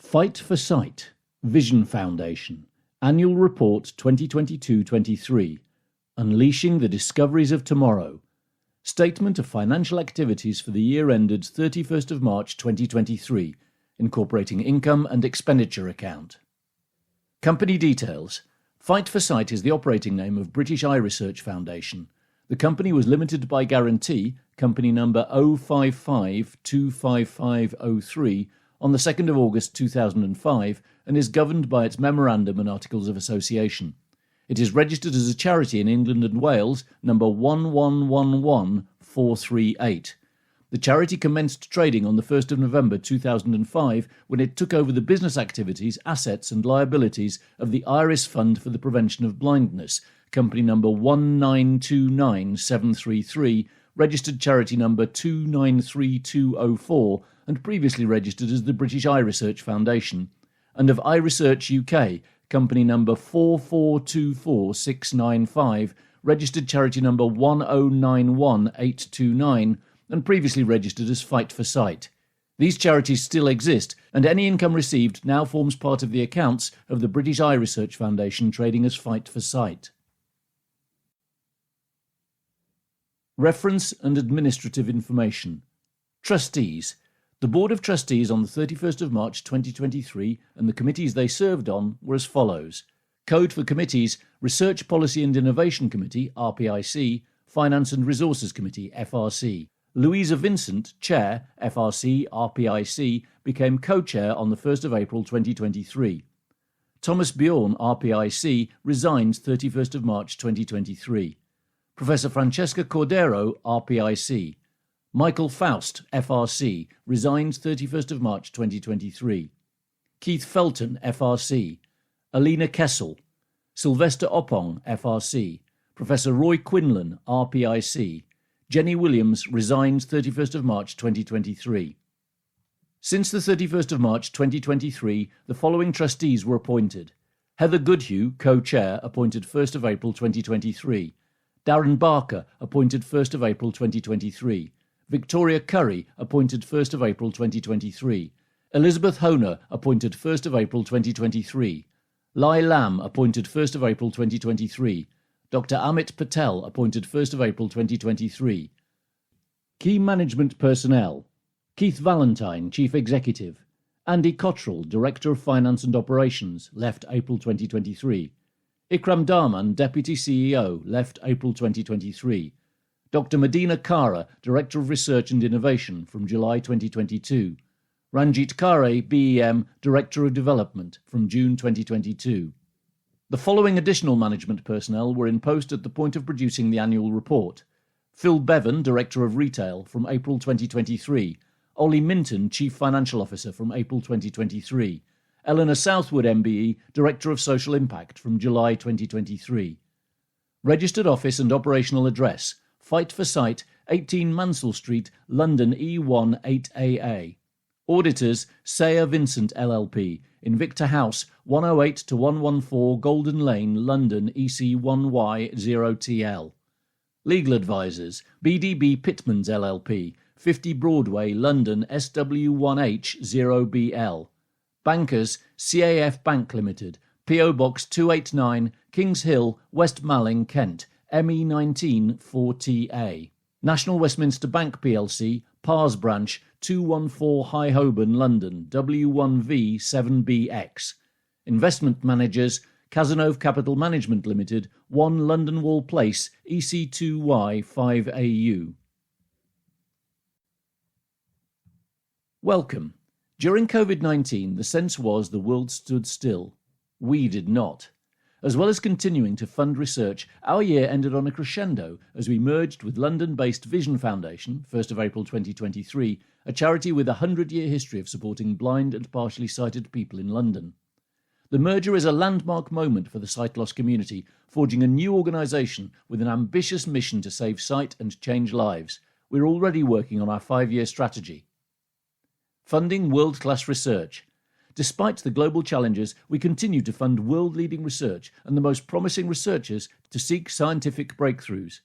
Fight for Sight, Vision Foundation, Annual Report 2022-23, Unleashing the Discoveries of Tomorrow, Statement of Financial Activities for the year ended 31st of March 2023, incorporating income and expenditure account. Company details. Fight for Sight is the operating name of British Eye Research Foundation. The company was limited by guarantee, company number 055-25503, on the 2nd of August 2005 and is governed by its Memorandum and Articles of Association. It is registered as a charity in England and Wales, number 1111438. The charity commenced trading on the 1st of November 2005 when it took over the business activities, assets and liabilities of the Iris Fund for the Prevention of Blindness, company number 1929733, registered charity number 293204 and previously registered as the British Eye Research Foundation, and of Eye Research UK, company number 4424695, registered charity number 1091829, and previously registered as Fight for Sight. These charities still exist, and any income received now forms part of the accounts of the British Eye Research Foundation trading as Fight for Sight. Reference and administrative information. Trustees. The Board of Trustees on the 31st of March 2023 and the committees they served on were as follows. Code for Committees: Research Policy and Innovation Committee, RPIC, Finance and Resources Committee, FRC. Louisa Vincent, Chair, FRC, RPIC, became Co-Chair on the 1st of April 2023. Thomas Bjorn, RPIC, resigns 31st of March 2023. Professor Francesca Cordero, RPIC. Michael Faust, FRC, resigns 31st of March 2023. Keith Felton, FRC. Alina Kessel. Sylvester Oppong, FRC. Professor Roy Quinlan, RPIC. Jenny Williams resigns 31st of March 2023. Since the 31st of March 2023, the following trustees were appointed. Heather Goodhue, Co-Chair, appointed 1st of April 2023. Darren Barker, appointed 1st of April 2023. Victoria Curry, appointed 1st of April 2023. Elizabeth Honer, appointed 1st of April 2023. Lai Lam, appointed 1st of April 2023. Dr. Amit Patel, appointed 1st of April 2023. Key Management Personnel. Keith Valentine, Chief Executive. Andy Cottrell, Director of Finance and Operations, left April 2023. Ikram Darman, Deputy CEO, left April 2023. Dr. Medina Kara, Director of Research and Innovation, from July 2022. Ranjit Kare, BEM, Director of Development, from June 2022. The following additional management personnel were in post at the point of producing the annual report. Phil Bevan, Director of Retail, from April 2023. Ollie Minton, Chief Financial Officer, from April 2023. Eleanor Southwood, MBE, Director of Social Impact, from July 2023. Registered Office and Operational Address: Fight for Sight, 18 Mansell Street, London E1 8AA. Auditors: Sayer Vincent LLP, Invicta House, 108 to 114 Golden Lane, London EC1Y0TL. Legal Advisors: BDB Pitmans LLP, 50 Broadway, London SW1H0BL. Bankers: CAF Bank Limited, PO Box 289, Kings Hill, West Malling, Kent, ME19 4TA. National Westminster Bank plc, Pars Branch, 214 High Holborn, London, W1V 7BX. Investment Managers: Cazenove Capital Management Limited, 1 London Wall Place, EC2Y 5AU. Welcome. During COVID-19, the sense was the world stood still. We did not. As well as continuing to fund research, our year ended on a crescendo as we merged with London-based Vision Foundation, 1st of April 2023, a charity with a 100-year history of supporting blind and partially sighted people in London. The merger is a landmark moment for the sight loss community, forging a new organisation with an ambitious mission to save sight and change lives. We're already working on our 5-year strategy. Funding world-class research. Despite the global challenges, we continue to fund world-leading research and the most promising researchers to seek scientific breakthroughs.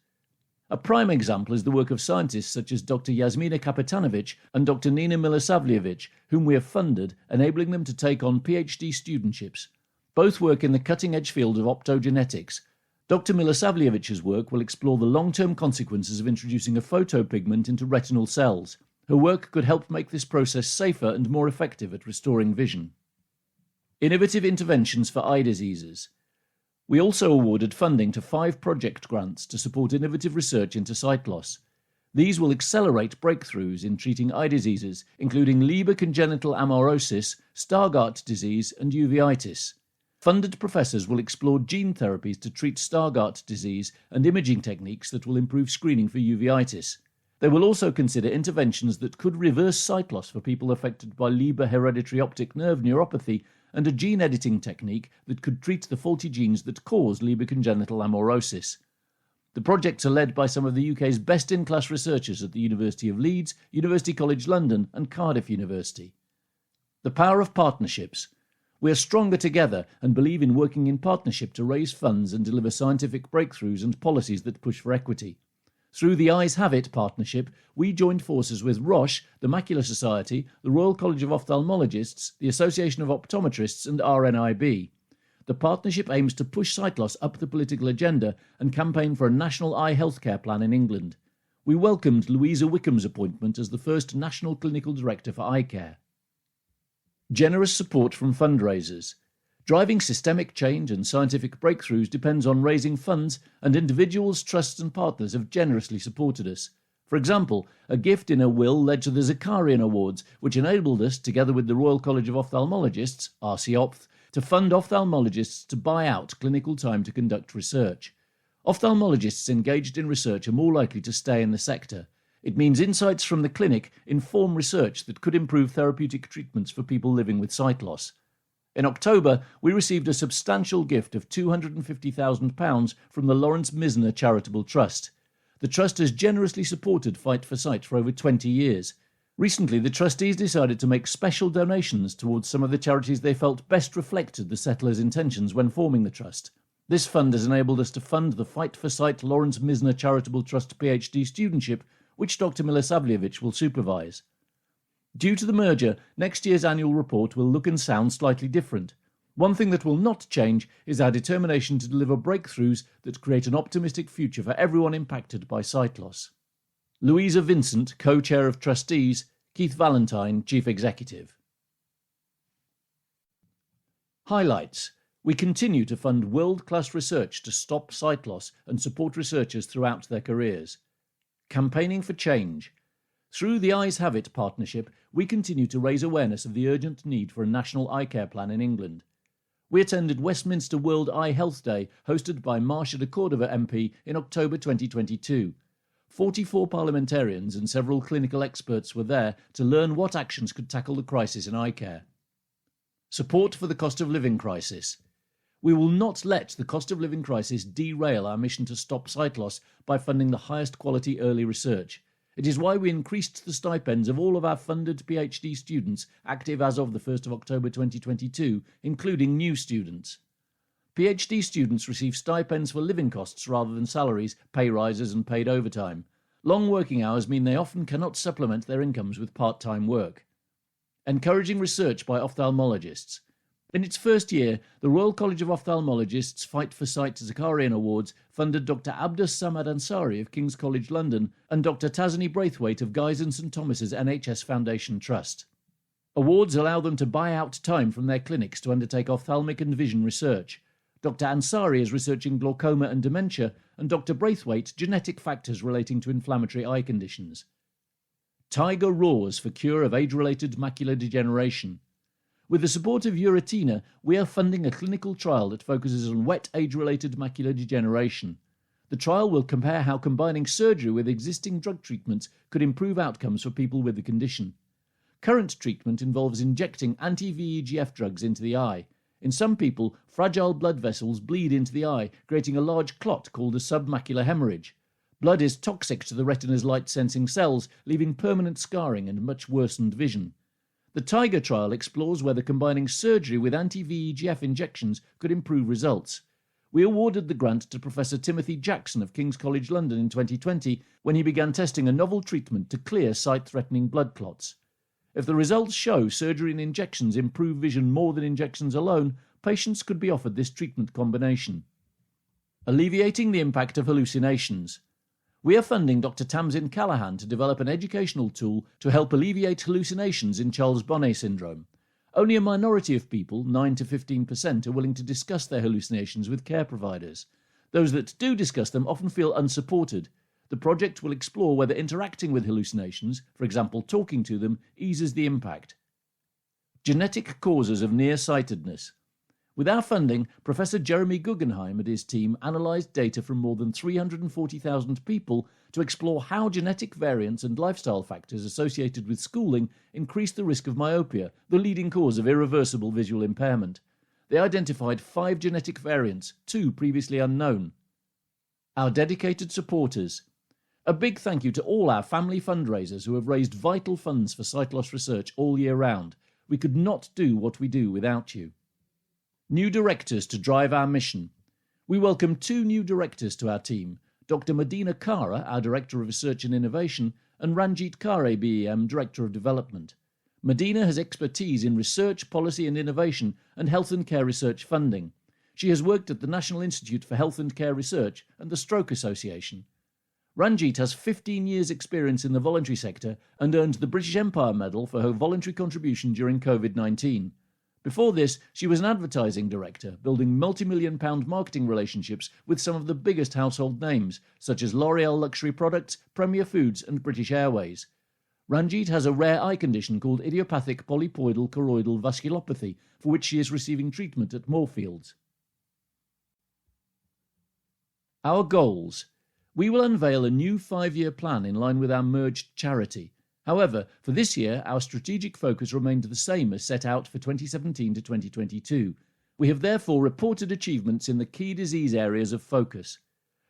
A prime example is the work of scientists such as Dr. Yasmina Kapetanovic and Dr. Nina Milosavljevic, whom we have funded, enabling them to take on PhD studentships. Both work in the cutting-edge field of optogenetics. Dr. Milosavljevic's work will explore the long-term consequences of introducing a photopigment into retinal cells. Her work could help make this process safer and more effective at restoring vision. Innovative interventions for eye diseases. We also awarded funding to 5 project grants to support innovative research into sight loss. These will accelerate breakthroughs in treating eye diseases, including Leber congenital amaurosis, Stargardt disease, and uveitis. Funded professors will explore gene therapies to treat Stargardt disease and imaging techniques that will improve screening for uveitis. They will also consider interventions that could reverse sight loss for people affected by Leber hereditary optic nerve neuropathy and a gene editing technique that could treat the faulty genes that cause Leber congenital amaurosis. The projects are led by some of the UK's best-in-class researchers at the University of Leeds, University College London and Cardiff University. The power of partnerships. We are stronger together and believe in working in partnership to raise funds and deliver scientific breakthroughs and policies that push for equity. Through the Eyes Have It partnership, we joined forces with Roche, the Macular Society, the Royal College of Ophthalmologists, the Association of Optometrists and RNIB. The partnership aims to push sight loss up the political agenda and campaign for a national eye healthcare plan in England. We welcomed Louisa Wickham's appointment as the first National Clinical Director for Eye Care. Generous support from fundraisers. Driving systemic change and scientific breakthroughs depends on raising funds, and individuals, trusts and partners have generously supported us. For example, a gift in a will led to the Zakarian Awards, which enabled us, together with the Royal College of Ophthalmologists, RCOPT, to fund ophthalmologists to buy out clinical time to conduct research. Ophthalmologists engaged in research are more likely to stay in the sector. It means insights from the clinic inform research that could improve therapeutic treatments for people living with sight loss. In October, we received a substantial gift of £250,000 from the Lawrence Misner Charitable Trust. The Trust has generously supported Fight for Sight for over 20 years. Recently, the trustees decided to make special donations towards some of the charities they felt best reflected the settlers' intentions when forming the Trust. This fund has enabled us to fund the Fight for Sight Lawrence Misner Charitable Trust PhD studentship, which Dr. Milosavljevic will supervise. Due to the merger, next year's annual report will look and sound slightly different. One thing that will not change is our determination to deliver breakthroughs that create an optimistic future for everyone impacted by sight loss. Louisa Vincent, Co-Chair of Trustees, Keith Valentine, Chief Executive. Highlights. We continue to fund world-class research to stop sight loss and support researchers throughout their careers. Campaigning for change. Through the Eyes Have It partnership, we continue to raise awareness of the urgent need for a national eye care plan in England. We attended Westminster World Eye Health Day, hosted by Marcia de Cordova MP in October 2022. 44 parliamentarians and several clinical experts were there to learn what actions could tackle the crisis in eye care. Support for the cost of living crisis. We will not let the cost of living crisis derail our mission to stop sight loss by funding the highest quality early research. It is why we increased the stipends of all of our funded PhD students active as of the 1st of October 2022, including new students. PhD students receive stipends for living costs rather than salaries, pay rises and paid overtime. Long working hours mean they often cannot supplement their incomes with part-time work. Encouraging research by ophthalmologists. In its first year, the Royal College of Ophthalmologists' Fight for Sight Zakarian Awards funded Dr. Abdus Samad Ansari of King's College London and Dr. Tasani Braithwaite of Guy's and St Thomas's NHS Foundation Trust. Awards allow them to buy out time from their clinics to undertake ophthalmic and vision research. Dr. Ansari is researching glaucoma and dementia, and Dr. Braithwaite genetic factors relating to inflammatory eye conditions. Tiger roars for cure of age-related macular degeneration. With the support of Euretina, we are funding a clinical trial that focuses on wet age-related macular degeneration. The trial will compare how combining surgery with existing drug treatments could improve outcomes for people with the condition. Current treatment involves injecting anti-VEGF drugs into the eye. In some people, fragile blood vessels bleed into the eye, creating a large clot called a submacular hemorrhage. Blood is toxic to the retina's light-sensing cells, leaving permanent scarring and much worsened vision. The Tiger trial explores whether combining surgery with anti-VEGF injections could improve results. we awarded the grant to Professor Timothy Jackson of King's College London in 2020 when he began testing a novel treatment to clear sight-threatening blood clots. If the results show surgery and injections improve vision more than injections alone, patients could be offered this treatment combination. Alleviating the impact of hallucinations. We are funding Dr. Tamsin Callahan to develop an educational tool to help alleviate hallucinations in Charles Bonnet syndrome. Only a minority of people, 9 to 15%, are willing to discuss their hallucinations with care providers. Those that do discuss them often feel unsupported. The project will explore whether interacting with hallucinations, for example talking to them, eases the impact. Genetic causes of nearsightedness. With our funding, Professor Jeremy Guggenheim and his team analysed data from more than 340,000 people to explore how genetic variants and lifestyle factors associated with schooling increase the risk of myopia, the leading cause of irreversible visual impairment. They identified 5 genetic variants, 2 previously unknown. Our dedicated supporters. A big thank you to all our family fundraisers who have raised vital funds for sight loss research all year round. We could not do what we do without you. New directors to drive our mission. We welcome 2 new directors to our team, Dr. Medina Kara, our Director of Research and Innovation, and Ranjit Kare, BEM, Director of Development. Medina has expertise in research, policy and innovation and health and care research funding. She has worked at the National Institute for Health and Care Research and the Stroke Association. Ranjit has 15 years' experience in the voluntary sector and earned the British Empire Medal for her voluntary contribution during COVID-19. Before this, she was an advertising director, building multi-million-pound marketing relationships with some of the biggest household names, such as L'Oreal Luxury Products, Premier Foods and British Airways. Ranjit has a rare eye condition called idiopathic polypoidal choroidal vasculopathy, for which she is receiving treatment at Moorfields. Our goals. We will unveil a new 5-year plan in line with our merged charity. However, for this year, our strategic focus remained the same as set out for 2017 to 2022. We have therefore reported achievements in the key disease areas of focus.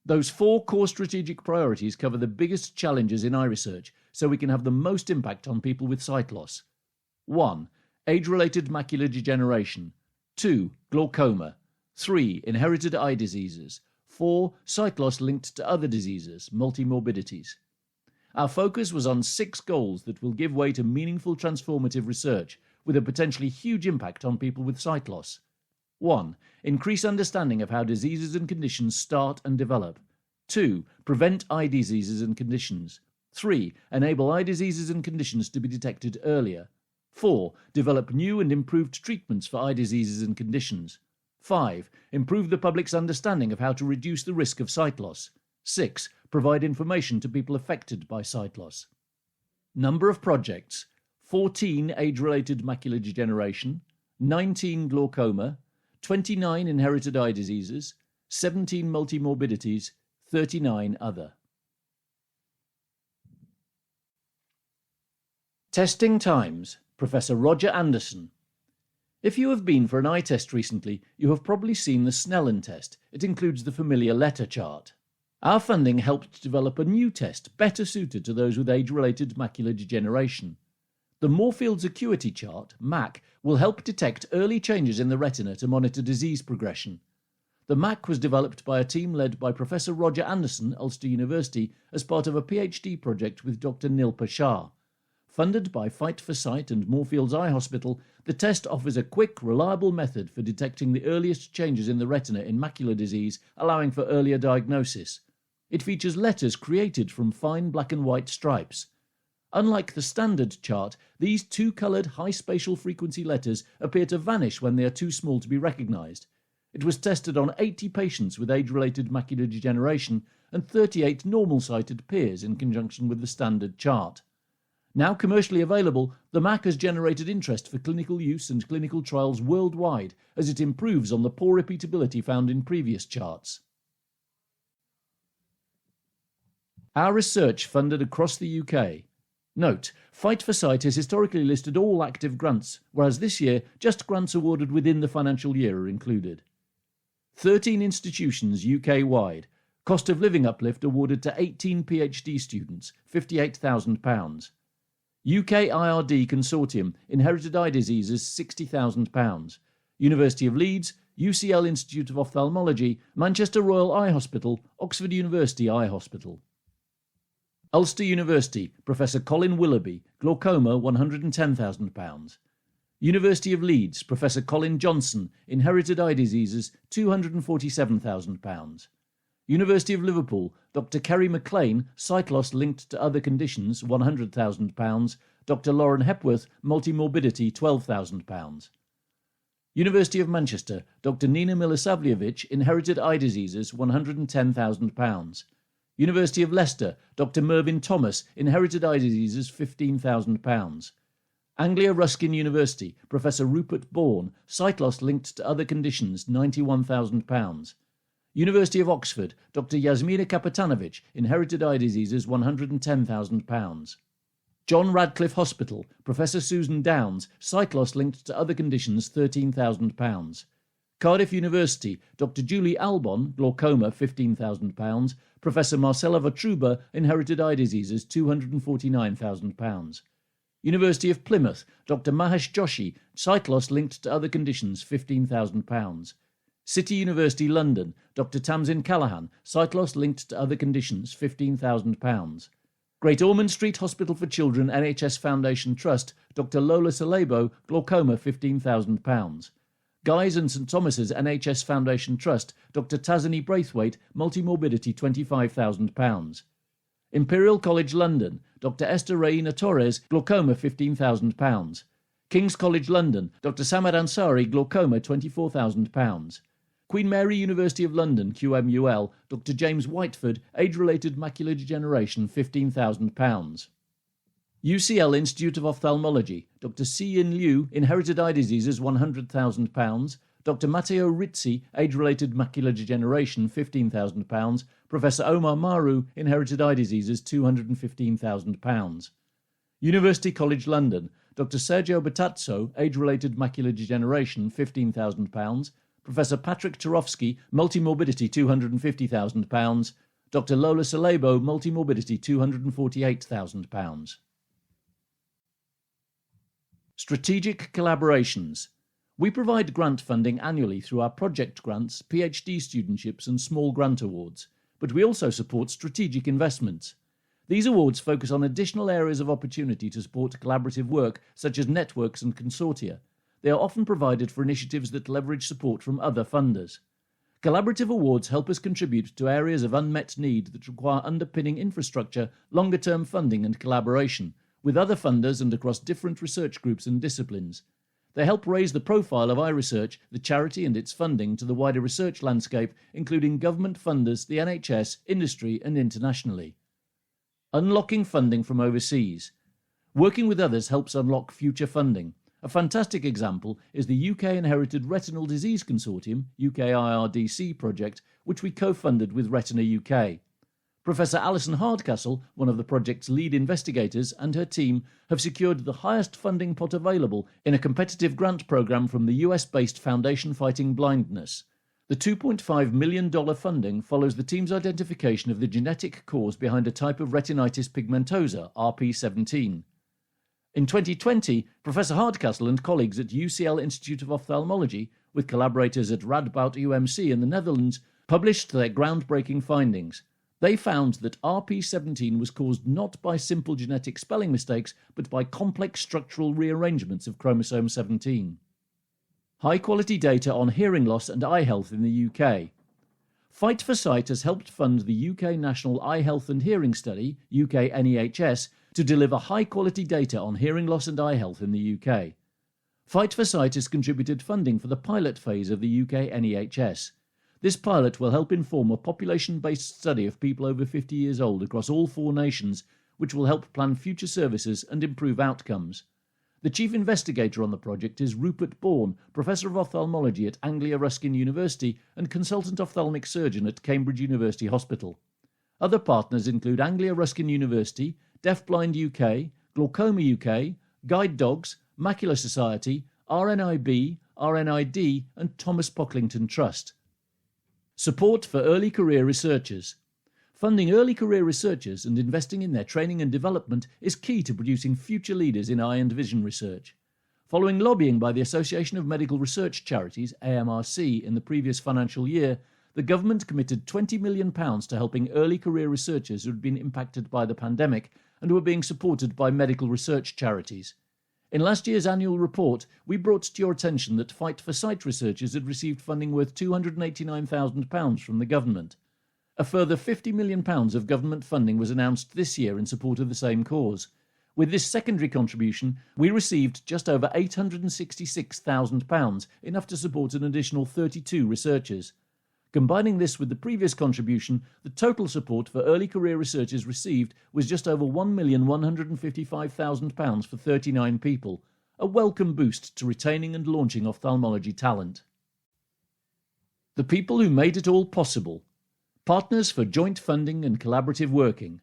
Those 4 core strategic priorities cover the biggest challenges in eye research, so we can have the most impact on people with sight loss. 1. Age-related macular degeneration. 2. Glaucoma. 3. Inherited eye diseases. 4. Sight loss linked to other diseases, multimorbidities. Our focus was on 6 goals that will give way to meaningful transformative research with a potentially huge impact on people with sight loss. 1. Increase understanding of how diseases and conditions start and develop. 2. Prevent eye diseases and conditions. 3. Enable eye diseases and conditions to be detected earlier. 4. Develop new and improved treatments for eye diseases and conditions. 5. Improve the public's understanding of how to reduce the risk of sight loss. 6. Provide information to people affected by sight loss. Number of projects: 14 age-related macular degeneration, 19 glaucoma, 29 inherited eye diseases, 17 multimorbidities, 39 other. Testing times. Professor Roger Anderson. If you have been for an eye test recently, you have probably seen the Snellen test. It includes the familiar letter chart. Our funding helped develop a new test better suited to those with age-related macular degeneration. The Moorfields Acuity Chart, MAC, will help detect early changes in the retina to monitor disease progression. The MAC was developed by a team led by Professor Roger Anderson, Ulster University, as part of a PhD project with Dr. Nilpa Shah. Funded by Fight for Sight and Moorfields Eye Hospital, the test offers a quick, reliable method for detecting the earliest changes in the retina in macular disease, allowing for earlier diagnosis. It features letters created from fine black and white stripes. Unlike the standard chart, these 2-coloured high spatial frequency letters appear to vanish when they are too small to be recognised. It was tested on 80 patients with age-related macular degeneration and 38 normal-sighted peers in conjunction with the standard chart. Now commercially available, the MAC has generated interest for clinical use and clinical trials worldwide as it improves on the poor repeatability found in previous charts. Our research funded across the UK. Note, Fight for Sight has historically listed all active grants, whereas this year just grants awarded within the financial year are included. 13 institutions UK-wide. Cost of living uplift awarded to 18 PhD students, £58,000. UK IRD Consortium, Inherited Eye Diseases, £60,000. University of Leeds, UCL Institute of Ophthalmology, Manchester Royal Eye Hospital, Oxford University Eye Hospital. Ulster University, Professor Colin Willoughby, glaucoma £110,000. University of Leeds, Professor Colin Johnson, inherited eye diseases £247,000. University of Liverpool, Dr. Kerry McLean, sight loss linked to other conditions £100,000. Dr. Lauren Hepworth, multimorbidity £12,000. University of Manchester, Dr. Nina Milosavljevic, inherited eye diseases £110,000. University of Leicester, Dr. Mervyn Thomas, inherited eye diseases £15,000. Anglia Ruskin University, Professor Rupert Bourne, sight loss linked to other conditions £91,000. University of Oxford, Dr. Yasmina Kapitanovic, inherited eye diseases £110,000. John Radcliffe Hospital, Professor Susan Downs, sight loss linked to other conditions £13,000. Cardiff University, Dr. Julie Albon, glaucoma £15,000. Professor Marcella Vatruba, inherited eye diseases £249,000. University of Plymouth, Dr. Mahesh Joshi, sight loss linked to other conditions £15,000. City University London, Dr. Tamsin Callaghan, sight loss linked to other conditions £15,000. Great Ormond Street Hospital for Children NHS Foundation Trust, Dr. Lola Salebo, glaucoma £15,000. Guy's and St Thomas's NHS Foundation Trust, Dr. Tazani Braithwaite, multimorbidity £25,000. Imperial College London, Dr. Esther Reina Torres, glaucoma £15,000. King's College London, Dr. Samad Ansari, glaucoma £24,000. Queen Mary University of London, QMUL, Dr. James Whiteford, age-related macular degeneration £15,000. UCL Institute of Ophthalmology, Dr. Si-Yin Liu, inherited eye diseases £100,000. Dr. Matteo Rizzi, age-related macular degeneration £15,000. Professor Omar Maru, inherited eye diseases £215,000. University College London, Dr. Sergio Batazzo, age-related macular degeneration £15,000. Professor Patrick Turovsky, multimorbidity £250,000. Dr. Lola Salebo, multimorbidity £248,000. Strategic collaborations. We provide grant funding annually through our project grants, PhD studentships and small grant awards, but we also support strategic investments. These awards focus on additional areas of opportunity to support collaborative work, such as networks and consortia. They are often provided for initiatives that leverage support from other funders. Collaborative awards help us contribute to areas of unmet need that require underpinning infrastructure, longer-term funding and collaboration, with other funders and across different research groups and disciplines. They help raise the profile of eye research, the charity and its funding to the wider research landscape, including government funders, the NHS, industry and internationally. Unlocking funding from overseas. Working with others helps unlock future funding. A fantastic example is the UK Inherited Retinal Disease Consortium, UKIRDC project, which we co-funded with Retina UK. Professor Alison Hardcastle, one of the project's lead investigators, and her team have secured the highest funding pot available in a competitive grant programme from the US-based Foundation Fighting Blindness. The $2.5 million funding follows the team's identification of the genetic cause behind a type of retinitis pigmentosa, RP17. In 2020, Professor Hardcastle and colleagues at UCL Institute of Ophthalmology, with collaborators at Radboud UMC in the Netherlands, published their groundbreaking findings. They found that RP17 was caused not by simple genetic spelling mistakes, but by complex structural rearrangements of chromosome 17. High-quality data on hearing loss and eye health in the UK. Fight for Sight has helped fund the UK National Eye Health and Hearing Study, UK NEHS, to deliver high-quality data on hearing loss and eye health in the UK. Fight for Sight has contributed funding for the pilot phase of the UK NEHS. This pilot will help inform a population-based study of people over 50 years old across all 4 nations, which will help plan future services and improve outcomes. The chief investigator on the project is Rupert Bourne, Professor of Ophthalmology at Anglia Ruskin University and Consultant Ophthalmic Surgeon at Cambridge University Hospital. Other partners include Anglia Ruskin University, Deafblind UK, Glaucoma UK, Guide Dogs, Macular Society, RNIB, RNID and Thomas Pocklington Trust. Support for early career researchers. Funding early career researchers and investing in their training and development is key to producing future leaders in eye and vision research. Following lobbying by the Association of Medical Research Charities, AMRC, in the previous financial year, the government committed £20 million to helping early career researchers who had been impacted by the pandemic and who were being supported by medical research charities. In last year's annual report, we brought to your attention that Fight for Sight researchers had received funding worth £289,000 from the government. A further £50 million of government funding was announced this year in support of the same cause. With this secondary contribution, we received just over £866,000, enough to support an additional 32 researchers. Combining this with the previous contribution, the total support for early career researchers received was just over £1,155,000 for 39 people, a welcome boost to retaining and launching ophthalmology talent. The people who made it all possible. Partners for joint funding and collaborative working.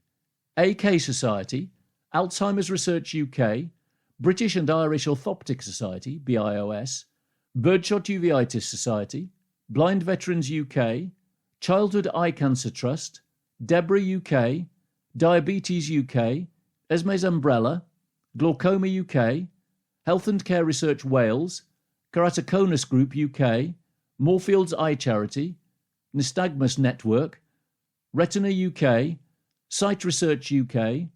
AK Society, Alzheimer's Research UK, British and Irish Orthoptic Society, BIOS, Birdshot Uveitis Society, Blind Veterans UK, Childhood Eye Cancer Trust, Debra UK, Diabetes UK, Esme's Umbrella, Glaucoma UK, Health and Care Research Wales, Keratoconus Group UK, Moorfields Eye Charity, Nystagmus Network, Retina UK, Sight Research UK,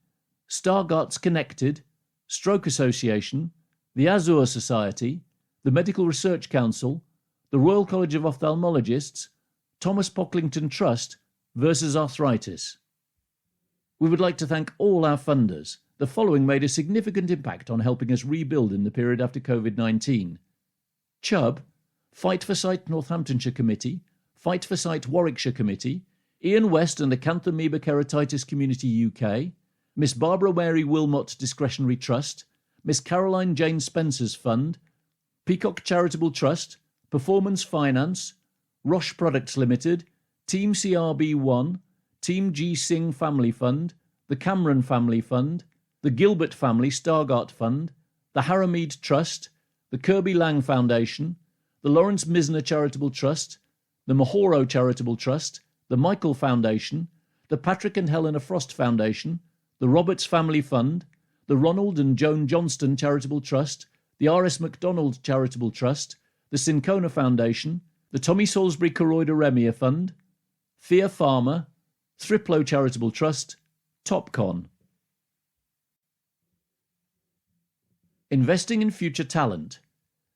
Stargarts Connected, Stroke Association, the Azure Society, the Medical Research Council, the Royal College of Ophthalmologists, Thomas Pocklington Trust, Versus Arthritis. We would like to thank all our funders. The following made a significant impact on helping us rebuild in the period after COVID-19. Chubb, Fight for Sight Northamptonshire Committee, Fight for Sight Warwickshire Committee, Ian West and Acanthamoeba Keratitis Community UK, Miss Barbara Mary Wilmot Discretionary Trust, Miss Caroline Jane Spencer's Fund, Peacock Charitable Trust, Performance Finance, Roche Products Limited, Team CRB1, Team G Singh Family Fund, the Cameron Family Fund, the Gilbert Family Stargart Fund, the Harromead Trust, the Kirby Lang Foundation, the Lawrence Misner Charitable Trust, the Mahoro Charitable Trust, the Michael Foundation, the Patrick and Helena Frost Foundation, the Roberts Family Fund, the Ronald and Joan Johnston Charitable Trust, the R.S. MacDonald Charitable Trust, the Syncona Foundation, the Tommy Salisbury Koroida Remia Fund, Thea Pharma, Thriplo Charitable Trust, Topcon. Investing in future talent.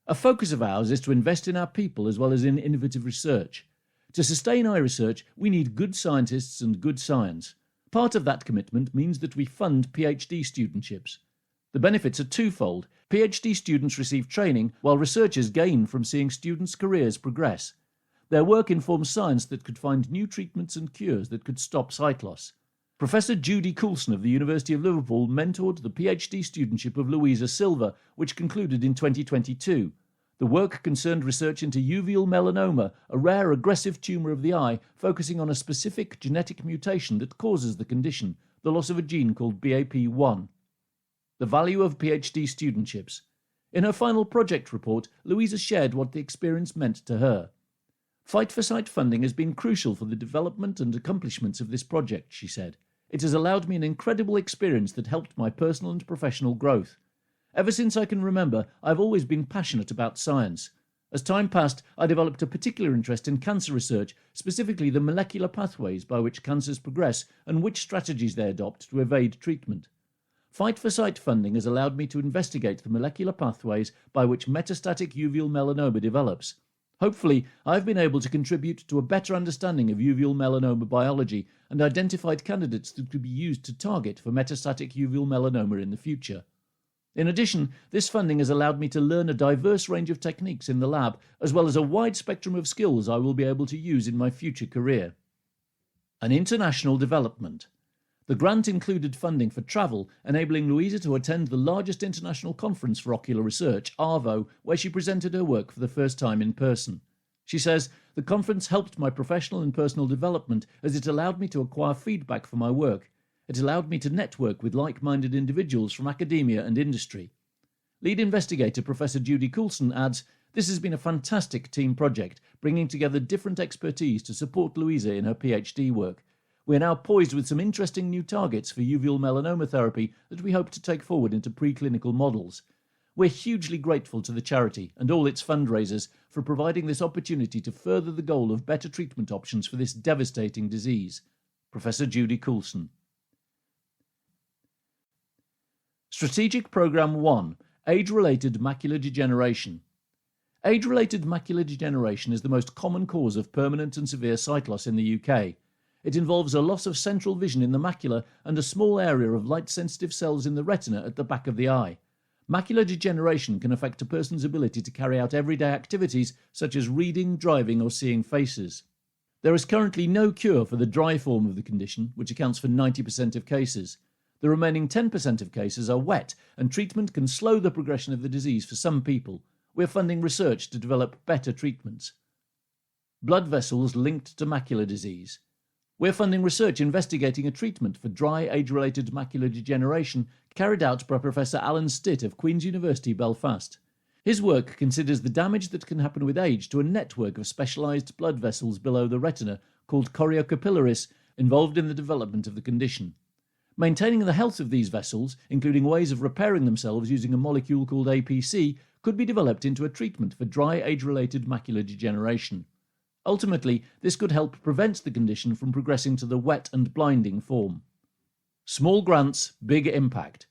A focus of ours is to invest in our people as well as in innovative research. To sustain eye research, we need good scientists and good science. Part of that commitment means that we fund PhD studentships. The benefits are twofold. PhD students receive training, while researchers gain from seeing students' careers progress. Their work informs science that could find new treatments and cures that could stop sight loss. Professor Judy Coulson of the University of Liverpool mentored the PhD studentship of Louisa Silva, which concluded in 2022. The work concerned research into uveal melanoma, a rare aggressive tumour of the eye focusing on a specific genetic mutation that causes the condition, the loss of a gene called BAP1. The value of PhD studentships. In her final project report, Louisa shared what the experience meant to her. Fight for Sight funding has been crucial for the development and accomplishments of this project, she said. It has allowed me an incredible experience that helped my personal and professional growth. Ever since I can remember, I've always been passionate about science. As time passed, I developed a particular interest in cancer research, specifically the molecular pathways by which cancers progress and which strategies they adopt to evade treatment. Fight for Sight funding has allowed me to investigate the molecular pathways by which metastatic uveal melanoma develops. Hopefully, I've been able to contribute to a better understanding of uveal melanoma biology and identified candidates that could be used to target for metastatic uveal melanoma in the future. In addition, this funding has allowed me to learn a diverse range of techniques in the lab, as well as a wide spectrum of skills I will be able to use in my future career. An international development. The grant included funding for travel, enabling Louisa to attend the largest international conference for ocular research, ARVO, where she presented her work for the first time in person. She says, "The conference helped my professional and personal development as it allowed me to acquire feedback for my work. It allowed me to network with like-minded individuals from academia and industry." Lead investigator Professor Judy Coulson adds, "This has been a fantastic team project, bringing together different expertise to support Louisa in her PhD work. We are now poised with some interesting new targets for uveal melanoma therapy that we hope to take forward into preclinical models. We're hugely grateful to the charity and all its fundraisers for providing this opportunity to further the goal of better treatment options for this devastating disease. Professor Judy Coulson. Strategic Programme 1: Age-related macular degeneration. Age-related macular degeneration is the most common cause of permanent and severe sight loss in the UK. It involves a loss of central vision in the macula and a small area of light-sensitive cells in the retina at the back of the eye. Macular degeneration can affect a person's ability to carry out everyday activities such as reading, driving, or seeing faces. There is currently no cure for the dry form of the condition, which accounts for 90% of cases. The remaining 10% of cases are wet, and treatment can slow the progression of the disease for some people. We're funding research to develop better treatments. Blood vessels linked to macular disease. We're funding research investigating a treatment for dry age-related macular degeneration carried out by Professor Alan Stitt of Queen's University, Belfast. His work considers the damage that can happen with age to a network of specialised blood vessels below the retina called choriocapillaris, involved in the development of the condition. Maintaining the health of these vessels, including ways of repairing themselves using a molecule called APC, could be developed into a treatment for dry age-related macular degeneration. Ultimately, this could help prevent the condition from progressing to the wet and blinding form. Small grants, big impact.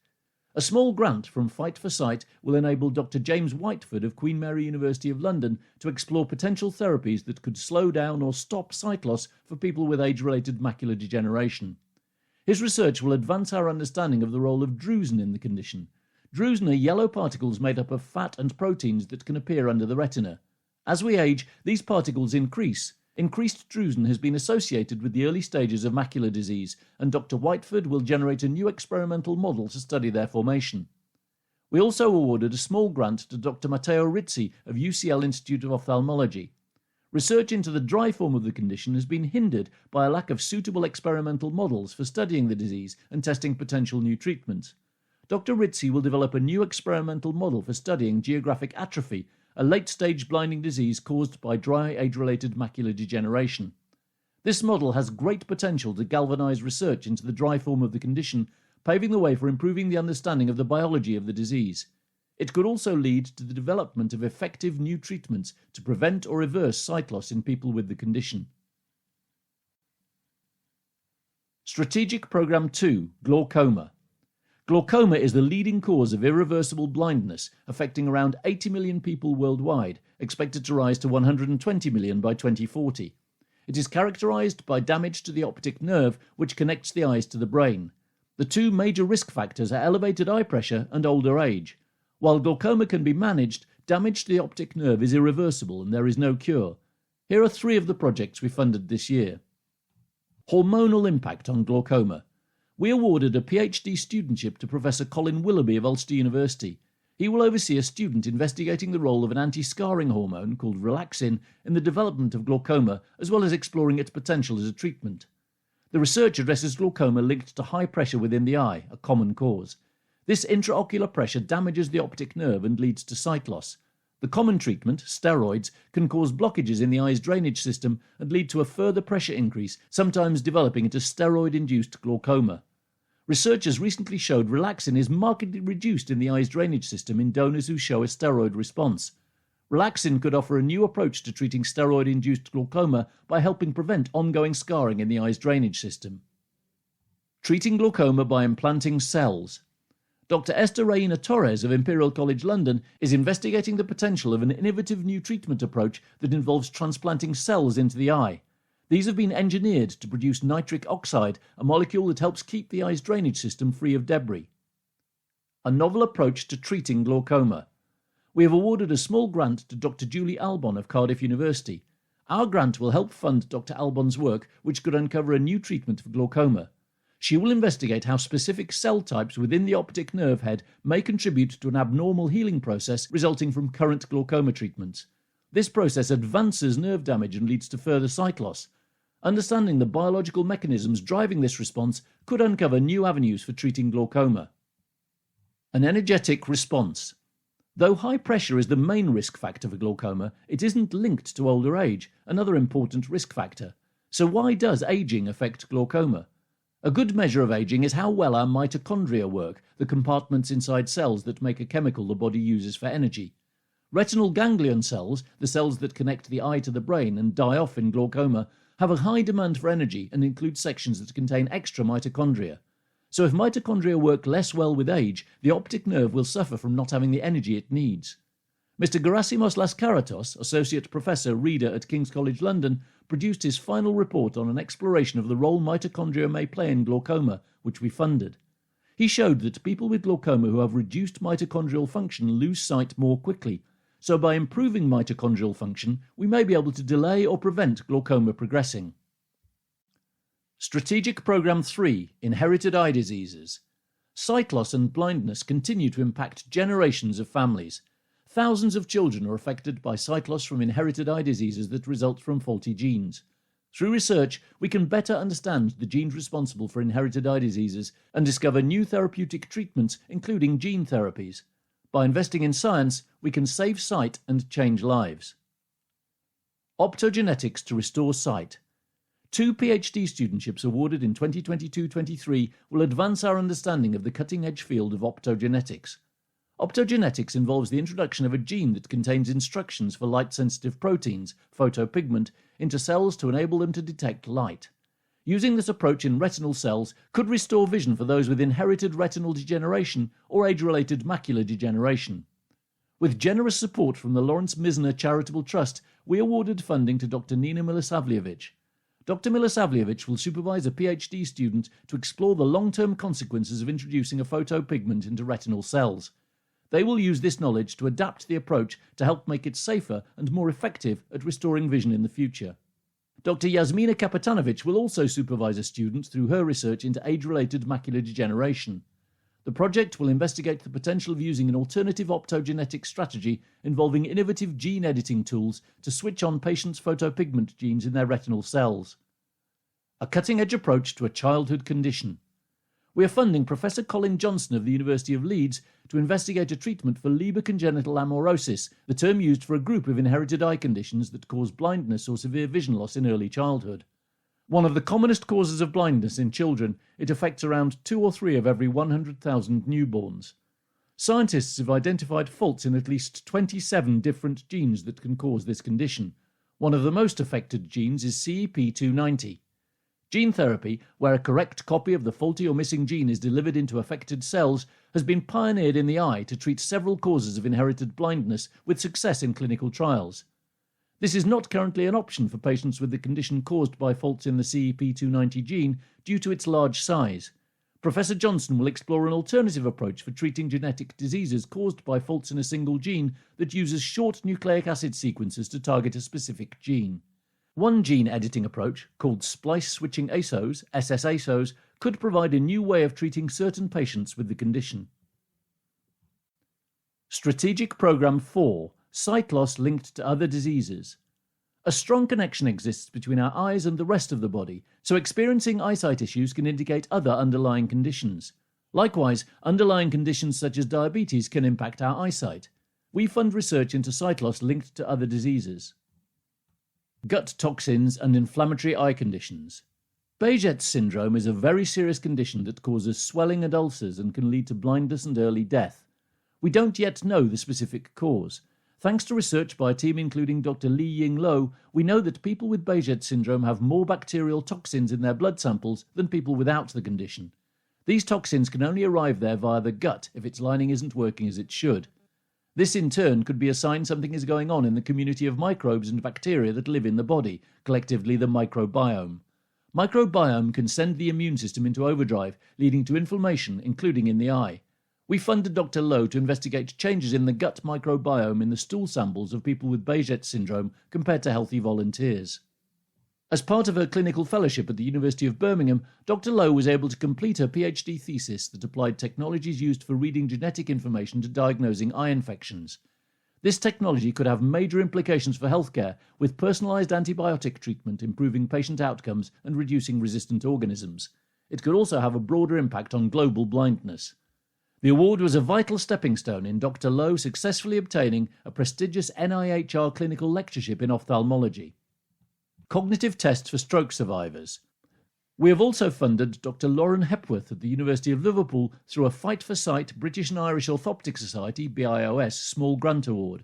A small grant from Fight for Sight will enable Dr. James Whiteford of Queen Mary University of London to explore potential therapies that could slow down or stop sight loss for people with age-related macular degeneration. His research will advance our understanding of the role of drusen in the condition. Drusen are yellow particles made up of fat and proteins that can appear under the retina. As we age, these particles increase. Increased drusen has been associated with the early stages of macular disease, and Dr. Whiteford will generate a new experimental model to study their formation. We also awarded a small grant to Dr. Matteo Rizzi of UCL Institute of Ophthalmology. Research into the dry form of the condition has been hindered by a lack of suitable experimental models for studying the disease and testing potential new treatments. Dr. Rizzi will develop a new experimental model for studying geographic atrophy, a late-stage blinding disease caused by dry age-related macular degeneration. This model has great potential to galvanise research into the dry form of the condition, paving the way for improving the understanding of the biology of the disease. It could also lead to the development of effective new treatments to prevent or reverse sight loss in people with the condition. Strategic Programme 2: Glaucoma. Glaucoma is the leading cause of irreversible blindness, affecting around 80 million people worldwide, expected to rise to 120 million by 2040. It is characterized by damage to the optic nerve, which connects the eyes to the brain. The two major risk factors are elevated eye pressure and older age. While glaucoma can be managed, damage to the optic nerve is irreversible and there is no cure. Here are 3 of the projects we funded this year. Hormonal impact on glaucoma. We awarded a PhD studentship to Professor Colin Willoughby of Ulster University. He will oversee a student investigating the role of an anti-scarring hormone called relaxin in the development of glaucoma, as well as exploring its potential as a treatment. The research addresses glaucoma linked to high pressure within the eye, a common cause. This intraocular pressure damages the optic nerve and leads to sight loss. The common treatment, steroids, can cause blockages in the eye's drainage system and lead to a further pressure increase, sometimes developing into steroid-induced glaucoma. Researchers recently showed relaxin is markedly reduced in the eye's drainage system in donors who show a steroid response. Relaxin could offer a new approach to treating steroid-induced glaucoma by helping prevent ongoing scarring in the eye's drainage system. Treating glaucoma by implanting cells. Dr. Esther Reina Torres of Imperial College London is investigating the potential of an innovative new treatment approach that involves transplanting cells into the eye. These have been engineered to produce nitric oxide, a molecule that helps keep the eye's drainage system free of debris. A novel approach to treating glaucoma. We have awarded a small grant to Dr. Julie Albon of Cardiff University. Our grant will help fund Dr. Albon's work, which could uncover a new treatment for glaucoma. She will investigate how specific cell types within the optic nerve head may contribute to an abnormal healing process resulting from current glaucoma treatments. This process advances nerve damage and leads to further sight loss. Understanding the biological mechanisms driving this response could uncover new avenues for treating glaucoma. An energetic response. Though high pressure is the main risk factor for glaucoma, it isn't linked to older age, another important risk factor. So why does aging affect glaucoma? A good measure of aging is how well our mitochondria work, the compartments inside cells that make a chemical the body uses for energy. Retinal ganglion cells, the cells that connect the eye to the brain and die off in glaucoma, have a high demand for energy and include sections that contain extra mitochondria. So if mitochondria work less well with age, the optic nerve will suffer from not having the energy it needs. Mr. Gerasimos Laskaratos, Associate Professor, Reader at King's College London, produced his final report on an exploration of the role mitochondria may play in glaucoma, which we funded. He showed that people with glaucoma who have reduced mitochondrial function lose sight more quickly, so by improving mitochondrial function, we may be able to delay or prevent glaucoma progressing. Strategic Programme 3, Inherited Eye Diseases. Sight loss and blindness continue to impact generations of families. Thousands of children are affected by sight loss from inherited eye diseases that result from faulty genes. Through research, we can better understand the genes responsible for inherited eye diseases and discover new therapeutic treatments, including gene therapies. By investing in science, we can save sight and change lives. Optogenetics to restore sight. 2 PhD studentships awarded in 2022-23 will advance our understanding of the cutting-edge field of optogenetics. Optogenetics involves the introduction of a gene that contains instructions for light-sensitive proteins, photopigment, into cells to enable them to detect light. Using this approach in retinal cells could restore vision for those with inherited retinal degeneration or age-related macular degeneration. With generous support from the Lawrence Misner Charitable Trust, we awarded funding to Dr. Nina Milosavljevic. Dr. Milosavljevic will supervise a PhD student to explore the long-term consequences of introducing a photopigment into retinal cells. They will use this knowledge to adapt the approach to help make it safer and more effective at restoring vision in the future. Dr. Yasmina Kapitanovic will also supervise a student through her research into age-related macular degeneration. The project will investigate the potential of using an alternative optogenetic strategy involving innovative gene editing tools to switch on patients' photopigment genes in their retinal cells. A cutting-edge approach to a childhood condition. We are funding Professor Colin Johnson of the University of Leeds to investigate a treatment for Leber congenital amaurosis, the term used for a group of inherited eye conditions that cause blindness or severe vision loss in early childhood. One of the commonest causes of blindness in children, it affects around 2 or 3 of every 100,000 newborns. Scientists have identified faults in at least 27 different genes that can cause this condition. One of the most affected genes is CEP290. Gene therapy, where a correct copy of the faulty or missing gene is delivered into affected cells, has been pioneered in the eye to treat several causes of inherited blindness with success in clinical trials. This is not currently an option for patients with the condition caused by faults in the CEP290 gene due to its large size. Professor Johnson will explore an alternative approach for treating genetic diseases caused by faults in a single gene that uses short nucleic acid sequences to target a specific gene. One gene editing approach, called splice-switching ASOs, SSASOs, could provide a new way of treating certain patients with the condition. Strategic Programme 4, Sight Loss Linked to Other Diseases. A strong connection exists between our eyes and the rest of the body, so experiencing eyesight issues can indicate other underlying conditions. Likewise, underlying conditions such as diabetes can impact our eyesight. We fund research into sight loss linked to other diseases. Gut toxins and inflammatory eye conditions. Behçet's syndrome is a very serious condition that causes swelling and ulcers and can lead to blindness and early death. We don't yet know the specific cause. Thanks to research by a team including Dr. Li-Ying Lo, we know that people with Behçet syndrome have more bacterial toxins in their blood samples than people without the condition. These toxins can only arrive there via the gut if its lining isn't working as it should. This in turn could be a sign something is going on in the community of microbes and bacteria that live in the body, collectively the microbiome. Microbiome can send the immune system into overdrive, leading to inflammation, including in the eye. We funded Dr. Lowe to investigate changes in the gut microbiome in the stool samples of people with Behçet syndrome compared to healthy volunteers. As part of her clinical fellowship at the University of Birmingham, Dr. Lowe was able to complete her PhD thesis that applied technologies used for reading genetic information to diagnosing eye infections. This technology could have major implications for healthcare, with personalised antibiotic treatment improving patient outcomes and reducing resistant organisms. It could also have a broader impact on global blindness. The award was a vital stepping stone in Dr. Lowe successfully obtaining a prestigious NIHR clinical lectureship in ophthalmology. Cognitive tests for stroke survivors. We have also funded Dr. Lauren Hepworth at the University of Liverpool through a Fight for Sight British and Irish Orthoptic Society BIOS small grant award.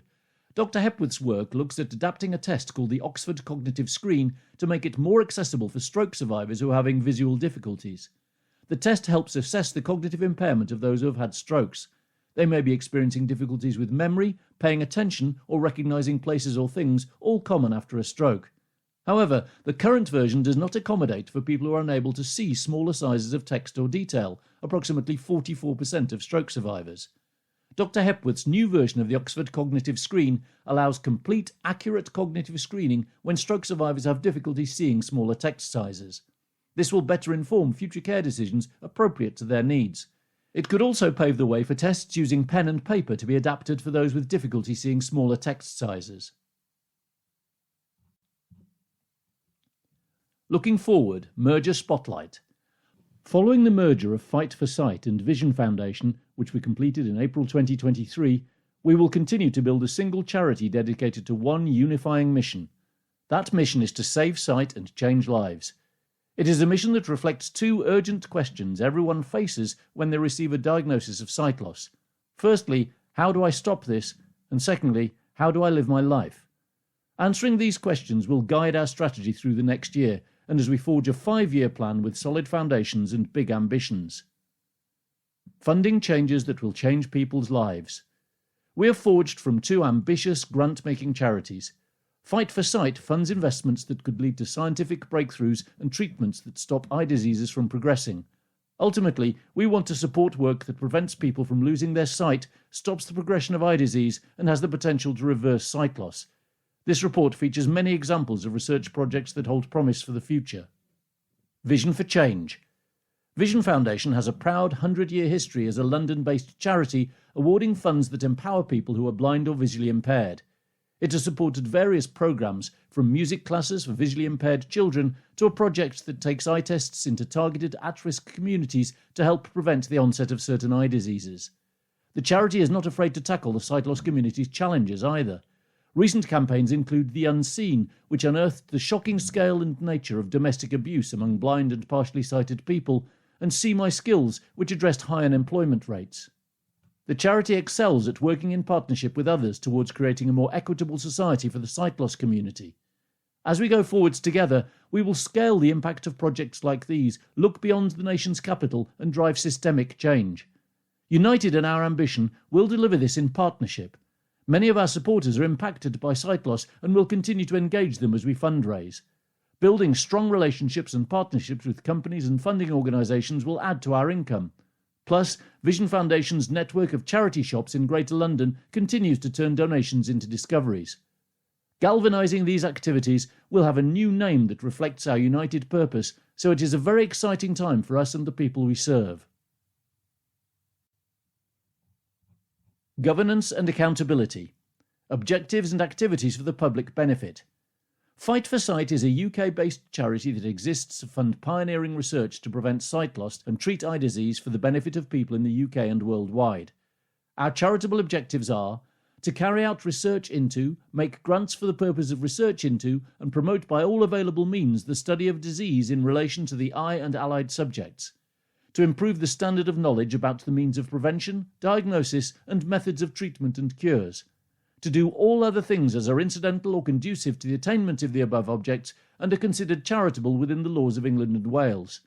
Dr. Hepworth's work looks at adapting a test called the Oxford Cognitive Screen to make it more accessible for stroke survivors who are having visual difficulties. The test helps assess the cognitive impairment of those who have had strokes. They may be experiencing difficulties with memory, paying attention, or recognising places or things, all common after a stroke. However, the current version does not accommodate for people who are unable to see smaller sizes of text or detail, approximately 44% of stroke survivors. Dr. Hepworth's new version of the Oxford Cognitive Screen allows complete, accurate cognitive screening when stroke survivors have difficulty seeing smaller text sizes. This will better inform future care decisions appropriate to their needs. It could also pave the way for tests using pen and paper to be adapted for those with difficulty seeing smaller text sizes. Looking forward, merger spotlight. Following the merger of Fight for Sight and Vision Foundation, which we completed in April 2023, we will continue to build a single charity dedicated to one unifying mission. That mission is to save sight and change lives. It is a mission that reflects two urgent questions everyone faces when they receive a diagnosis of sight loss. Firstly, how do I stop this? And secondly, how do I live my life? Answering these questions will guide our strategy through the next year, and as we forge a 5-year plan with solid foundations and big ambitions. Funding changes that will change people's lives. We are forged from two ambitious grant-making charities. Fight for Sight funds investments that could lead to scientific breakthroughs and treatments that stop eye diseases from progressing. Ultimately, we want to support work that prevents people from losing their sight, stops the progression of eye disease, and has the potential to reverse sight loss. This report features many examples of research projects that hold promise for the future. Vision for Change. Vision Foundation has a proud 100-year history as a London-based charity awarding funds that empower people who are blind or visually impaired. It has supported various programmes, from music classes for visually impaired children to a project that takes eye tests into targeted at-risk communities to help prevent the onset of certain eye diseases. The charity is not afraid to tackle the sight loss community's challenges either. Recent campaigns include The Unseen, which unearthed the shocking scale and nature of domestic abuse among blind and partially sighted people, and See My Skills, which addressed high unemployment rates. The charity excels at working in partnership with others towards creating a more equitable society for the sight loss community. As we go forwards together, we will scale the impact of projects like these, look beyond the nation's capital, and drive systemic change. United in our ambition, we'll deliver this in partnership. Many of our supporters are impacted by sight loss and will continue to engage them as we fundraise. Building strong relationships and partnerships with companies and funding organisations will add to our income. Plus, Vision Foundation's network of charity shops in Greater London continues to turn donations into discoveries. Galvanising these activities will have a new name that reflects our united purpose, so it is a very exciting time for us and the people we serve. Governance and accountability. Objectives and activities for the public benefit. Fight for Sight is a UK-based charity that exists to fund pioneering research to prevent sight loss and treat eye disease for the benefit of people in the UK and worldwide. Our charitable objectives are to carry out research into, make grants for the purpose of research into, and promote by all available means the study of disease in relation to the eye and allied subjects, to improve the standard of knowledge about the means of prevention, diagnosis, and methods of treatment and cures, to do all other things as are incidental or conducive to the attainment of the above objects and are considered charitable within the laws of England and Wales.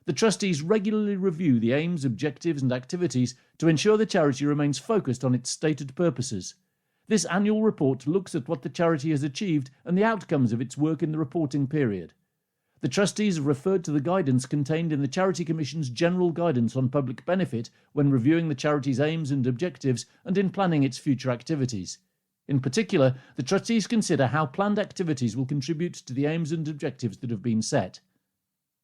The trustees regularly review the aims, objectives and activities to ensure the charity remains focused on its stated purposes. This annual report looks at what the charity has achieved and the outcomes of its work in the reporting period. The trustees have referred to the guidance contained in the Charity Commission's General Guidance on Public Benefit when reviewing the charity's aims and objectives and in planning its future activities. In particular, the trustees consider how planned activities will contribute to the aims and objectives that have been set.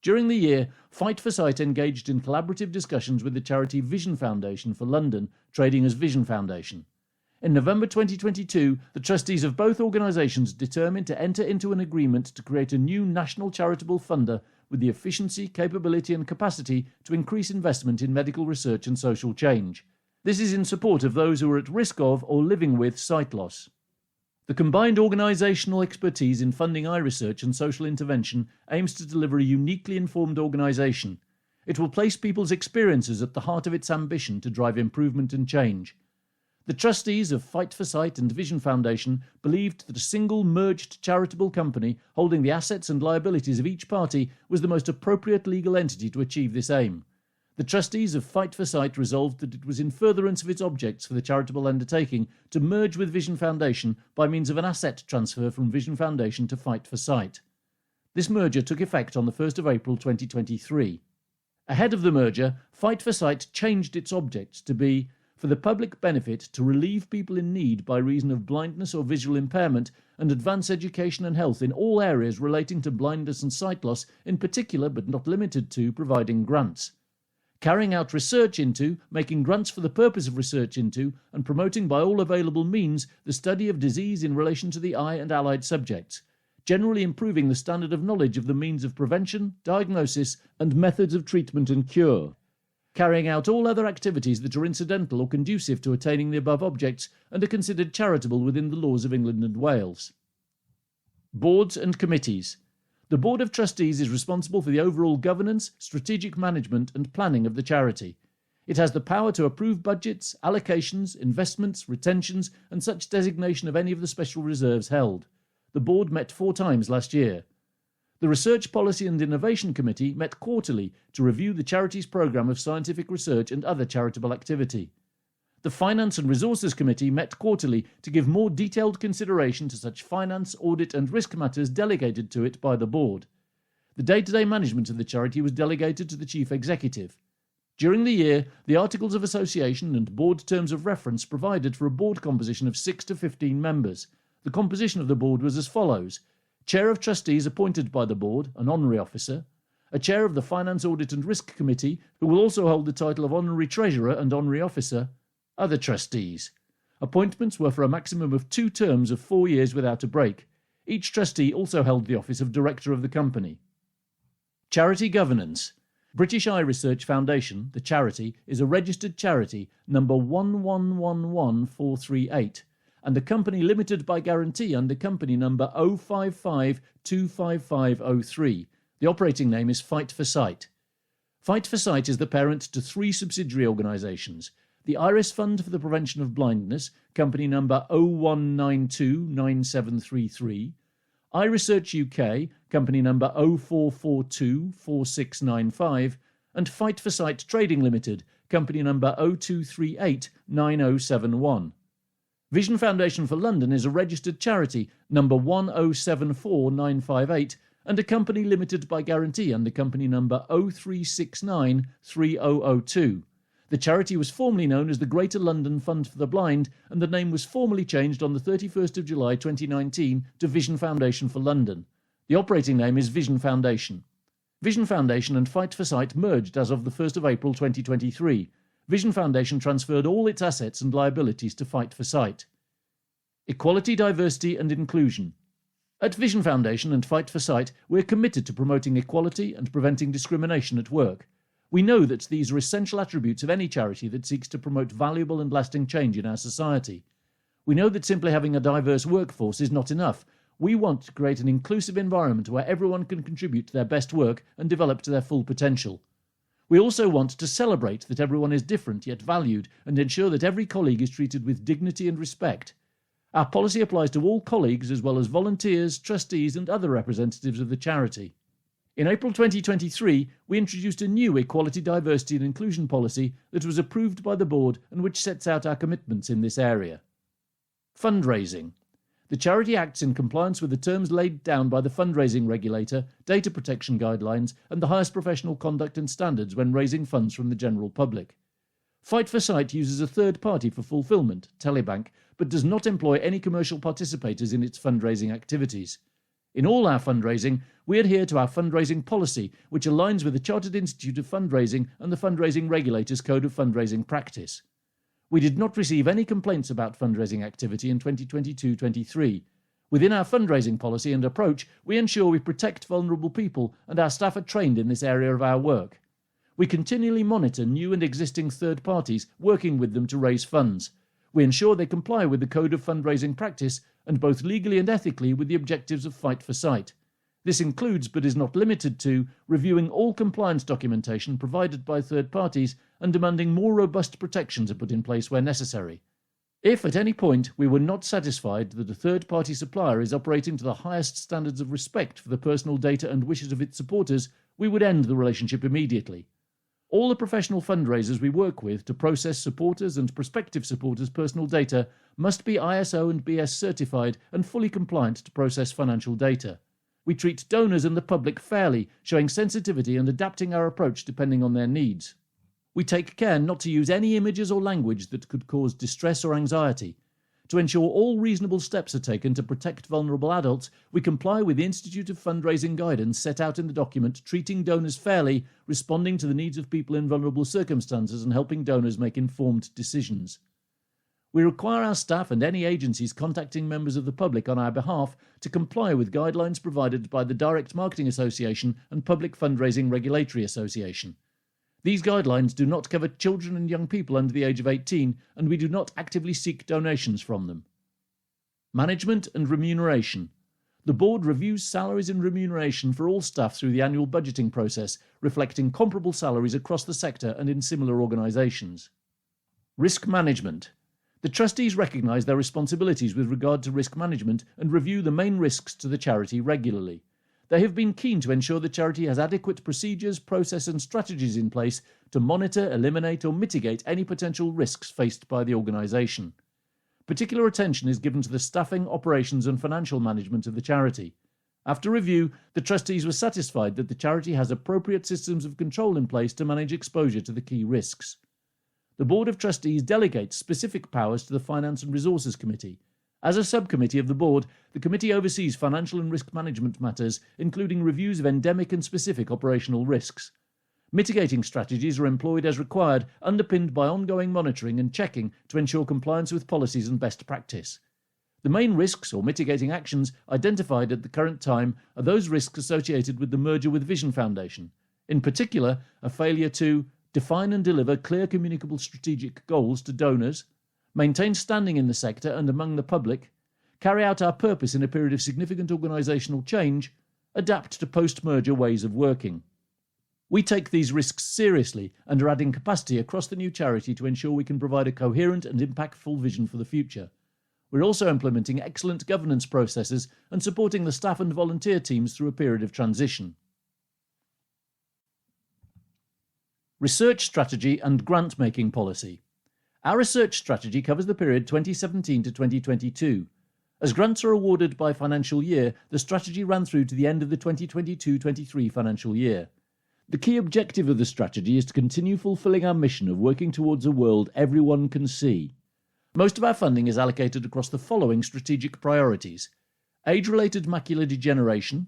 During the year, Fight for Sight engaged in collaborative discussions with the charity Vision Foundation for London, trading as Vision Foundation. In November 2022, the trustees of both organisations determined to enter into an agreement to create a new national charitable funder with the efficiency, capability and capacity to increase investment in medical research and social change. This is in support of those who are at risk of or living with sight loss. The combined organisational expertise in funding eye research and social intervention aims to deliver a uniquely informed organisation. It will place people's experiences at the heart of its ambition to drive improvement and change. The trustees of Fight for Sight and Vision Foundation believed that a single merged charitable company holding the assets and liabilities of each party was the most appropriate legal entity to achieve this aim. The trustees of Fight for Sight resolved that it was in furtherance of its objects for the charitable undertaking to merge with Vision Foundation by means of an asset transfer from Vision Foundation to Fight for Sight. This merger took effect on the 1st of April 2023. Ahead of the merger, Fight for Sight changed its object to be for the public benefit to relieve people in need by reason of blindness or visual impairment and advance education and health in all areas relating to blindness and sight loss, in particular but not limited to providing grants. Carrying out research into, making grants for the purpose of research into, and promoting by all available means the study of disease in relation to the eye and allied subjects, generally improving the standard of knowledge of the means of prevention, diagnosis, and methods of treatment and cure. Carrying out all other activities that are incidental or conducive to attaining the above objects and are considered charitable within the laws of England and Wales. Boards and committees. The Board of Trustees is responsible for the overall governance, strategic management and planning of the charity. It has the power to approve budgets, allocations, investments, retentions and such designation of any of the special reserves held. The Board met 4 times last year. The Research Policy and Innovation Committee met quarterly to review the charity's programme of scientific research and other charitable activity. The Finance and Resources Committee met quarterly to give more detailed consideration to such finance, audit and risk matters delegated to it by the Board. The day-to-day management of the charity was delegated to the Chief Executive. During the year, the Articles of Association and Board Terms of Reference provided for a Board composition of 6 to 15 members. The composition of the Board was as follows: Chair of Trustees appointed by the Board, an honorary officer, a Chair of the Finance, Audit and Risk Committee, who will also hold the title of Honorary Treasurer and Honorary Officer, other trustees. Appointments were for a maximum of 2 terms of 4 years without a break. Each trustee also held the office of Director of the company. Charity governance. British Eye Research Foundation, the charity, is a registered charity number 1111438 and a company limited by guarantee under company number 055-25503. The operating name is Fight for Sight. Fight for Sight is the parent to 3 subsidiary organisations: the Iris Fund for the Prevention of Blindness, company number 01929733, Eye Research UK, company number 04424695, and Fight for Sight Trading Limited, company number 02389071. Vision Foundation for London is a registered charity, number 1074958, and a company limited by guarantee under company number 03693002. The charity was formerly known as the Greater London Fund for the Blind, and the name was formally changed on the 31st of July 2019 to Vision Foundation for London. The operating name is Vision Foundation. Vision Foundation and Fight for Sight merged as of the 1st of April 2023. Vision Foundation transferred all its assets and liabilities to Fight for Sight. Equality, diversity and inclusion. At Vision Foundation and Fight for Sight, we're committed to promoting equality and preventing discrimination at work. We know that these are essential attributes of any charity that seeks to promote valuable and lasting change in our society. We know that simply having a diverse workforce is not enough. We want to create an inclusive environment where everyone can contribute to their best work and develop to their full potential. We also want to celebrate that everyone is different yet valued and ensure that every colleague is treated with dignity and respect. Our policy applies to all colleagues as well as volunteers, trustees and other representatives of the charity. In April 2023, we introduced a new equality, diversity and inclusion policy that was approved by the Board and which sets out our commitments in this area. Fundraising. The charity acts in compliance with the terms laid down by the fundraising regulator, data protection guidelines and the highest professional conduct and standards when raising funds from the general public. Fight for Sight uses a third party for fulfilment, Telebank, but does not employ any commercial participators in its fundraising activities. In all our fundraising, we adhere to our fundraising policy, which aligns with the Chartered Institute of Fundraising and the Fundraising Regulator's Code of Fundraising Practice. We did not receive any complaints about fundraising activity in 2022-23. Within our fundraising policy and approach, we ensure we protect vulnerable people and our staff are trained in this area of our work. We continually monitor new and existing third parties, working with them to raise funds. We ensure they comply with the Code of Fundraising Practice and both legally and ethically with the objectives of Fight for Sight. This includes, but is not limited to, reviewing all compliance documentation provided by third parties and demanding more robust protections are put in place where necessary. If at any point we were not satisfied that a third-party supplier is operating to the highest standards of respect for the personal data and wishes of its supporters, we would end the relationship immediately. All the professional fundraisers we work with to process supporters and prospective supporters' personal data must be ISO and BS certified and fully compliant to process financial data. We treat donors and the public fairly, showing sensitivity and adapting our approach depending on their needs. We take care not to use any images or language that could cause distress or anxiety. To ensure all reasonable steps are taken to protect vulnerable adults, we comply with the Institute of Fundraising guidance set out in the document Treating Donors Fairly, Responding to the Needs of People in Vulnerable Circumstances and Helping Donors Make Informed Decisions. We require our staff and any agencies contacting members of the public on our behalf to comply with guidelines provided by the Direct Marketing Association and Public Fundraising Regulatory Association. These guidelines do not cover children and young people under the age of 18, and we do not actively seek donations from them. Management and remuneration. The board reviews salaries and remuneration for all staff through the annual budgeting process, reflecting comparable salaries across the sector and in similar organisations. Risk management. The trustees recognise their responsibilities with regard to risk management and review the main risks to the charity regularly. They have been keen to ensure the charity has adequate procedures, process and strategies in place to monitor, eliminate or mitigate any potential risks faced by the organisation. Particular attention is given to the staffing, operations and financial management of the charity. After review, the trustees were satisfied that the charity has appropriate systems of control in place to manage exposure to the key risks. The Board of Trustees delegates specific powers to the Finance and Resources Committee. As a subcommittee of the board, the committee oversees financial and risk management matters, including reviews of endemic and specific operational risks. Mitigating strategies are employed as required, underpinned by ongoing monitoring and checking to ensure compliance with policies and best practice. The main risks or mitigating actions identified at the current time are those risks associated with the merger with Vision Foundation. In particular, a failure to define and deliver clear communicable strategic goals to donors, maintain standing in the sector and among the public, carry out our purpose in a period of significant organisational change, adapt to post-merger ways of working. We take these risks seriously and are adding capacity across the new charity to ensure we can provide a coherent and impactful vision for the future. We're also implementing excellent governance processes and supporting the staff and volunteer teams through a period of transition. Research strategy and grant-making policy. Our research strategy covers the period 2017 to 2022. As grants are awarded by financial year, the strategy ran through to the end of the 2022-23 financial year. The key objective of the strategy is to continue fulfilling our mission of working towards a world everyone can see. Most of our funding is allocated across the following strategic priorities: age-related macular degeneration,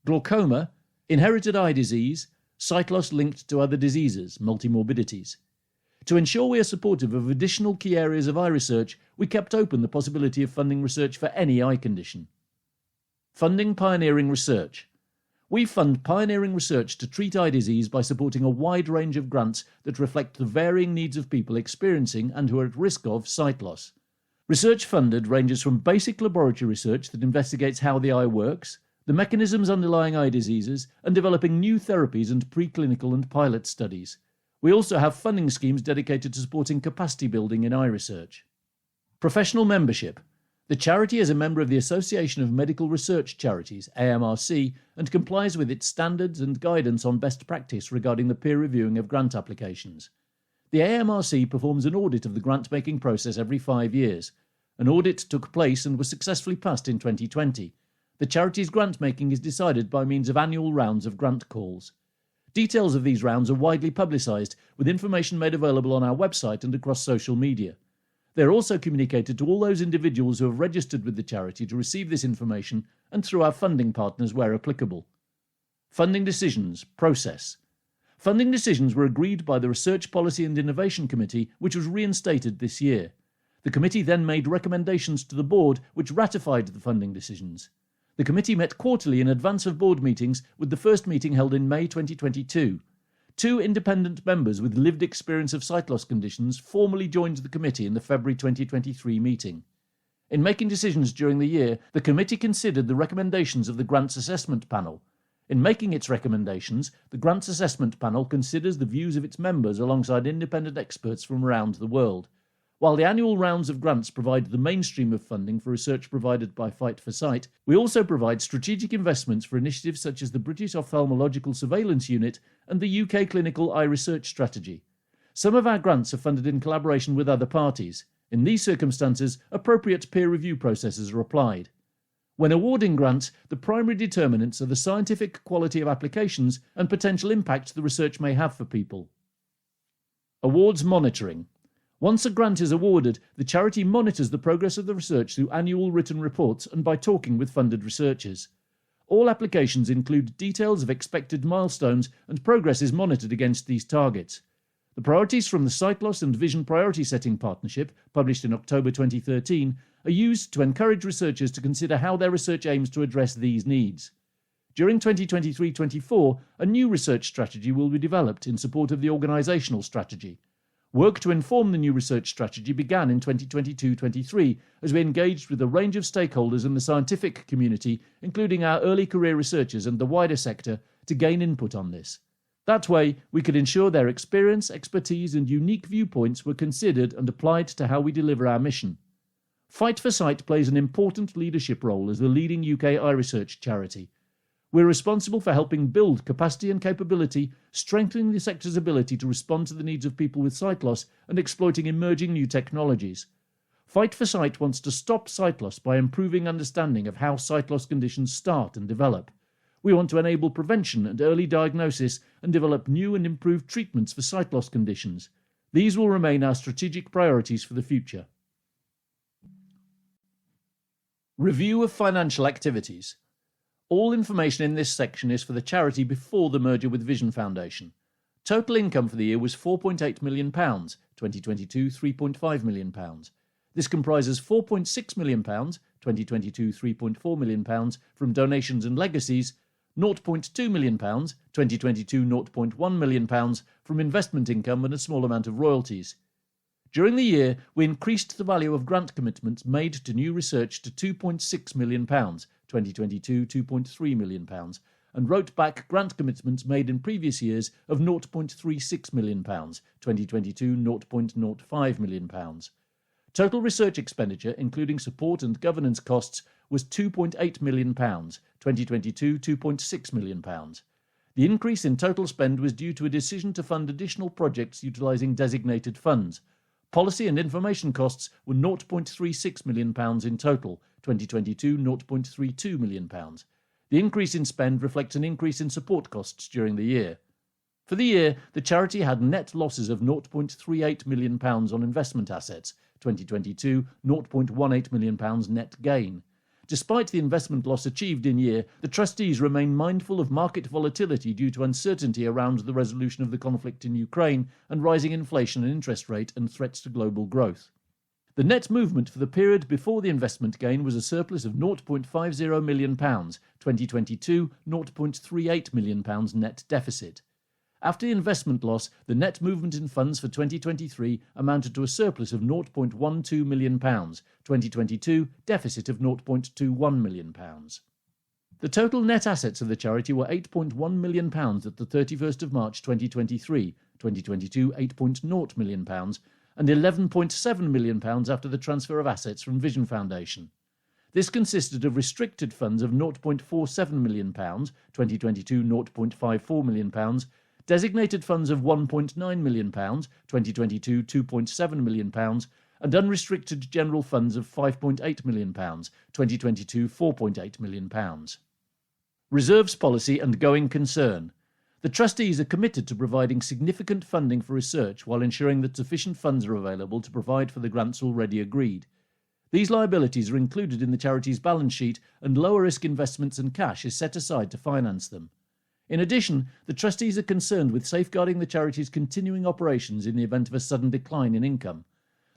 glaucoma, inherited eye disease, sight loss linked to other diseases, multimorbidities. To ensure we are supportive of additional key areas of eye research, we kept open the possibility of funding research for any eye condition. Funding pioneering research. We fund pioneering research to treat eye disease by supporting a wide range of grants that reflect the varying needs of people experiencing and who are at risk of sight loss. Research funded ranges from basic laboratory research that investigates how the eye works, the mechanisms underlying eye diseases, and developing new therapies and preclinical and pilot studies. We also have funding schemes dedicated to supporting capacity building in eye research. Professional membership. The charity is a member of the Association of Medical Research Charities, AMRC, and complies with its standards and guidance on best practice regarding the peer reviewing of grant applications. The AMRC performs an audit of the grant-making process every 5 years. An audit took place and was successfully passed in 2020. The charity's grant-making is decided by means of annual rounds of grant calls. Details of these rounds are widely publicised, with information made available on our website and across social media. They are also communicated to all those individuals who have registered with the charity to receive this information and through our funding partners where applicable. Funding decisions, process. Funding decisions were agreed by the Research Policy and Innovation Committee, which was reinstated this year. The committee then made recommendations to the board, which ratified the funding decisions. The committee met quarterly in advance of board meetings, with the first meeting held in May 2022. 2 independent members with lived experience of sight loss conditions formally joined the committee in the February 2023 meeting. In making decisions during the year, the committee considered the recommendations of the Grants Assessment Panel. In making its recommendations, the Grants Assessment Panel considers the views of its members alongside independent experts from around the world. While the annual rounds of grants provide the mainstream of funding for research provided by Fight for Sight, we also provide strategic investments for initiatives such as the British Ophthalmological Surveillance Unit and the UK Clinical Eye Research Strategy. Some of our grants are funded in collaboration with other parties. In these circumstances, appropriate peer review processes are applied. When awarding grants, the primary determinants are the scientific quality of applications and potential impact the research may have for people. Awards monitoring. Once a grant is awarded, the charity monitors the progress of the research through annual written reports and by talking with funded researchers. All applications include details of expected milestones, and progress is monitored against these targets. The priorities from the Sight Loss and Vision Priority Setting Partnership, published in October 2013, are used to encourage researchers to consider how their research aims to address these needs. During 2023-24, a new research strategy will be developed in support of the organisational strategy. Work to inform the new research strategy began in 2022-23 as we engaged with a range of stakeholders in the scientific community, including our early career researchers and the wider sector, to gain input on this. That way, we could ensure their experience, expertise and unique viewpoints were considered and applied to how we deliver our mission. Fight for Sight plays an important leadership role as the leading UK eye research charity. We're responsible for helping build capacity and capability, strengthening the sector's ability to respond to the needs of people with sight loss and exploiting emerging new technologies. Fight for Sight wants to stop sight loss by improving understanding of how sight loss conditions start and develop. We want to enable prevention and early diagnosis and develop new and improved treatments for sight loss conditions. These will remain our strategic priorities for the future. Review of financial activities. All information in this section is for the charity before the merger with Vision Foundation. Total income for the year was £4.8 million, 2022 £3.5 million. This comprises £4.6 million, 2022 £3.4 million, from donations and legacies, £0.2 million, 2022 £0.1 million, from investment income and a small amount of royalties. During the year, we increased the value of grant commitments made to new research to £2.6 million, 2022 £2.3 million, and wrote back grant commitments made in previous years of £0.36 million, 2022 £0.05 million. Total research expenditure, including support and governance costs, was £2.8 million, 2022 £2.6 million. The increase in total spend was due to a decision to fund additional projects utilising designated funds. Policy and information costs were £0.36 million in total, 2022 £0.32 million. The increase in spend reflects an increase in support costs during the year. For the year, the charity had net losses of £0.38 million on investment assets, 2022 £0.18 million net gain. Despite the investment loss achieved in year, the trustees remain mindful of market volatility due to uncertainty around the resolution of the conflict in Ukraine and rising inflation and interest rate and threats to global growth. The net movement for the period before the investment gain was a surplus of £0.50 million, 2022 £0.38 million net deficit. After the investment loss, the net movement in funds for 2023 amounted to a surplus of £0.12 million, 2022 deficit of £0.21 million. The total net assets of the charity were £8.1 million at the 31st of March 2023, 2022 £8.0 million, and £11.7 million after the transfer of assets from Vision Foundation. This consisted of restricted funds of £0.47 million, 2022 £0.54 million, designated funds of £1.9 million, 2022 £2.7 million, and unrestricted general funds of £5.8 million, 2022 £4.8 million. Reserves policy and going concern. The trustees are committed to providing significant funding for research while ensuring that sufficient funds are available to provide for the grants already agreed. These liabilities are included in the charity's balance sheet, and lower risk investments and cash is set aside to finance them. In addition, the trustees are concerned with safeguarding the charity's continuing operations in the event of a sudden decline in income.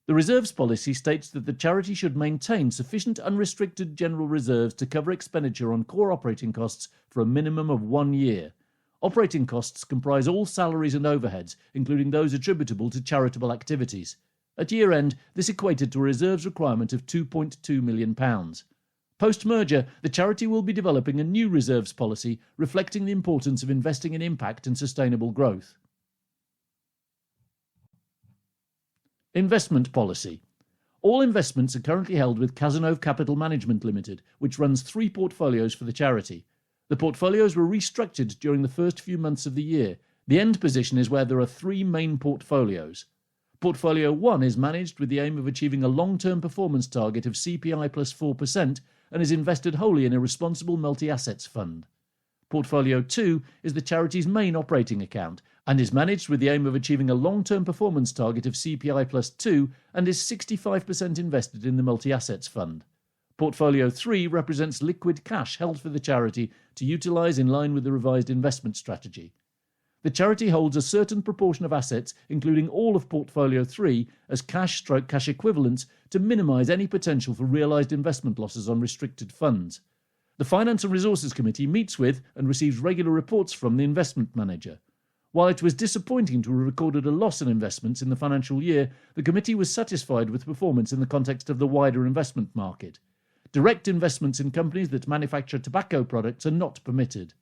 The reserves policy states that the charity should maintain sufficient unrestricted general reserves to cover expenditure on core operating costs for a minimum of 1 year. Operating costs comprise all salaries and overheads, including those attributable to charitable activities. At year-end, this equated to a reserves requirement of £2.2 million. Post-merger, the charity will be developing a new reserves policy reflecting the importance of investing in impact and sustainable growth. Investment policy. All investments are currently held with Cazenove Capital Management Limited, which runs 3 portfolios for the charity. The portfolios were restructured during the first few months of the year. The end position is where there are 3 main portfolios. Portfolio 1 is managed with the aim of achieving a long-term performance target of CPI plus 4% and is invested wholly in a responsible multi-assets fund. Portfolio 2 is the charity's main operating account and is managed with the aim of achieving a long-term performance target of CPI plus 2 and is 65% invested in the multi-assets fund. Portfolio 3 represents liquid cash held for the charity to utilise in line with the revised investment strategy. The charity holds a certain proportion of assets, including all of Portfolio 3, as cash/cash equivalents to minimise any potential for realised investment losses on restricted funds. The Finance and Resources Committee meets with and receives regular reports from the investment manager. While it was disappointing to have recorded a loss in investments in the financial year, the committee was satisfied with performance in the context of the wider investment market. Direct investments in companies that manufacture tobacco products are not permitted.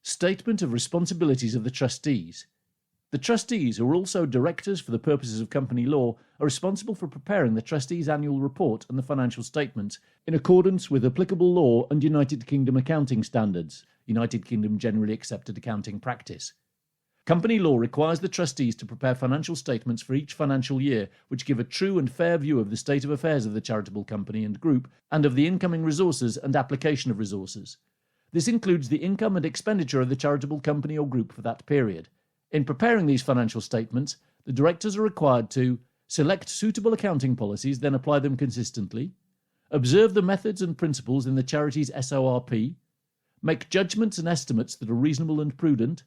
Statement of responsibilities of the trustees. The trustees, who are also directors for the purposes of company law, are responsible for preparing the trustees' annual report and the financial statements in accordance with applicable law and United Kingdom accounting standards, United Kingdom generally accepted accounting practice. Company law requires the trustees to prepare financial statements for each financial year which give a true and fair view of the state of affairs of the charitable company and group and of the incoming resources and application of resources. This includes the income and expenditure of the charitable company or group for that period. In preparing these financial statements, the directors are required to select suitable accounting policies, then apply them consistently, observe the methods and principles in the charity's SORP, make judgments and estimates that are reasonable and prudent,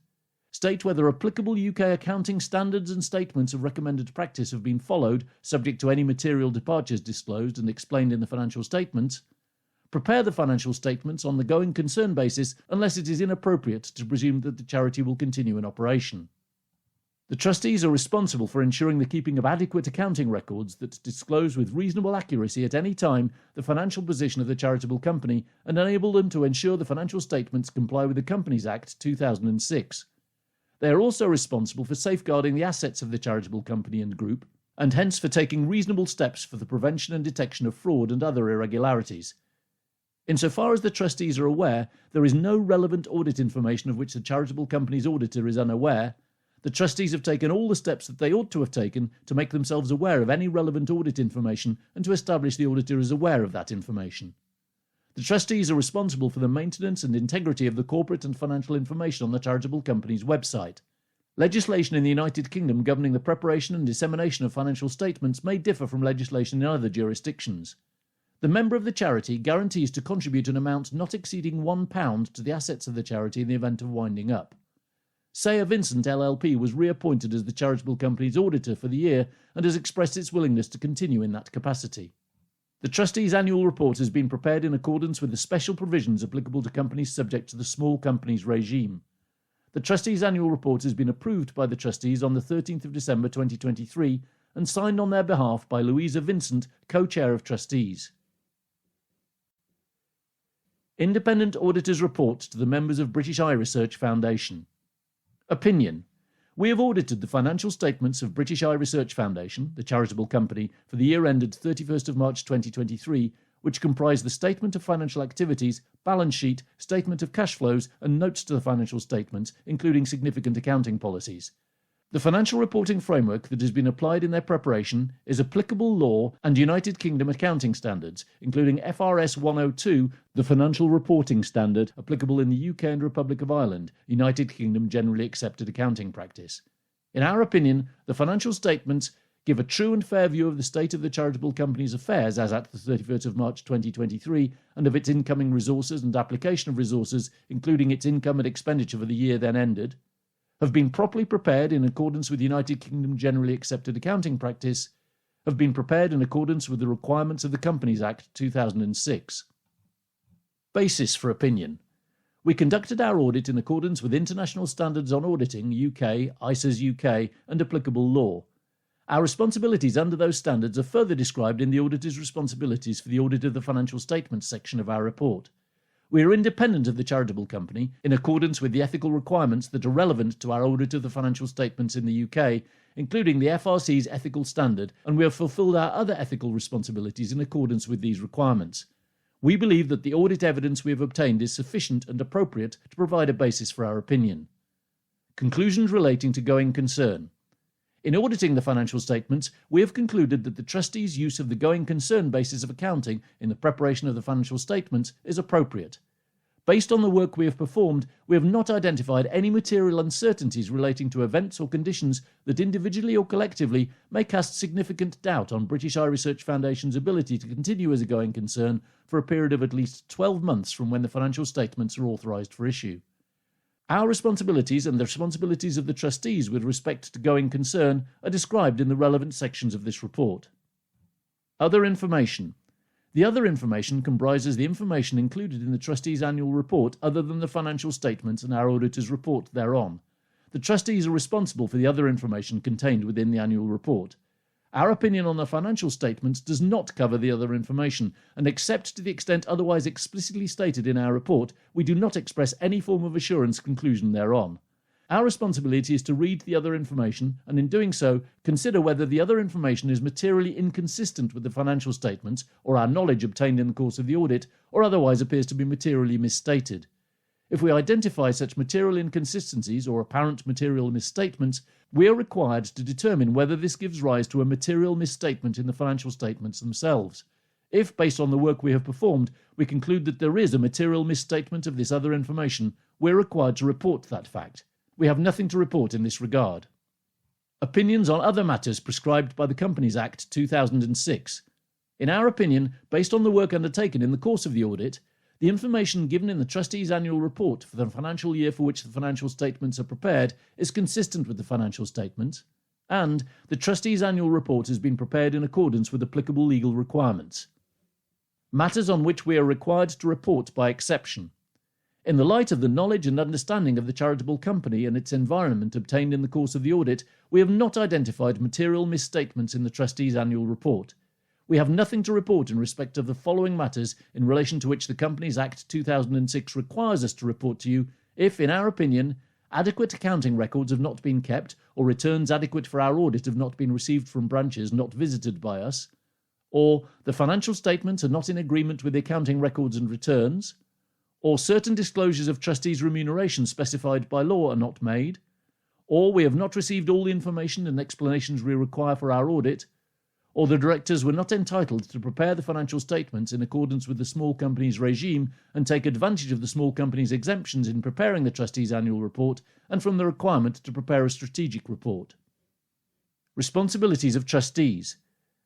state whether applicable UK accounting standards and statements of recommended practice have been followed, subject to any material departures disclosed and explained in the financial statements, prepare the financial statements on the going concern basis unless it is inappropriate to presume that the charity will continue in operation. The trustees are responsible for ensuring the keeping of adequate accounting records that disclose with reasonable accuracy at any time the financial position of the charitable company and enable them to ensure the financial statements comply with the Companies Act 2006. They are also responsible for safeguarding the assets of the charitable company and group, and hence for taking reasonable steps for the prevention and detection of fraud and other irregularities. Insofar as the trustees are aware, there is no relevant audit information of which the charitable company's auditor is unaware. The trustees have taken all the steps that they ought to have taken to make themselves aware of any relevant audit information and to establish the auditor is aware of that information. The trustees are responsible for the maintenance and integrity of the corporate and financial information on the charitable company's website. Legislation in the United Kingdom governing the preparation and dissemination of financial statements may differ from legislation in other jurisdictions. The member of the charity guarantees to contribute an amount not exceeding £1 to the assets of the charity in the event of winding up. Sayer Vincent LLP was reappointed as the charitable company's auditor for the year and has expressed its willingness to continue in that capacity. The trustees' annual report has been prepared in accordance with the special provisions applicable to companies subject to the small companies regime. The trustees' annual report has been approved by the trustees on the 13th of December 2023 and signed on their behalf by Louisa Vincent, co-chair of trustees. Independent Auditor's Report to the members of British Eye Research Foundation. Opinion. We have audited the financial statements of British Eye Research Foundation, the charitable company, for the year ended 31st of March 2023, which comprise the statement of financial activities, balance sheet, statement of cash flows, and notes to the financial statements, including significant accounting policies. The financial reporting framework that has been applied in their preparation is applicable law and United Kingdom accounting standards, including FRS 102, the financial reporting standard applicable in the UK and Republic of Ireland, United Kingdom generally accepted accounting practice. In our opinion, the financial statements give a true and fair view of the state of the charitable company's affairs as at the 31st of March 2023 and of its incoming resources and application of resources, including its income and expenditure for the year then ended, have been properly prepared in accordance with United Kingdom generally accepted accounting practice, have been prepared in accordance with the requirements of the Companies Act 2006. Basis for opinion. We conducted our audit in accordance with International Standards on Auditing UK, ISAs UK, and applicable law. Our responsibilities under those standards are further described in the auditor's responsibilities for the audit of the financial statements section of our report. We are independent of the charitable company in accordance with the ethical requirements that are relevant to our audit of the financial statements in the UK, including the FRC's ethical standard, and we have fulfilled our other ethical responsibilities in accordance with these requirements. We believe that the audit evidence we have obtained is sufficient and appropriate to provide a basis for our opinion. Conclusions relating to going concern. In auditing the financial statements, we have concluded that the trustees' use of the going concern basis of accounting in the preparation of the financial statements is appropriate. Based on the work we have performed, we have not identified any material uncertainties relating to events or conditions that individually or collectively may cast significant doubt on British Eye Research Foundation's ability to continue as a going concern for a period of at least 12 months from when the financial statements are authorised for issue. Our responsibilities and the responsibilities of the trustees with respect to going concern are described in the relevant sections of this report. Other information. The other information comprises the information included in the trustees' annual report other than the financial statements and our auditor's report thereon. The trustees are responsible for the other information contained within the annual report. Our opinion on the financial statements does not cover the other information, and except to the extent otherwise explicitly stated in our report, we do not express any form of assurance conclusion thereon. Our responsibility is to read the other information, and in doing so, consider whether the other information is materially inconsistent with the financial statements or our knowledge obtained in the course of the audit, or otherwise appears to be materially misstated. If we identify such material inconsistencies or apparent material misstatements, we are required to determine whether this gives rise to a material misstatement in the financial statements themselves. If, based on the work we have performed, we conclude that there is a material misstatement of this other information, we are required to report that fact. We have nothing to report in this regard. Opinions on other matters prescribed by the Companies Act 2006. In our opinion, based on the work undertaken in the course of the audit, the information given in the trustees' annual report for the financial year for which the financial statements are prepared is consistent with the financial statements, and the trustees' annual report has been prepared in accordance with applicable legal requirements. Matters on which we are required to report by exception. In the light of the knowledge and understanding of the charitable company and its environment obtained in the course of the audit, we have not identified material misstatements in the trustees' annual report. We have nothing to report in respect of the following matters in relation to which the Companies Act 2006 requires us to report to you if, in our opinion, adequate accounting records have not been kept or returns adequate for our audit have not been received from branches not visited by us, or the financial statements are not in agreement with the accounting records and returns, or certain disclosures of trustees' remuneration specified by law are not made, or we have not received all the information and explanations we require for our audit, or the directors were not entitled to prepare the financial statements in accordance with the small companies regime and take advantage of the small companies exemptions in preparing the trustees' annual report and from the requirement to prepare a strategic report. Responsibilities of trustees.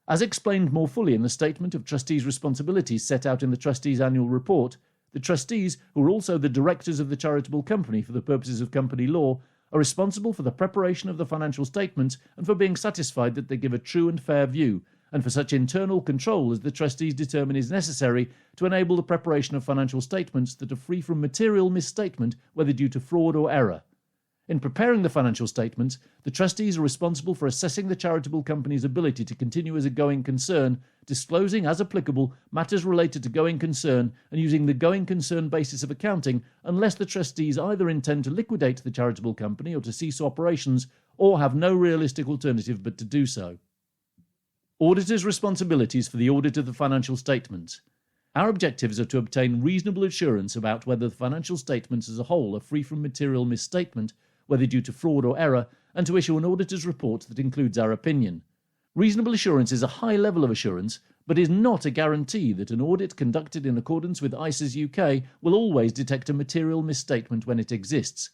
As explained more fully in the Statement of Trustees' Responsibilities set out in the trustees' annual report, the trustees, who are also the directors of the charitable company for the purposes of company law, are responsible for the preparation of the financial statements and for being satisfied that they give a true and fair view, and for such internal control as the trustees determine is necessary to enable the preparation of financial statements that are free from material misstatement, whether due to fraud or error. In preparing the financial statements, the trustees are responsible for assessing the charitable company's ability to continue as a going concern, disclosing, as applicable, matters related to going concern and using the going concern basis of accounting unless the trustees either intend to liquidate the charitable company or to cease operations or have no realistic alternative but to do so. Auditors' responsibilities for the audit of the financial statements. Our objectives are to obtain reasonable assurance about whether the financial statements as a whole are free from material misstatement, whether due to fraud or error, and to issue an auditor's report that includes our opinion. Reasonable assurance is a high level of assurance, but is not a guarantee that an audit conducted in accordance with ISAs UK will always detect a material misstatement when it exists.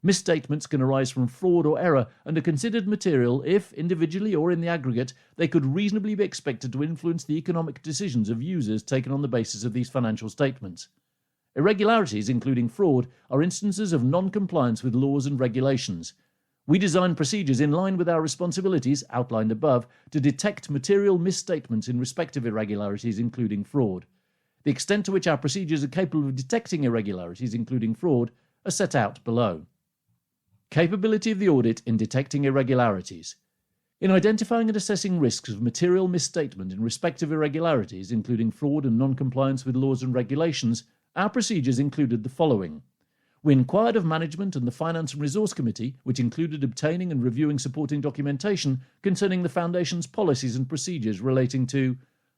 Misstatements can arise from fraud or error and are considered material if, individually or in the aggregate, they could reasonably be expected to influence the economic decisions of users taken on the basis of these financial statements. Irregularities, including fraud, are instances of non-compliance with laws and regulations. We design procedures in line with our responsibilities, outlined above, to detect material misstatements in respect of irregularities, including fraud. The extent to which our procedures are capable of detecting irregularities, including fraud, are set out below. Capability of the audit in detecting irregularities. In identifying and assessing risks of material misstatement in respect of irregularities, including fraud and non-compliance with laws and regulations, our procedures included the following. We inquired of management and the Finance and Resource Committee, which included obtaining and reviewing supporting documentation concerning the Foundation's policies and procedures relating to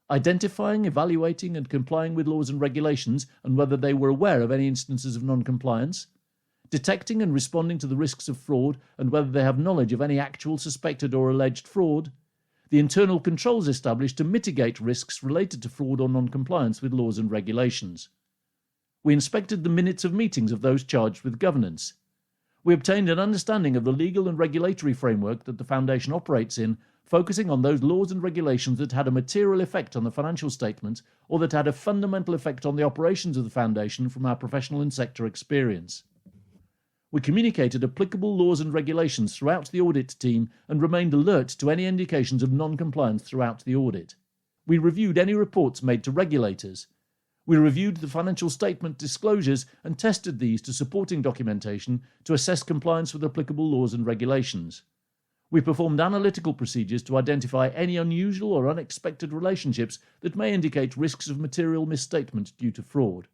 identifying, evaluating and complying with laws and regulations and whether they were aware of any instances of non-compliance, detecting and responding to the risks of fraud and whether they have knowledge of any actual suspected or alleged fraud, the internal controls established to mitigate risks related to fraud or non-compliance with laws and regulations. We inspected the minutes of meetings of those charged with governance. We obtained an understanding of the legal and regulatory framework that the Foundation operates in, focusing on those laws and regulations that had a material effect on the financial statements or that had a fundamental effect on the operations of the Foundation from our professional and sector experience. We communicated applicable laws and regulations throughout the audit team and remained alert to any indications of non-compliance throughout the audit. We reviewed any reports made to regulators. We reviewed the financial statement disclosures and tested these to supporting documentation to assess compliance with applicable laws and regulations. We performed analytical procedures to identify any unusual or unexpected relationships that may indicate risks of material misstatement due to fraud.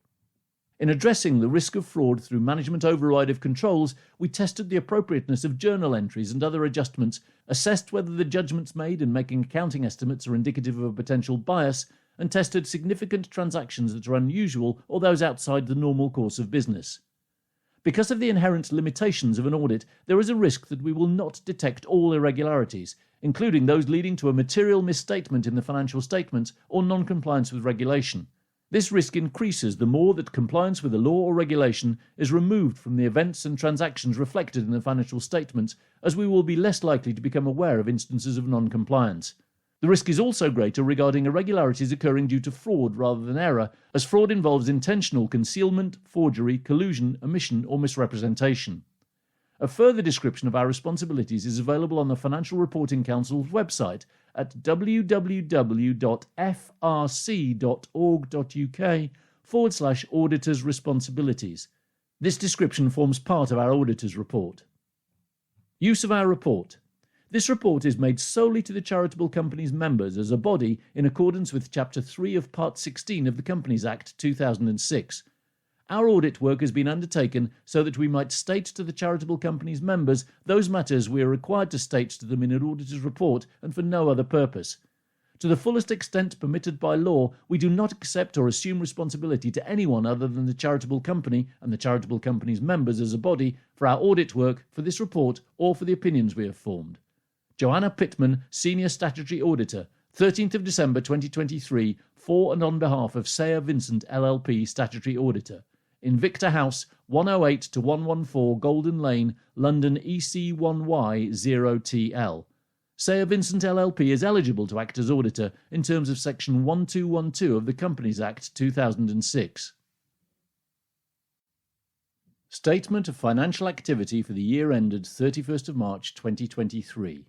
In addressing the risk of fraud through management override of controls, we tested the appropriateness of journal entries and other adjustments, assessed whether the judgments made in making accounting estimates are indicative of a potential bias, and tested significant transactions that are unusual or those outside the normal course of business. Because of the inherent limitations of an audit, there is a risk that we will not detect all irregularities, including those leading to a material misstatement in the financial statements or non-compliance with regulation. This risk increases the more that compliance with a law or regulation is removed from the events and transactions reflected in the financial statements, as we will be less likely to become aware of instances of non-compliance. The risk is also greater regarding irregularities occurring due to fraud rather than error, as fraud involves intentional concealment, forgery, collusion, omission or misrepresentation. A further description of our responsibilities is available on the Financial Reporting Council's website at www.frc.org.uk/auditors responsibilities. This description forms part of our auditor's report. Use of our report. This report is made solely to the charitable company's members as a body in accordance with Chapter 3 of Part 16 of the Companies Act 2006. Our audit work has been undertaken so that we might state to the charitable company's members those matters we are required to state to them in an auditor's report and for no other purpose. To the fullest extent permitted by law, we do not accept or assume responsibility to anyone other than the charitable company and the charitable company's members as a body for our audit work, for this report, or for the opinions we have formed. Joanna Pittman, Senior Statutory Auditor, 13th of December 2023, for and on behalf of Sayer Vincent LLP Statutory Auditor. Invicta House, 108 to 114 Golden Lane, London EC1Y0TL. Sayer Vincent LLP is eligible to act as auditor in terms of Section 1212 of the Companies Act 2006. Statement of Financial Activity for the year ended 31st of March 2023.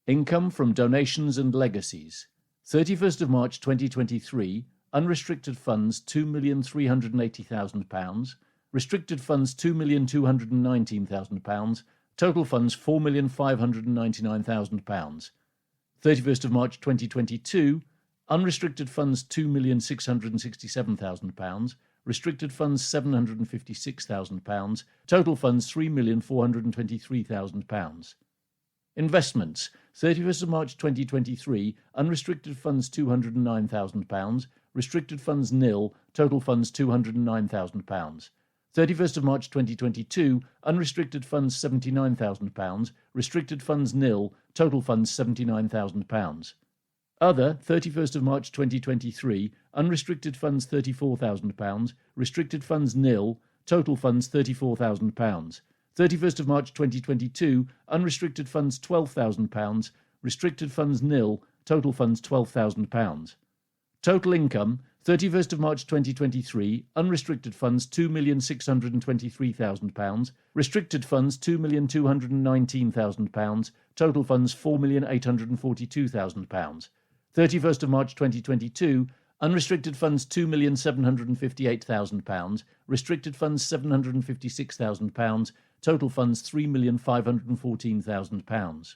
Income from donations and legacies. 31st of March 2023, unrestricted funds £2,380,000, restricted funds £2,219,000, total funds £4,599,000. 31st of March 2022, unrestricted funds £2,667,000, restricted funds £756,000, total funds £3,423,000. Investments. 31st of March 2023, unrestricted funds £209,000, restricted funds nil, total funds £209,000. 31st of March 2022, unrestricted funds £79,000, restricted funds nil, total funds £79,000. Other, 31st of March 2023, unrestricted funds £34,000, restricted funds nil, total funds £34,000. 31st of March 2022, unrestricted funds £12,000, restricted funds nil, total funds £12,000. Total income, 31st of March 2023, unrestricted funds £2,623,000, restricted funds £2,219,000, total funds £4,842,000. 31st of March 2022, Unrestricted funds £2,758,000, restricted funds £756,000, total funds £3,514,000.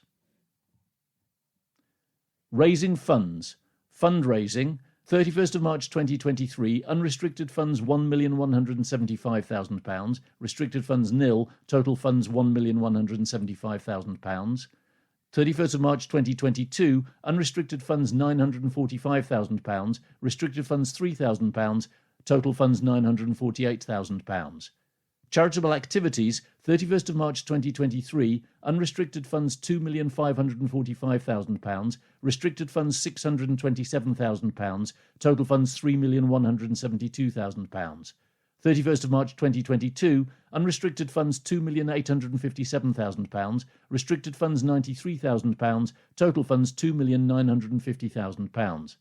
Raising funds. Fundraising, 31st of March 2023, unrestricted funds £1,175,000, restricted funds nil, total funds £1,175,000. 31st of March 2022, unrestricted funds £945,000, restricted funds £3,000, total funds £948,000. Charitable activities, 31st of March 2023, unrestricted funds £2,545,000, restricted funds £627,000, total funds £3,172,000. 31st of March 2022, unrestricted funds £2,857,000, restricted funds £93,000, total funds £2,950,000.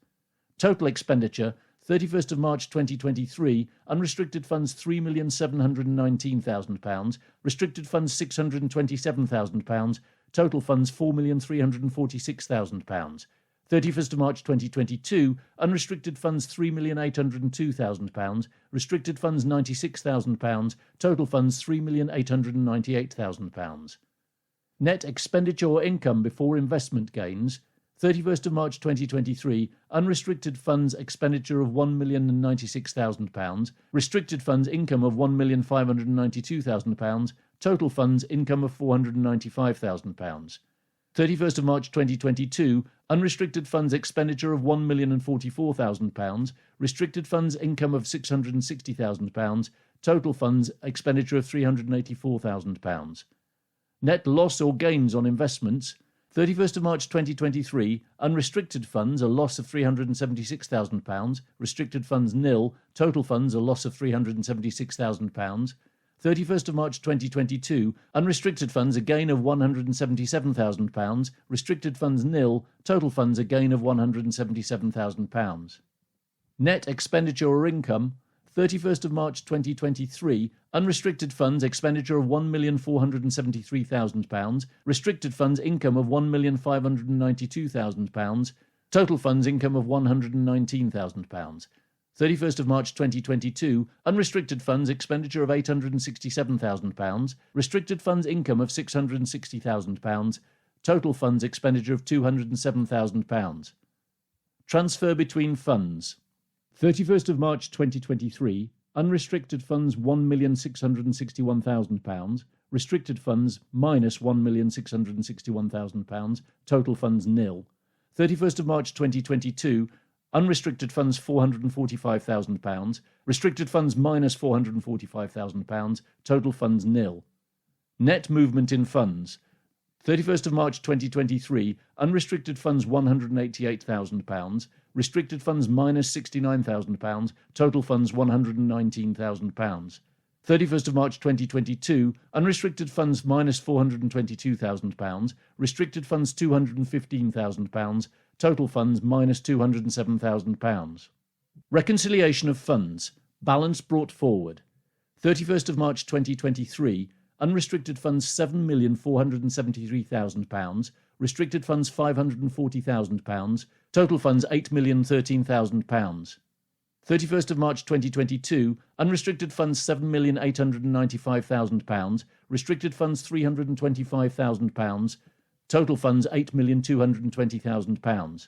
Total expenditure, 31st of March 2023, unrestricted funds £3,719,000, restricted funds £627,000, total funds £4,346,000. 31st of March 2022, unrestricted funds £3,802,000, restricted funds £96,000, total funds £3,898,000. Net expenditure or income before investment gains, 31st of March 2023, unrestricted funds expenditure of £1,096,000, restricted funds income of £1,592,000, total funds income of £495,000. 31st of March 2022, unrestricted funds expenditure of £1,044,000, restricted funds income of £660,000, total funds expenditure of £384,000. Net loss or gains on investments, 31st of March 2023, unrestricted funds a loss of £376,000, restricted funds nil, total funds a loss of £376,000. 31st of March 2022, unrestricted funds a gain of £177,000, restricted funds nil, total funds a gain of £177,000. Net expenditure or income, 31st of March 2023, unrestricted funds expenditure of £1,473,000, restricted funds income of £1,592,000, total funds income of £119,000. 31st of March 2022, unrestricted funds expenditure of £867,000, restricted funds income of £660,000, total funds expenditure of £207,000. Transfer between funds. 31st of March 2023, unrestricted funds £1,661,000, restricted funds minus £1,661,000, total funds nil. 31st of March 2022, unrestricted funds £445,000, restricted funds minus £445,000, total funds nil. Net movement in funds. 31st of March 2023, unrestricted funds £188,000, restricted funds minus £69,000, total funds £119,000. 31st of March 2022, unrestricted funds minus £422,000, restricted funds £215,000, total funds minus £207,000. Reconciliation of funds. Balance brought forward. 31st of March 2023, unrestricted funds £7,473,000, restricted funds £540,000, total funds £8,013,000. 31st of March 2022, unrestricted funds £7,895,000, restricted funds £325,000, total funds £8,220,000.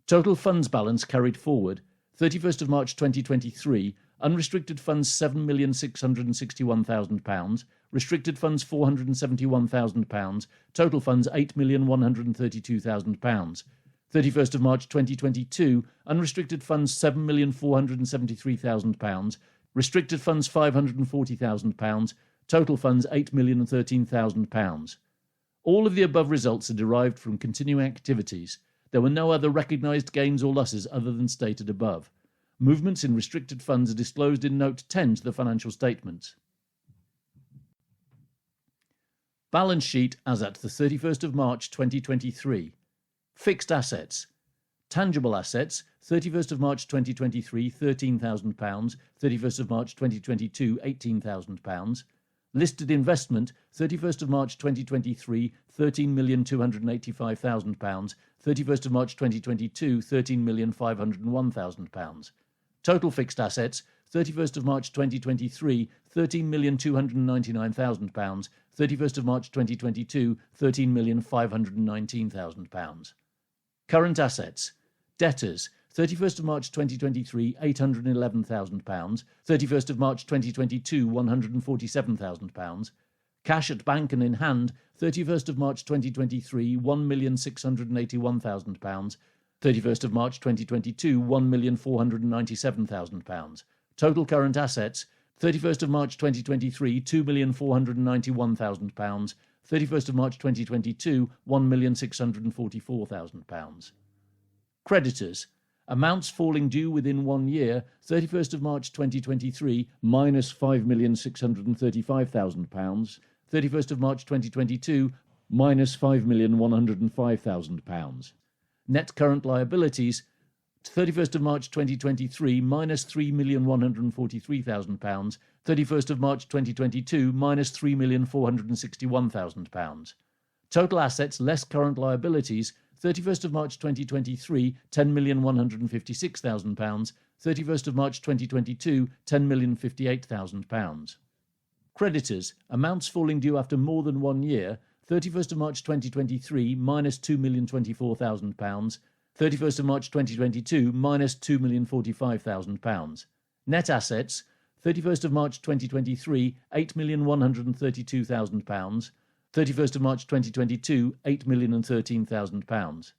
Total funds balance carried forward, 31st of March 2023, unrestricted funds £7,661,000, restricted funds £471,000, total funds £8,132,000. 31st of March 2022, unrestricted funds £7,473,000, restricted funds £540,000, total funds £8,013,000. All of the above results are derived from continuing activities. There were no other recognised gains or losses other than stated above. Movements in restricted funds are disclosed in Note 10 to the financial statements. Balance sheet as at the 31st of March 2023. Fixed assets. Tangible assets, 31st of March 2023, £13,000, 31st of March 2022, £18,000. Listed investment, 31st of March 2023, £13,285,000. 31st of March 2022, £13,501,000. Total fixed assets, 31st of March 2023, £13,299,000. 31st of March 2022, £13,519,000. Current assets. Debtors, 31st of March 2023, £811,000. 31st of March 2022, £147,000. Cash at bank and in hand, 31st of March 2023, £1,681,000. 31st of March 2022, £1,497,000. Total current assets, 31st of March 2023, £2,491,000. 31st of March 2022, £1,644,000. Creditors. Amounts falling due within 1 year, 31st of March 2023, minus £5,635,000. 31st of March 2022, minus £5,105,000. Net current liabilities, 31st of March 2023, minus £3,143,000. 31st of March 2022, minus £3,461,000. Total assets less current liabilities, 31st of March 2023, £10,156,000. 31st of March 2022, £10,058,000. Creditors, amounts falling due after more than 1 year, 31st of March 2023, minus £2,024,000. 31st of March 2022, minus £2,045,000. Net assets, 31st of March 2023, £8,132,000. 31st of March 2022, £8,013,000.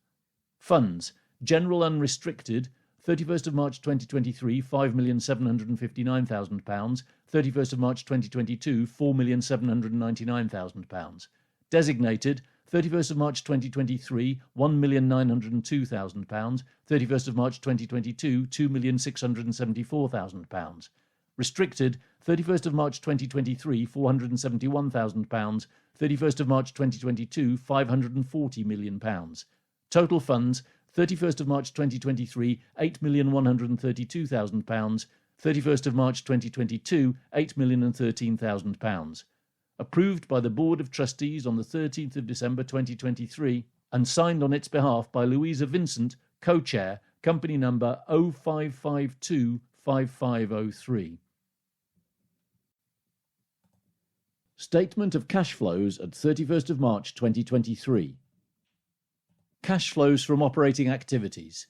Funds, general unrestricted, 31st of March 2023, £5,759,000. 31st of March 2022, £4,799,000. Designated, 31st of March 2023, £1,902,000. 31st of March 2022, £2,674,000. Restricted, 31st of March 2023, £471,000. 31st of March 2022, £540 million. Total funds, 31st of March 2023, £8,132,000. 31st of March 2022, £8,013,000. Approved by the Board of Trustees on the 13th of December 2023 and signed on its behalf by Louisa Vincent, Co-Chair, Company Number 05525503. Statement of cash flows at 31st of March 2023. Cash flows from operating activities.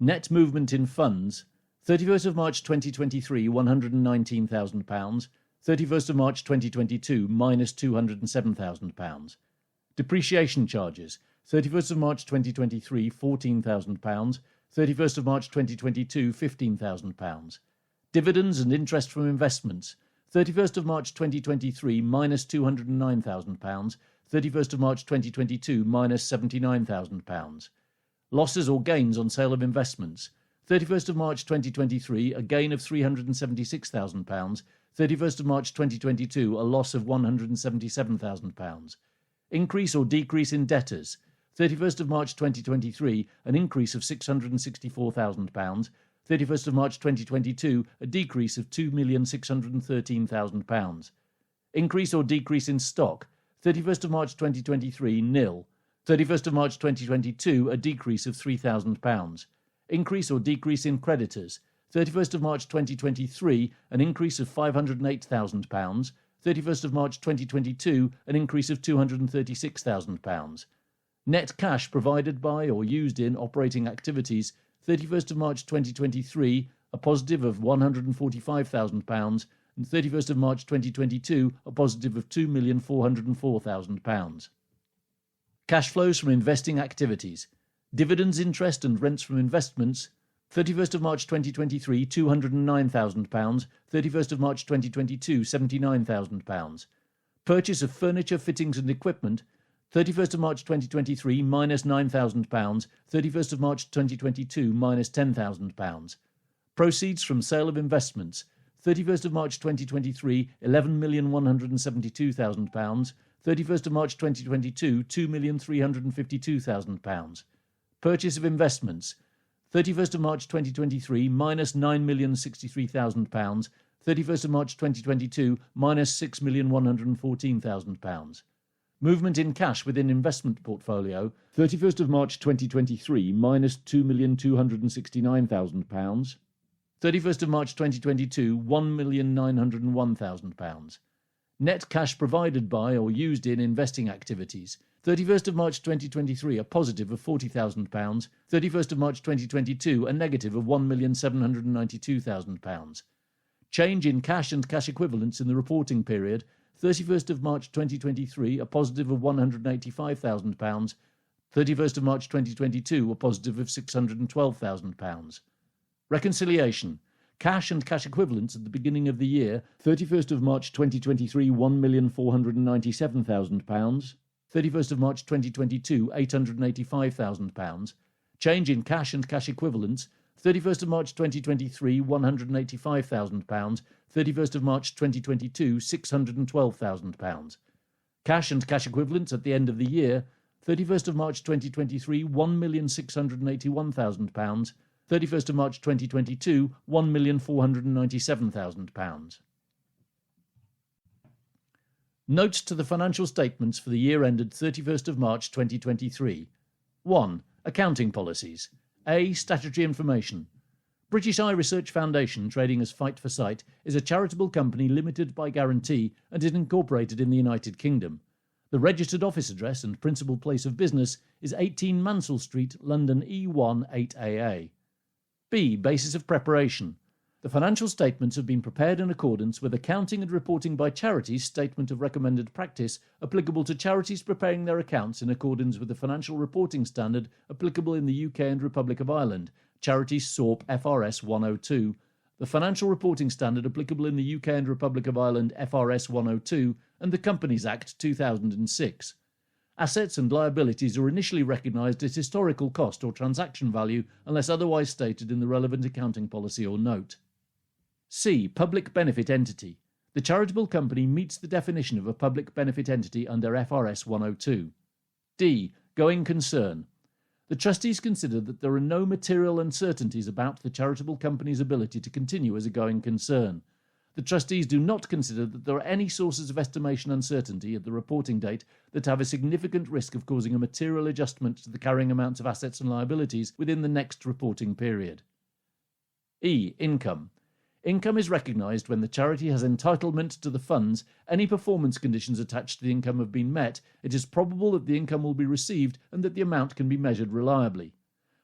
Net movement in funds, 31st of March 2023, £119,000. 31st of March 2022, minus £207,000. Depreciation charges, 31st of March 2023, £14,000. 31st of March 2022, £15,000. Dividends and interest from investments, 31st of March 2023, minus £209,000. 31st of March 2022, minus £79,000. Losses or gains on sale of investments, 31st of March 2023, a gain of £376,000. 31st of March 2022, a loss of £177,000. Increase or decrease in debtors, 31st of March 2023, an increase of £664,000. 31st of March 2022, a decrease of £2,613,000. Increase or decrease in stock, 31st of March 2023, nil. 31st of March 2022, a decrease of £3,000. Increase or decrease in creditors, 31st of March 2023, an increase of £508,000. 31st of March 2022, an increase of £236,000. Net cash provided by or used in operating activities, 31st of March 2023, a positive of £145,000, and 31st of March 2022, a positive of £2,404,000. Cash flows from investing activities. Dividends, interest and rents from investments, 31st of March 2023, £209,000. 31st of March 2022, £79,000. Purchase of furniture, fittings and equipment, 31st of March 2023, minus £9,000. 31st of March 2022, minus £10,000. Proceeds from sale of investments, 31st of March 2023, £11,172,000. 31st of March 2022, £2,352,000. Purchase of investments, 31st of March 2023, minus £9,063,000. 31st of March 2022, minus £6,114,000. Movement in cash within investment portfolio, 31st of March 2023, minus £2,269,000. 31st of March 2022, £1,901,000. Net cash provided by or used in investing activities, 31st of March 2023, a positive of £40,000. 31st of March 2022, a negative of £1,792,000. Change in cash and cash equivalents in the reporting period, 31st of March 2023, a positive of £185,000. 31st of March 2022, a positive of £612,000. Reconciliation. Cash and cash equivalents at the beginning of the year, 31st of March 2023, £1,497,000. 31st of March 2022, £885,000. Change in cash and cash equivalents, 31st of March 2023, £185,000. 31st of March 2022, £612,000. Cash and cash equivalents at the end of the year, 31st of March 2023, £1,681,000. 31st of March 2022, £1,497,000. Notes to the financial statements for the year ended 31st of March 2023. 1. Accounting policies. A. Statutory information. British Eye Research Foundation, trading as Fight for Sight, is a charitable company limited by guarantee and is incorporated in the United Kingdom. The registered office address and principal place of business is 18 Mansell Street, London E1 8AA. B. Basis of preparation. The financial statements have been prepared in accordance with Accounting and Reporting by Charities Statement of Recommended Practice applicable to charities preparing their accounts in accordance with the financial reporting standard applicable in the UK and Republic of Ireland, Charities SORP FRS 102, the financial reporting standard applicable in the UK and Republic of Ireland FRS 102, and the Companies Act 2006. Assets and liabilities are initially recognised at historical cost or transaction value unless otherwise stated in the relevant accounting policy or note. C. Public benefit entity. The charitable company meets the definition of a public benefit entity under FRS 102. D. Going concern. The trustees consider that there are no material uncertainties about the charitable company's ability to continue as a going concern. The trustees do not consider that there are any sources of estimation uncertainty at the reporting date that have a significant risk of causing a material adjustment to the carrying amounts of assets and liabilities within the next reporting period. E. Income. Income is recognised when the charity has entitlement to the funds, any performance conditions attached to the income have been met, it is probable that the income will be received and that the amount can be measured reliably.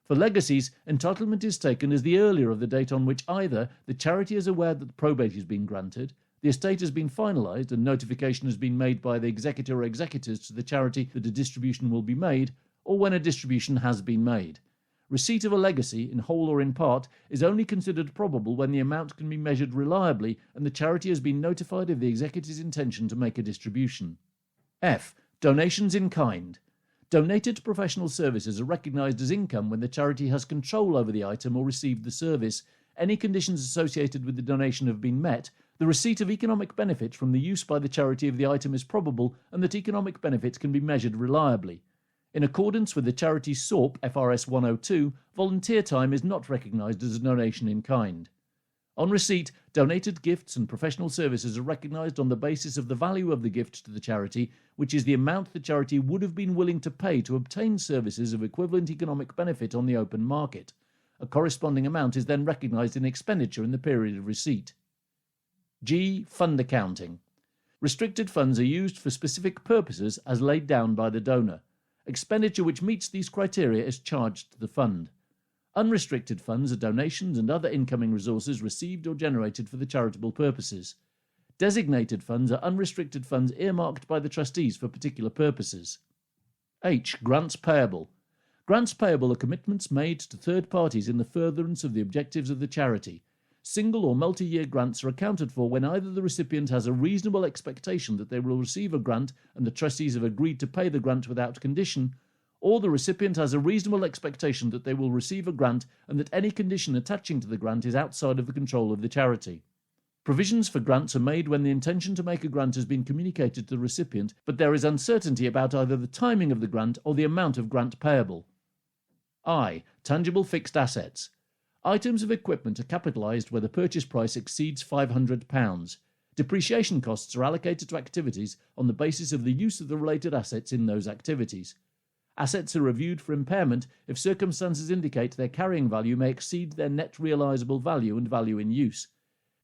For legacies, entitlement is taken as the earlier of the date on which either the charity is aware that probate has been granted, the estate has been finalised and notification has been made by the executor or executors to the charity that a distribution will be made, or when a distribution has been made. Receipt of a legacy, in whole or in part, is only considered probable when the amount can be measured reliably and the charity has been notified of the executor's intention to make a distribution. F. Donations in kind. Donated professional services are recognised as income when the charity has control over the item or received the service, any conditions associated with the donation have been met, the receipt of economic benefit from the use by the charity of the item is probable, and that economic benefit can be measured reliably. In accordance with the charity's SORP FRS 102, volunteer time is not recognised as a donation in kind. On receipt, donated gifts and professional services are recognised on the basis of the value of the gift to the charity, which is the amount the charity would have been willing to pay to obtain services of equivalent economic benefit on the open market. A corresponding amount is then recognised in expenditure in the period of receipt. G. Fund accounting. Restricted funds are used for specific purposes as laid down by the donor. Expenditure which meets these criteria is charged to the fund. Unrestricted funds are donations and other incoming resources received or generated for the charitable purposes. Designated funds are unrestricted funds earmarked by the trustees for particular purposes. H. Grants payable. Grants payable are commitments made to third parties in the furtherance of the objectives of the charity. Single or multi-year grants are accounted for when either the recipient has a reasonable expectation that they will receive a grant and the trustees have agreed to pay the grant without condition, or the recipient has a reasonable expectation that they will receive a grant and that any condition attaching to the grant is outside of the control of the charity. Provisions for grants are made when the intention to make a grant has been communicated to the recipient, but there is uncertainty about either the timing of the grant or the amount of grant payable. I. Tangible fixed assets. Items of equipment are capitalised where the purchase price exceeds £500. Depreciation costs are allocated to activities on the basis of the use of the related assets in those activities. Assets are reviewed for impairment if circumstances indicate their carrying value may exceed their net realisable value and value in use.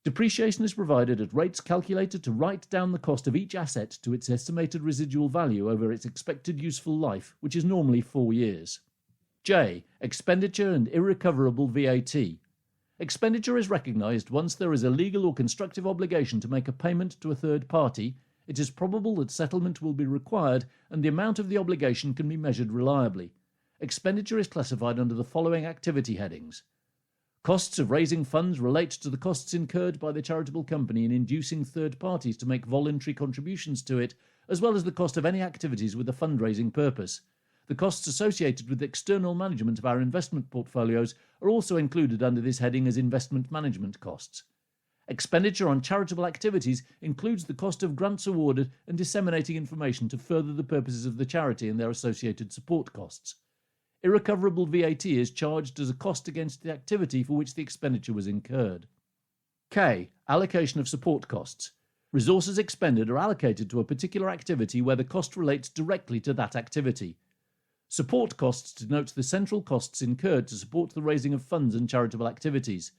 Depreciation is provided at rates calculated to write down the cost of each asset to its estimated residual value over its expected useful life, which is normally 4 years. J. Expenditure and irrecoverable VAT. Expenditure is recognised once there is a legal or constructive obligation to make a payment to a third party, it is probable that settlement will be required, and the amount of the obligation can be measured reliably. Expenditure is classified under the following activity headings. Costs of raising funds relate to the costs incurred by the charitable company in inducing third parties to make voluntary contributions to it, as well as the cost of any activities with a fundraising purpose. The costs associated with external management of our investment portfolios are also included under this heading as investment management costs. Expenditure on charitable activities includes the cost of grants awarded and disseminating information to further the purposes of the charity and their associated support costs. Irrecoverable VAT is charged as a cost against the activity for which the expenditure was incurred. K. Allocation of support costs. Resources expended are allocated to a particular activity where the cost relates directly to that activity. Support costs denote the central costs incurred to support the raising of funds and charitable activities.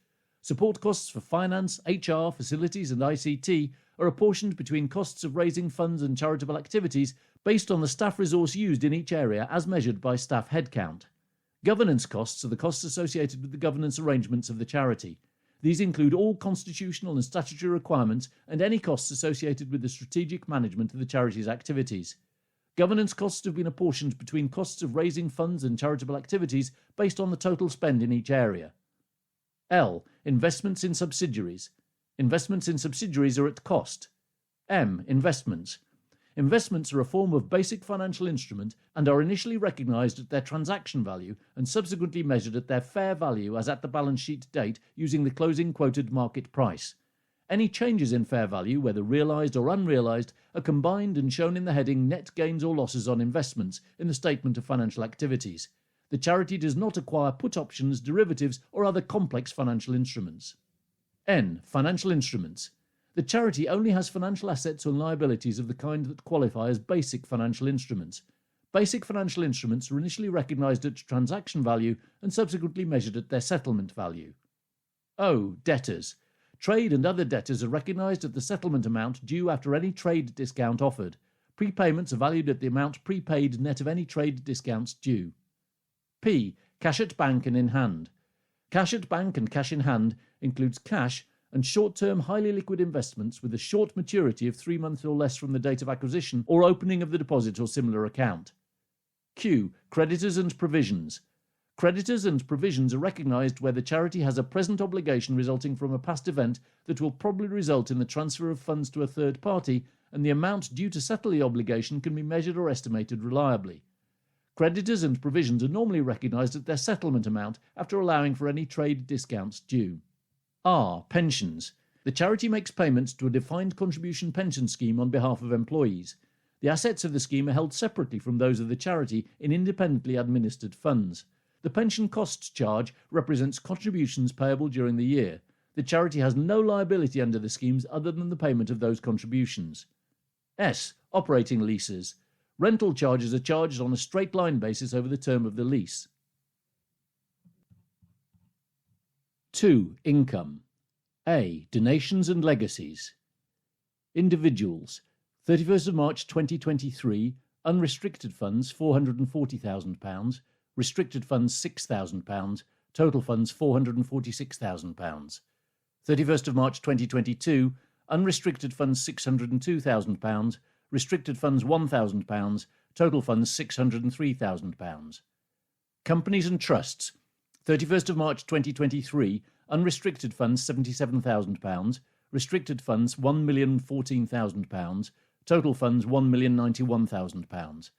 Support costs for finance, HR, facilities and ICT are apportioned between costs of raising funds and charitable activities based on the staff resource used in each area as measured by staff headcount. Governance costs are the costs associated with the governance arrangements of the charity. These include all constitutional and statutory requirements and any costs associated with the strategic management of the charity's activities. Governance costs have been apportioned between costs of raising funds and charitable activities based on the total spend in each area. L. Investments in subsidiaries. Investments in subsidiaries are at cost. M. Investments. Investments are a form of basic financial instrument and are initially recognised at their transaction value and subsequently measured at their fair value as at the balance sheet date using the closing quoted market price. Any changes in fair value, whether realised or unrealised, are combined and shown in the heading Net Gains or Losses on Investments in the Statement of Financial Activities. The charity does not acquire put options, derivatives or other complex financial instruments. N. Financial instruments. The charity only has financial assets and liabilities of the kind that qualify as basic financial instruments. Basic financial instruments are initially recognised at transaction value and subsequently measured at their settlement value. O. Debtors. Trade and other debtors are recognised at the settlement amount due after any trade discount offered. Prepayments are valued at the amount prepaid net of any trade discounts due. P. Cash at bank and in hand. Cash at bank and cash in hand includes cash and short-term highly liquid investments with a short maturity of 3 months or less from the date of acquisition or opening of the deposit or similar account. Q. Creditors and provisions. Creditors and provisions are recognised where the charity has a present obligation resulting from a past event that will probably result in the transfer of funds to a third party, and the amount due to settle the obligation can be measured or estimated reliably. Creditors and provisions are normally recognised at their settlement amount after allowing for any trade discounts due. R. Pensions. The charity makes payments to a defined contribution pension scheme on behalf of employees. The assets of the scheme are held separately from those of the charity in independently administered funds. The pension costs charge represents contributions payable during the year. The charity has no liability under the schemes other than the payment of those contributions. S. Operating leases. Rental charges are charged on a straight line basis over the term of the lease. 2. Income. A. Donations and legacies. Individuals. 31st of March 2023, unrestricted funds £440,000, restricted funds £6,000, total funds £446,000. 31st of March 2022, unrestricted funds £602,000, restricted funds £1,000, total funds £603,000. Companies and trusts. 31st of March 2023, unrestricted funds £77,000, restricted funds £1,014,000, total funds £1,091,000.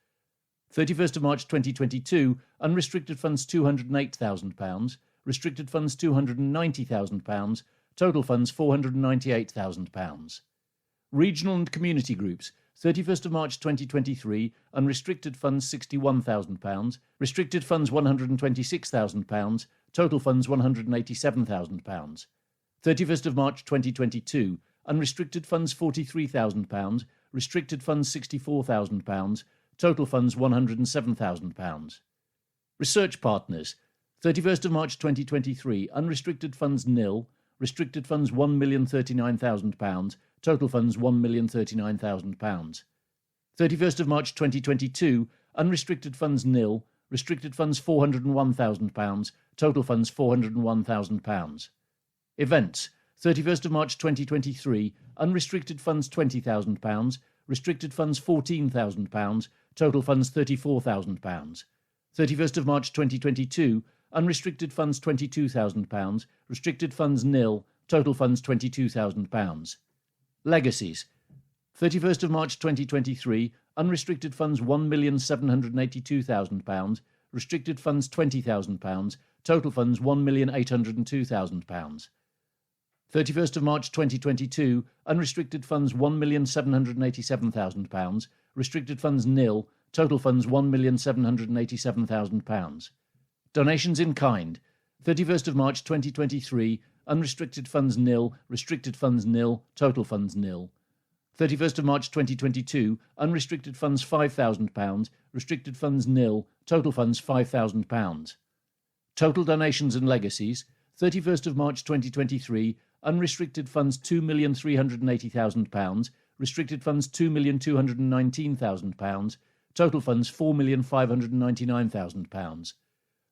31st of March 2022, unrestricted funds £208,000, restricted funds £290,000, total funds £498,000. Regional and community groups. 31st of March 2023, unrestricted funds £61,000, restricted funds £126,000, total funds £187,000. 31st of March 2022, unrestricted funds £43,000, restricted funds £64,000, total funds £107,000. Research partners, 31st of March 2023, unrestricted funds nil, restricted funds £1,039,000, total funds £1,039,000. 31st of March 2022, unrestricted funds nil, restricted funds £401,000, total funds £401,000. Events, 31st of March 2023, unrestricted funds £20,000, restricted funds £14,000, total funds £34,000. 31st of March 2022, unrestricted funds £22,000, restricted funds nil, total funds £22,000. Legacies, 31st of March 2023, unrestricted funds £1,782,000, restricted funds £20,000, total funds £1,802,000. 31st of March 2022, unrestricted funds £1,787,000, restricted funds nil, total funds £1,787,000. Donations in kind, 31st of March 2023, unrestricted funds nil, restricted funds nil, total funds nil. 31st of March 2022, unrestricted funds £5,000, restricted funds nil, total funds £5,000. Total donations and legacies, 31st of March 2023, unrestricted funds £2,380,000, restricted funds £2,219,000, total funds £4,599,000.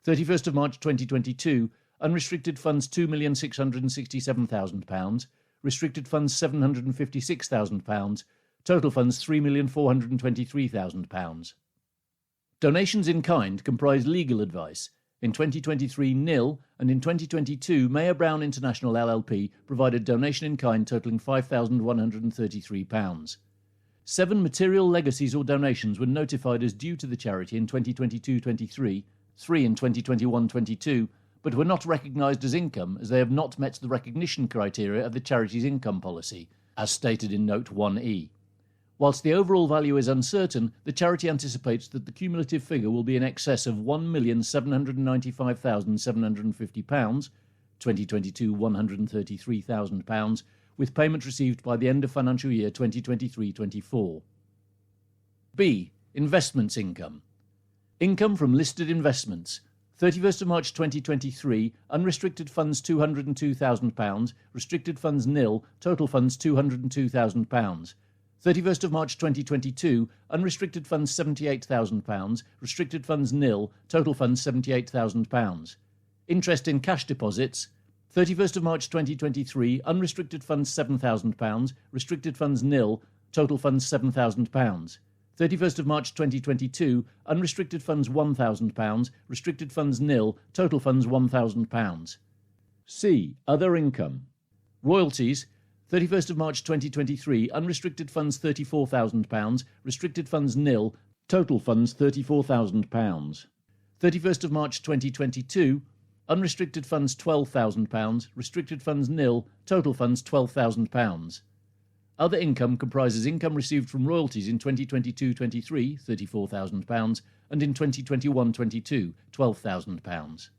31st of March 2022, unrestricted funds £2,667,000, restricted funds £756,000, total funds £3,423,000. Donations in kind comprise legal advice. In 2023, nil, and in 2022, Mayer Brown International LLP provided donation in kind totalling £5,133. 7 material legacies or donations were notified as due to the charity in 2022-23, 3 in 2021-22, but were not recognised as income as they have not met the recognition criteria of the charity's income policy, as stated in Note 1E. Whilst the overall value is uncertain, the charity anticipates that the cumulative figure will be in excess of £1,795,750, 2022 £133,000, with payment received by the end of financial year 2023-24. B. Investments income. Income from listed investments. 31st of March 2023, unrestricted funds £202,000, restricted funds nil, total funds £202,000. 31st of March 2022, unrestricted funds £78,000, restricted funds nil, total funds £78,000. Interest in cash deposits, 31st of March 2023, unrestricted funds £7,000, restricted funds nil, total funds £7,000. 31st of March 2022, unrestricted funds £1,000, restricted funds nil, total funds £1,000. C. Other income. Royalties, 31st of March 2023, unrestricted funds £34,000, restricted funds nil, total funds £34,000. 31st of March 2022, unrestricted funds £12,000, restricted funds nil, total funds £12,000. Other income comprises income received from royalties in 2022-23, £34,000, and in 2021-22, £12,000.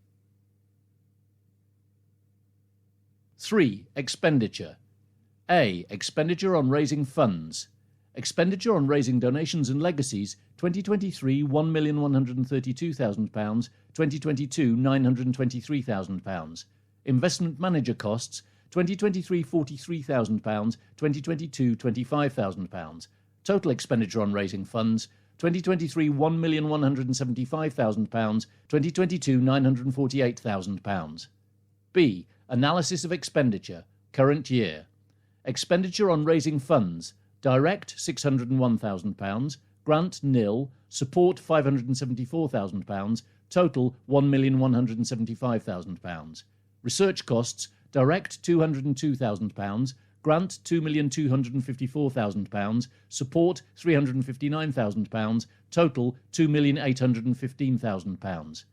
3. Expenditure. A. Expenditure on raising funds. Expenditure on raising donations and legacies, 2023 £1,132,000, 2022 £923,000. Investment manager costs, 2023 £43,000, 2022 £25,000. Total expenditure on raising funds, 2023 £1,175,000, 2022 £948,000. B. Analysis of expenditure, current year. Expenditure on raising funds, direct £601,000, grant nil, support £574,000, total £1,175,000. Research costs, direct £202,000, grant £2,254,000, support £359,000, total £2,815,000.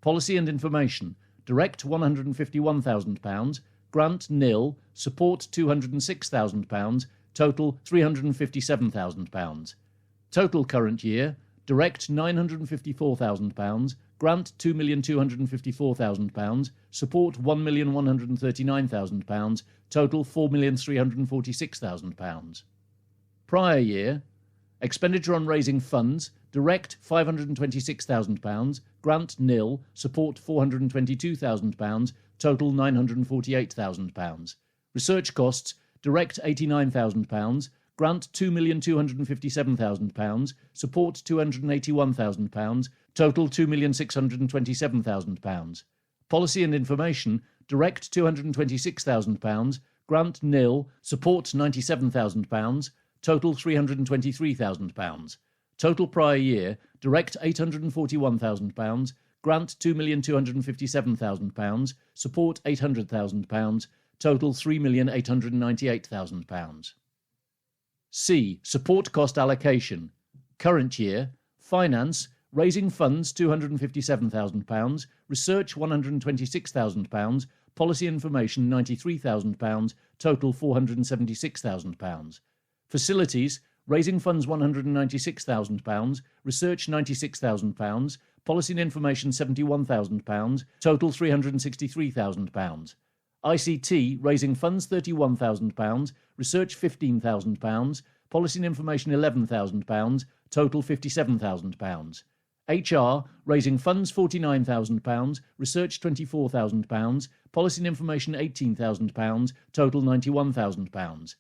Policy and information, direct £151,000, grant nil, support £206,000, total £357,000. Total current year, direct £954,000, grant £2,254,000, support £1,139,000, total £4,346,000. Prior year, expenditure on raising funds, direct £526,000, grant nil, support £422,000, total £948,000. Research costs, direct £89,000, grant £2,257,000, support £281,000, total £2,627,000. Policy and information, direct £226,000, grant nil, support £97,000, total £323,000. Total prior year, direct £841,000, grant £2,257,000, support £800,000, total £3,898,000. C. Support cost allocation. Current year, finance, raising funds £257,000, research £126,000, policy information £93,000, total £476,000. Facilities, raising funds £196,000, research £96,000, policy and information £71,000, total £363,000. ICT, raising funds £31,000, research £15,000, policy and information £11,000, total £57,000. HR, raising funds £49,000, research £24,000, policy and information £18,000, total £91,000.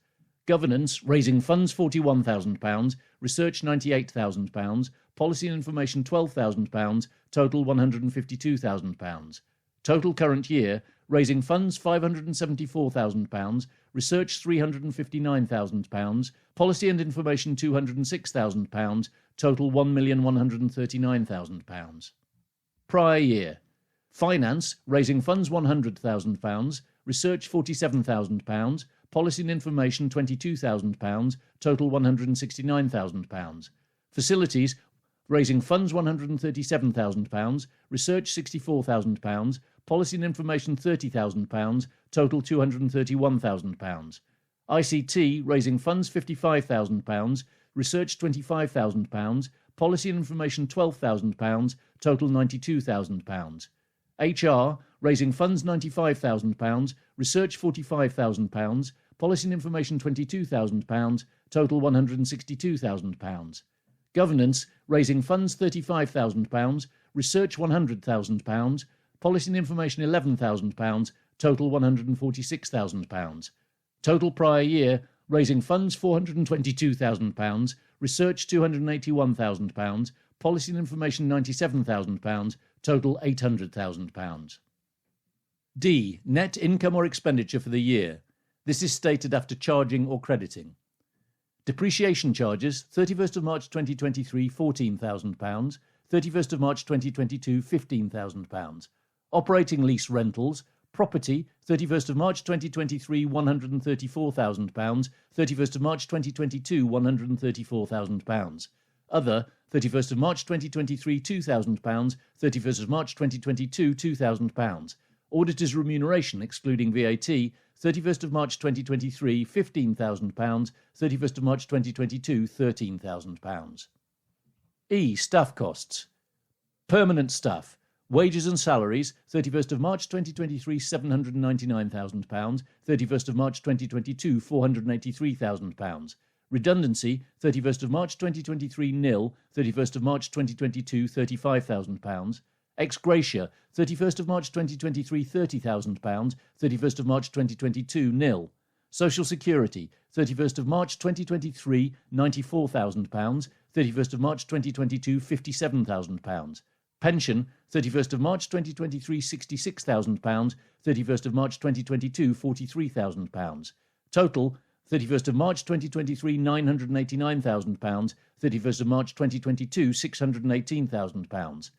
Governance, raising funds £41,000, research £98,000, policy and information £12,000, total £152,000. Total current year, raising funds £574,000, research £359,000, policy and information £206,000, total £1,139,000. Prior year, finance, raising funds £100,000, research £47,000, policy and information £22,000, total £169,000. Facilities, raising funds £137,000, research £64,000, policy and information £30,000, total £231,000. ICT, raising funds £55,000, research £25,000, policy and information £12,000, total £92,000. HR, raising funds £95,000, research £45,000, policy and information £22,000, total £162,000. Governance, raising funds £35,000, research £100,000, policy and information £11,000, total £146,000. Total prior year, raising funds £422,000, research £281,000, policy and information £97,000, total £800,000. D. Net income or expenditure for the year. This is stated after charging or crediting. Depreciation charges, 31st of March 2023, £14,000, 31st of March 2022, £15,000. Operating lease rentals, property, 31st of March 2023, £134,000, 31st of March 2022, £134,000. Other, 31st of March 2023, £2,000, 31st of March 2022, £2,000. Auditor's remuneration, excluding VAT, 31st of March 2023, £15,000, 31st of March 2022, £13,000. E. Staff costs. Permanent staff. Wages and salaries, 31st of March 2023, £799,000, 31st of March 2022, £483,000. Redundancy, 31st of March 2023, nil, 31st of March 2022, £35,000. Ex gratia, 31st of March 2023, £30,000, 31st of March 2022, nil. Social Security, 31st of March 2023, £94,000, 31st of March 2022, £57,000. Pension, 31st of March 2023, £66,000, 31st of March 2022, £43,000. Total, 31st of March 2023, £989,000, 31st of March 2022, £618,000.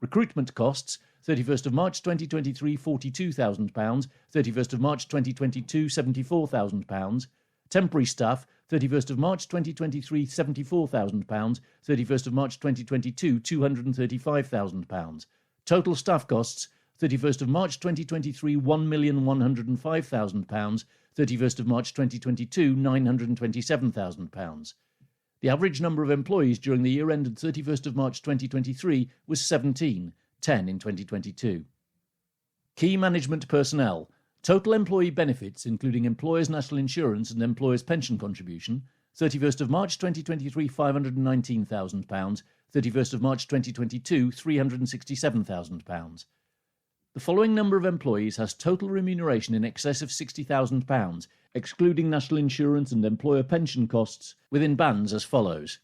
Recruitment costs, 31st of March 2023, £42,000, 31st of March 2022, £74,000. Temporary staff, 31st of March 2023, £74,000, 31st of March 2022, £235,000. Total staff costs, 31st of March 2023, £1,105,000, 31st of March 2022, £927,000. The average number of employees during the year ended 31st of March 2023 was 17, 10 in 2022. Key management personnel. Total employee benefits, including employers' national insurance and employers' pension contribution, 31st of March 2023, £519,000, 31st of March 2022, £367,000. The following number of employees has total remuneration in excess of £60,000, excluding national insurance and employer pension costs, within bands as follows: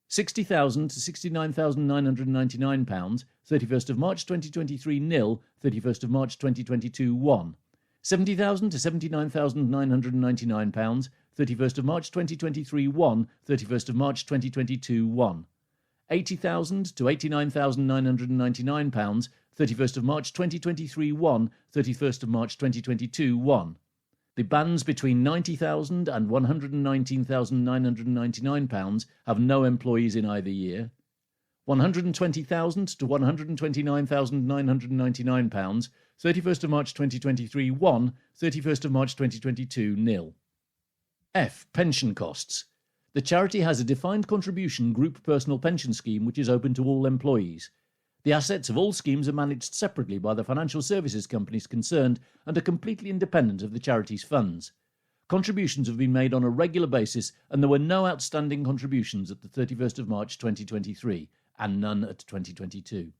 £60,000 to £69,999, 31st of March 2023 nil, 31st of March 2022 1. £70,000 to £79,999, 31st of March 2023 1, 31st of March 2022 1. £80,000 to £89,999, 31st of March 2023 1, 31st of March 2022 1. The bands between £90,000 and £119,999 have no employees in either year. £120,000 to £129,999, 31st of March 2023 1, 31st of March 2022 nil. F. Pension costs. The charity has a defined contribution group personal pension scheme which is open to all employees. The assets of all schemes are managed separately by the financial services companies concerned and are completely independent of the charity's funds. Contributions have been made on a regular basis and there were no outstanding contributions at the 31st of March 2023 and none at 2022.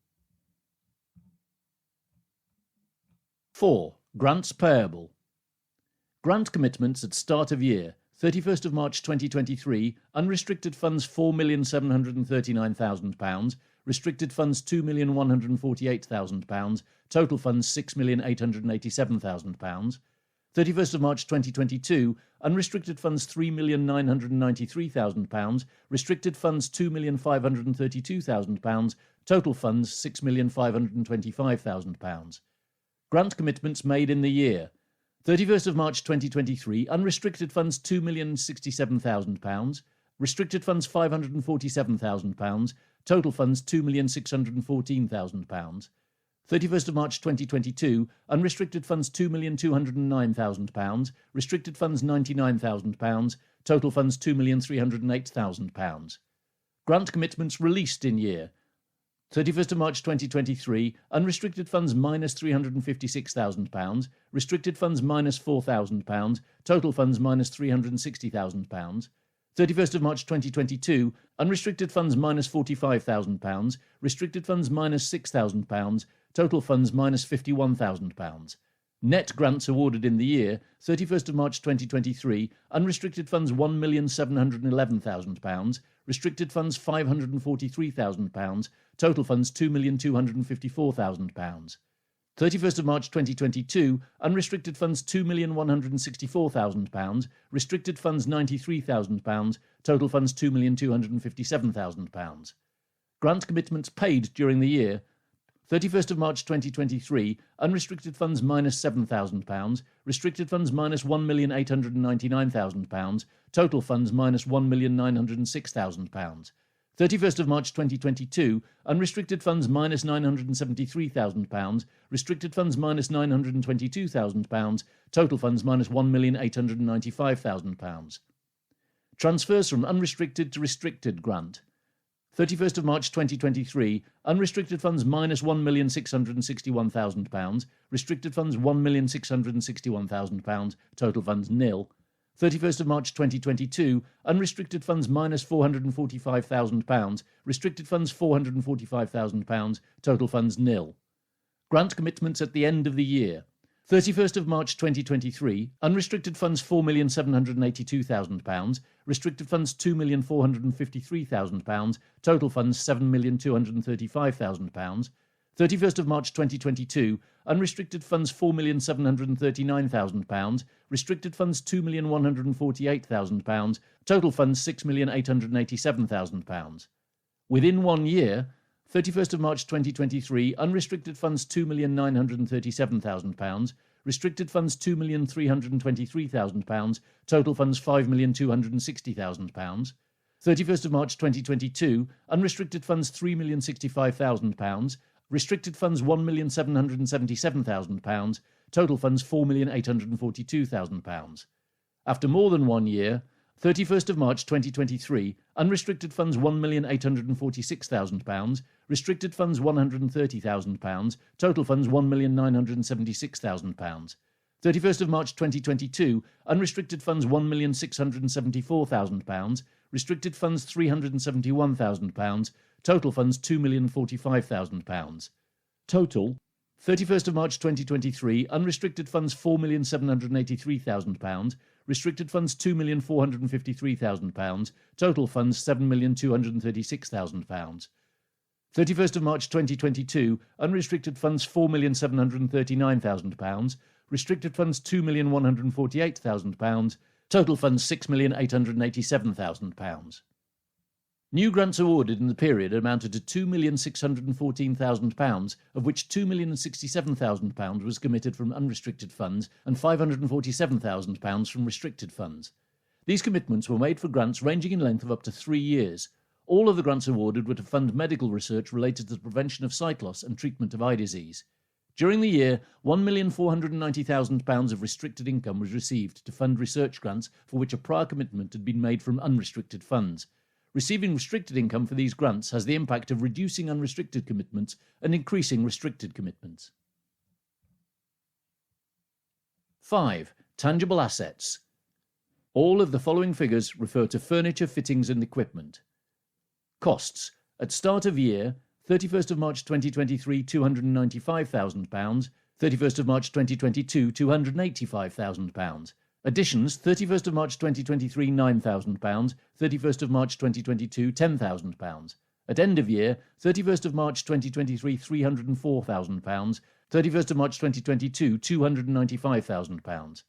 4. Grants payable. Grant commitments at start of year, 31st of March 2023, unrestricted funds £4,739,000, restricted funds £2,148,000, total funds £6,887,000. 31st of March 2022, unrestricted funds £3,993,000, restricted funds £2,532,000, total funds £6,525,000. Grant commitments made in the year. 31st of March 2023, unrestricted funds £2,067,000, restricted funds £547,000, total funds £2,614,000. 31st of March 2022, unrestricted funds £2,209,000, restricted funds £99,000, total funds £2,308,000. Grant commitments released in year. 31st of March 2023, unrestricted funds minus £356,000, restricted funds minus £4,000, total funds minus £360,000. 31st of March 2022, unrestricted funds minus £45,000, restricted funds minus £6,000, total funds minus £51,000. Net grants awarded in the year, 31st of March 2023, unrestricted funds £1,711,000, restricted funds £543,000, total funds £2,254,000. 31st of March 2022, unrestricted funds £2,164,000, restricted funds £93,000, total funds £2,257,000. Grant commitments paid during the year. 31st of March 2023, unrestricted funds minus £7,000, restricted funds minus £1,899,000, total funds minus £1,906,000. 31st of March 2022, unrestricted funds minus £973,000, restricted funds minus £922,000, total funds minus £1,895,000. Transfers from unrestricted to restricted grant. 31st of March 2023, unrestricted funds minus £1,661,000, restricted funds £1,661,000, total funds nil. 31st of March 2022, unrestricted funds minus £445,000, restricted funds £445,000, total funds nil. Grant commitments at the end of the year. 31st of March 2023, unrestricted funds £4,782,000, restricted funds £2,453,000, total funds £7,235,000. 31st of March 2022, unrestricted funds £4,739,000, restricted funds £2,148,000, total funds £6,887,000. Within 1 year, 31st of March 2023, unrestricted funds £2,937,000, restricted funds £2,323,000, total funds £5,260,000. 31st of March 2022, unrestricted funds £3,065,000, restricted funds £1,777,000, total funds £4,842,000. After more than 1 year, 31st of March 2023, unrestricted funds £1,846,000, restricted funds £130,000, total funds £1,976,000. 31st of March 2022, unrestricted funds £1,674,000, restricted funds £371,000, total funds £2,045,000. Total, 31st of March 2023, unrestricted funds £4,783,000, restricted funds £2,453,000, total funds £7,236,000. 31st of March 2022, unrestricted funds £4,739,000, restricted funds £2,148,000, total funds £6,887,000. New grants awarded in the period amounted to £2,614,000, of which £2,067,000 was committed from unrestricted funds and £547,000 from restricted funds. These commitments were made for grants ranging in length of up to 3 years. All of the grants awarded were to fund medical research related to the prevention of sight loss and treatment of eye disease. During the year, £1,490,000 of restricted income was received to fund research grants for which a prior commitment had been made from unrestricted funds. Receiving restricted income for these grants has the impact of reducing unrestricted commitments and increasing restricted commitments. 5. Tangible assets. All of the following figures refer to furniture, fittings and equipment. Costs. At start of year, 31st of March 2023, £295,000, 31st of March 2022, £285,000. Additions, 31st of March 2023, £9,000, 31st of March 2022, £10,000. At end of year, 31st of March 2023, £304,000, 31st of March 2022, £295,000.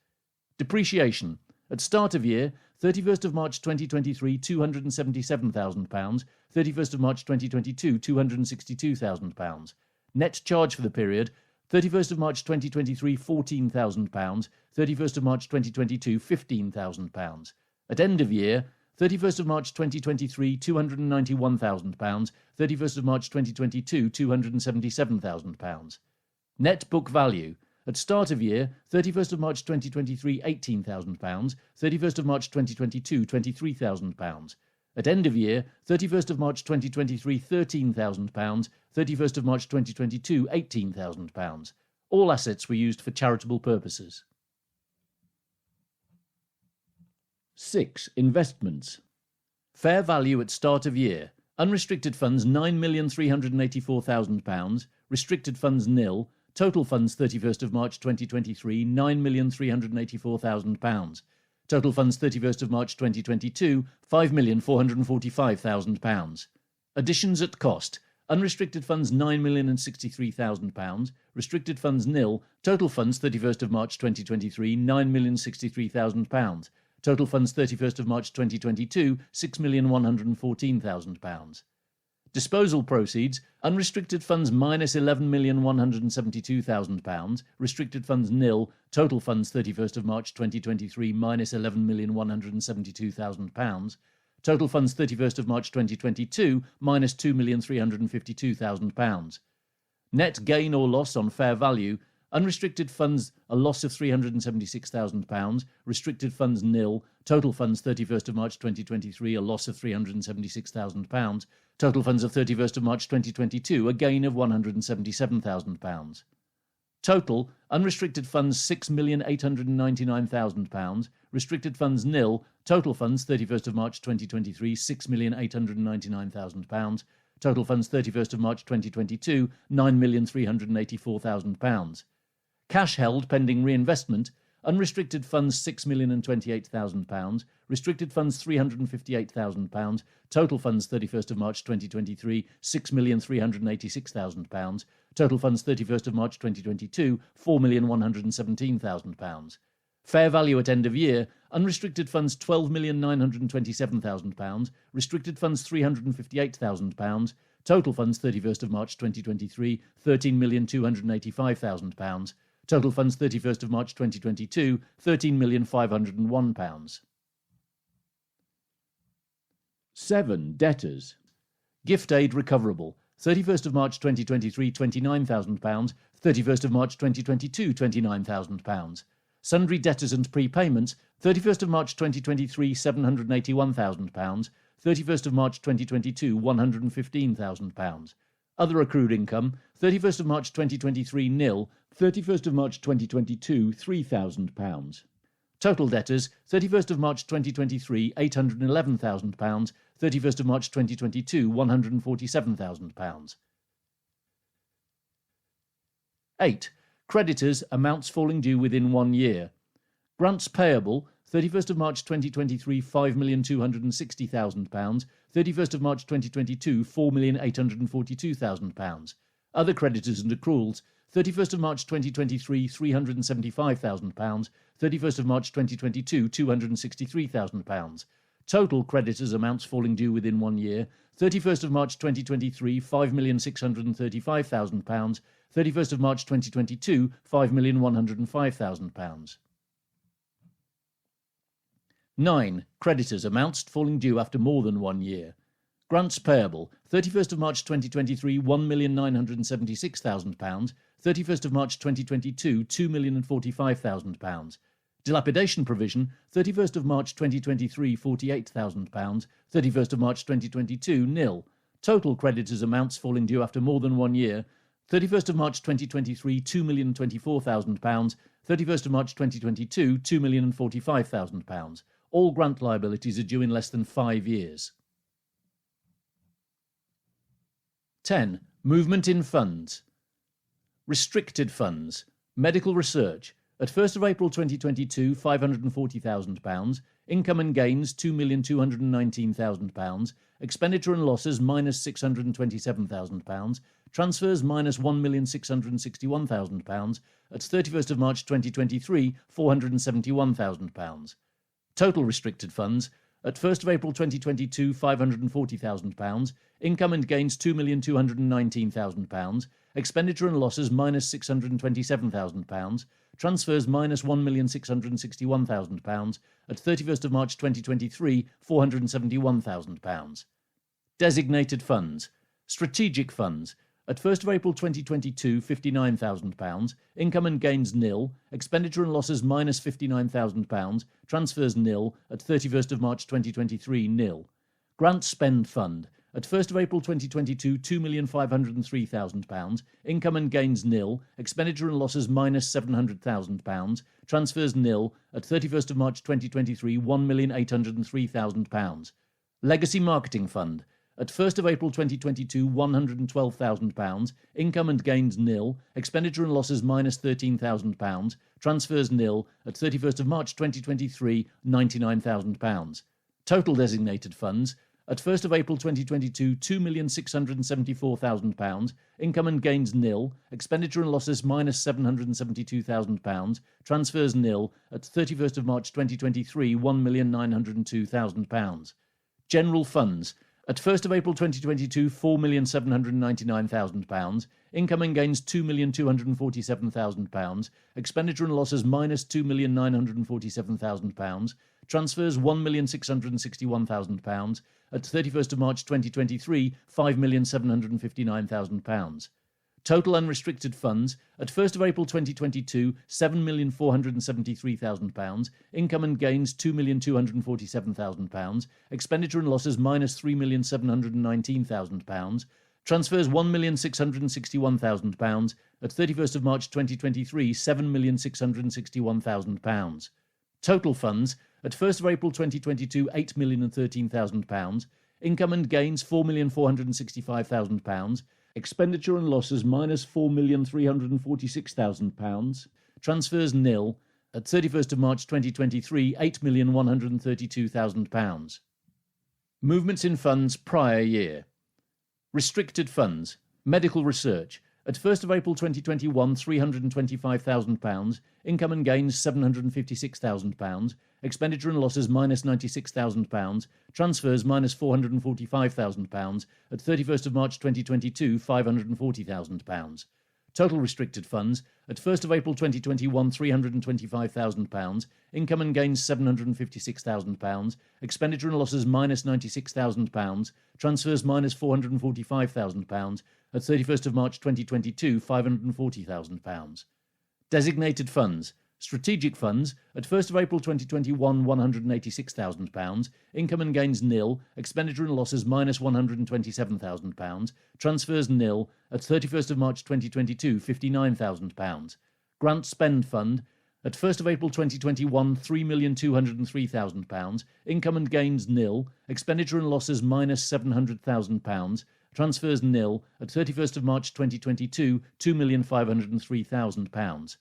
Depreciation. At start of year, 31st of March 2023, £277,000, 31st of March 2022, £262,000. Net charge for the period, 31st of March 2023, £14,000, 31st of March 2022, £15,000. At end of year, 31st of March 2023, £291,000, 31st of March 2022, £277,000. Net book value. At start of year, 31st of March 2023, £18,000, 31st of March 2022, £23,000. At end of year, 31st of March 2023, £13,000, 31st of March 2022, £18,000. All assets were used for charitable purposes. 6. Investments. Fair value at start of year. Unrestricted funds £9,384,000, restricted funds nil, total funds 31st of March 2023 £9,384,000, total funds 31st of March 2022 £5,445,000. Additions at cost. Unrestricted funds £9,063,000, restricted funds nil, total funds 31st of March 2023 £9,063,000, total funds 31st of March 2022 £6,114,000. Disposal proceeds. Unrestricted funds minus £11,172,000, restricted funds nil, total funds 31st of March 2023 minus £11,172,000, total funds 31st of March 2022 minus £2,352,000. Net gain or loss on fair value. Unrestricted funds a loss of £376,000, restricted funds nil, total funds 31st of March 2023 a loss of £376,000, total funds of 31st of March 2022 a gain of £177,000. Total unrestricted funds £6,899,000, restricted funds nil, total funds 31st of March 2023 £6,899,000, total funds 31st of March 2022 £9,384,000. Cash held pending reinvestment. Unrestricted funds £6,028,000, restricted funds £358,000, total funds 31st of March 2023 £6,386,000, total funds 31st of March 2022 £4,117,000. Fair value at end of year. Unrestricted funds £12,927,000, restricted funds £358,000, total funds 31st of March 2023 £13,285,000, total funds 31st of March 2022 £13,501. 7. Debtors. Gift aid recoverable. 31st of March 2023 £29,000, 31st of March 2022 £29,000. Sundry debtors and prepayments, 31st of March 2023 £781,000, 31st of March 2022 £115,000. Other accrued income, 31st of March 2023 nil, 31st of March 2022 £3,000. Total debtors, 31st of March 2023 £811,000, 31st of March 2022 £147,000. 8. Creditors, amounts falling due within 1 year. Grants payable, 31st of March 2023 £5,260,000, 31st of March 2022 £4,842,000. Other creditors and accruals, 31st of March 2023 £375,000, 31st of March 2022 £263,000. Total creditors amounts falling due within 1 year, 31st of March 2023 £5,635,000, 31st of March 2022 £5,105,000. 9. Creditors amounts falling due after more than 1 year. Grants payable, 31st of March 2023 £1,976,000, 31st of March 2022 £2,045,000. Dilapidation provision, 31st of March 2023 £48,000, 31st of March 2022 nil. Total creditors amounts falling due after more than 1 year, 31st of March 2023 £2,024,000, 31st of March 2022 £2,045,000. All grant liabilities are due in less than 5 years. 10. Movement in funds. Restricted funds. Medical research. At 1st of April 2022, £540,000. Income and gains, £2,219,000. Expenditure and losses, minus £627,000. Transfers, minus £1,661,000. At 31st of March 2023, £471,000. Total restricted funds. At 1st of April 2022, £540,000. Income and gains, £2,219,000. Expenditure and losses, minus £627,000. Transfers, minus £1,661,000. At 31st of March 2023, £471,000. Designated funds. Strategic funds. At 1st of April 2022, £59,000. Income and gains nil. Expenditure and losses minus £59,000. Transfers nil. At 31st of March 2023 nil. Grant spend fund. At 1st of April 2022, £2,503,000. Income and gains nil. Expenditure and losses minus £700,000. Transfers nil. At 31st of March 2023, £1,803,000. Legacy marketing fund. At 1st of April 2022, £112,000. Income and gains nil. Expenditure and losses minus £13,000. Transfers nil. At 31st of March 2023, £99,000. Total designated funds. At 1st of April 2022, £2,674,000. Income and gains nil. Expenditure and losses minus £772,000. Transfers nil. At 31st of March 2023, £1,902,000. General funds. At 1st of April 2022, £4,799,000. Income and gains £2,247,000. Expenditure and losses minus £2,947,000. Transfers £1,661,000. At 31st of March 2023, £5,759,000. Total unrestricted funds. At 1st of April 2022, £7,473,000. Income and gains £2,247,000. Expenditure and losses minus £3,719,000. Transfers £1,661,000. At 31st of March 2023, £7,661,000. Total funds. At 1st of April 2022, £8,013,000. Income and gains £4,465,000. Expenditure and losses minus £4,346,000. Transfers nil. At 31st of March 2023, £8,132,000. Movements in funds prior year. Restricted funds. Medical research. At 1st of April 2021, £325,000. Income and gains £756,000. Expenditure and losses minus £96,000. Transfers minus £445,000. At 31st of March 2022, £540,000. Total restricted funds at 1st of April 2021, £325,000, income and gains £756,000, expenditure and losses minus £96,000, transfers minus £445,000, at 31st of March 2022, £540,000. Designated funds. Strategic funds at 1st of April 2021, £186,000, income and gains nil, expenditure and losses minus £127,000, transfers nil, at 31st of March 2022, £59,000. Grant spend fund at 1st of April 2021, £3,203,000, income and gains nil, expenditure and losses minus £700,000, transfers nil, at 31st of March 2022, £2,503,000.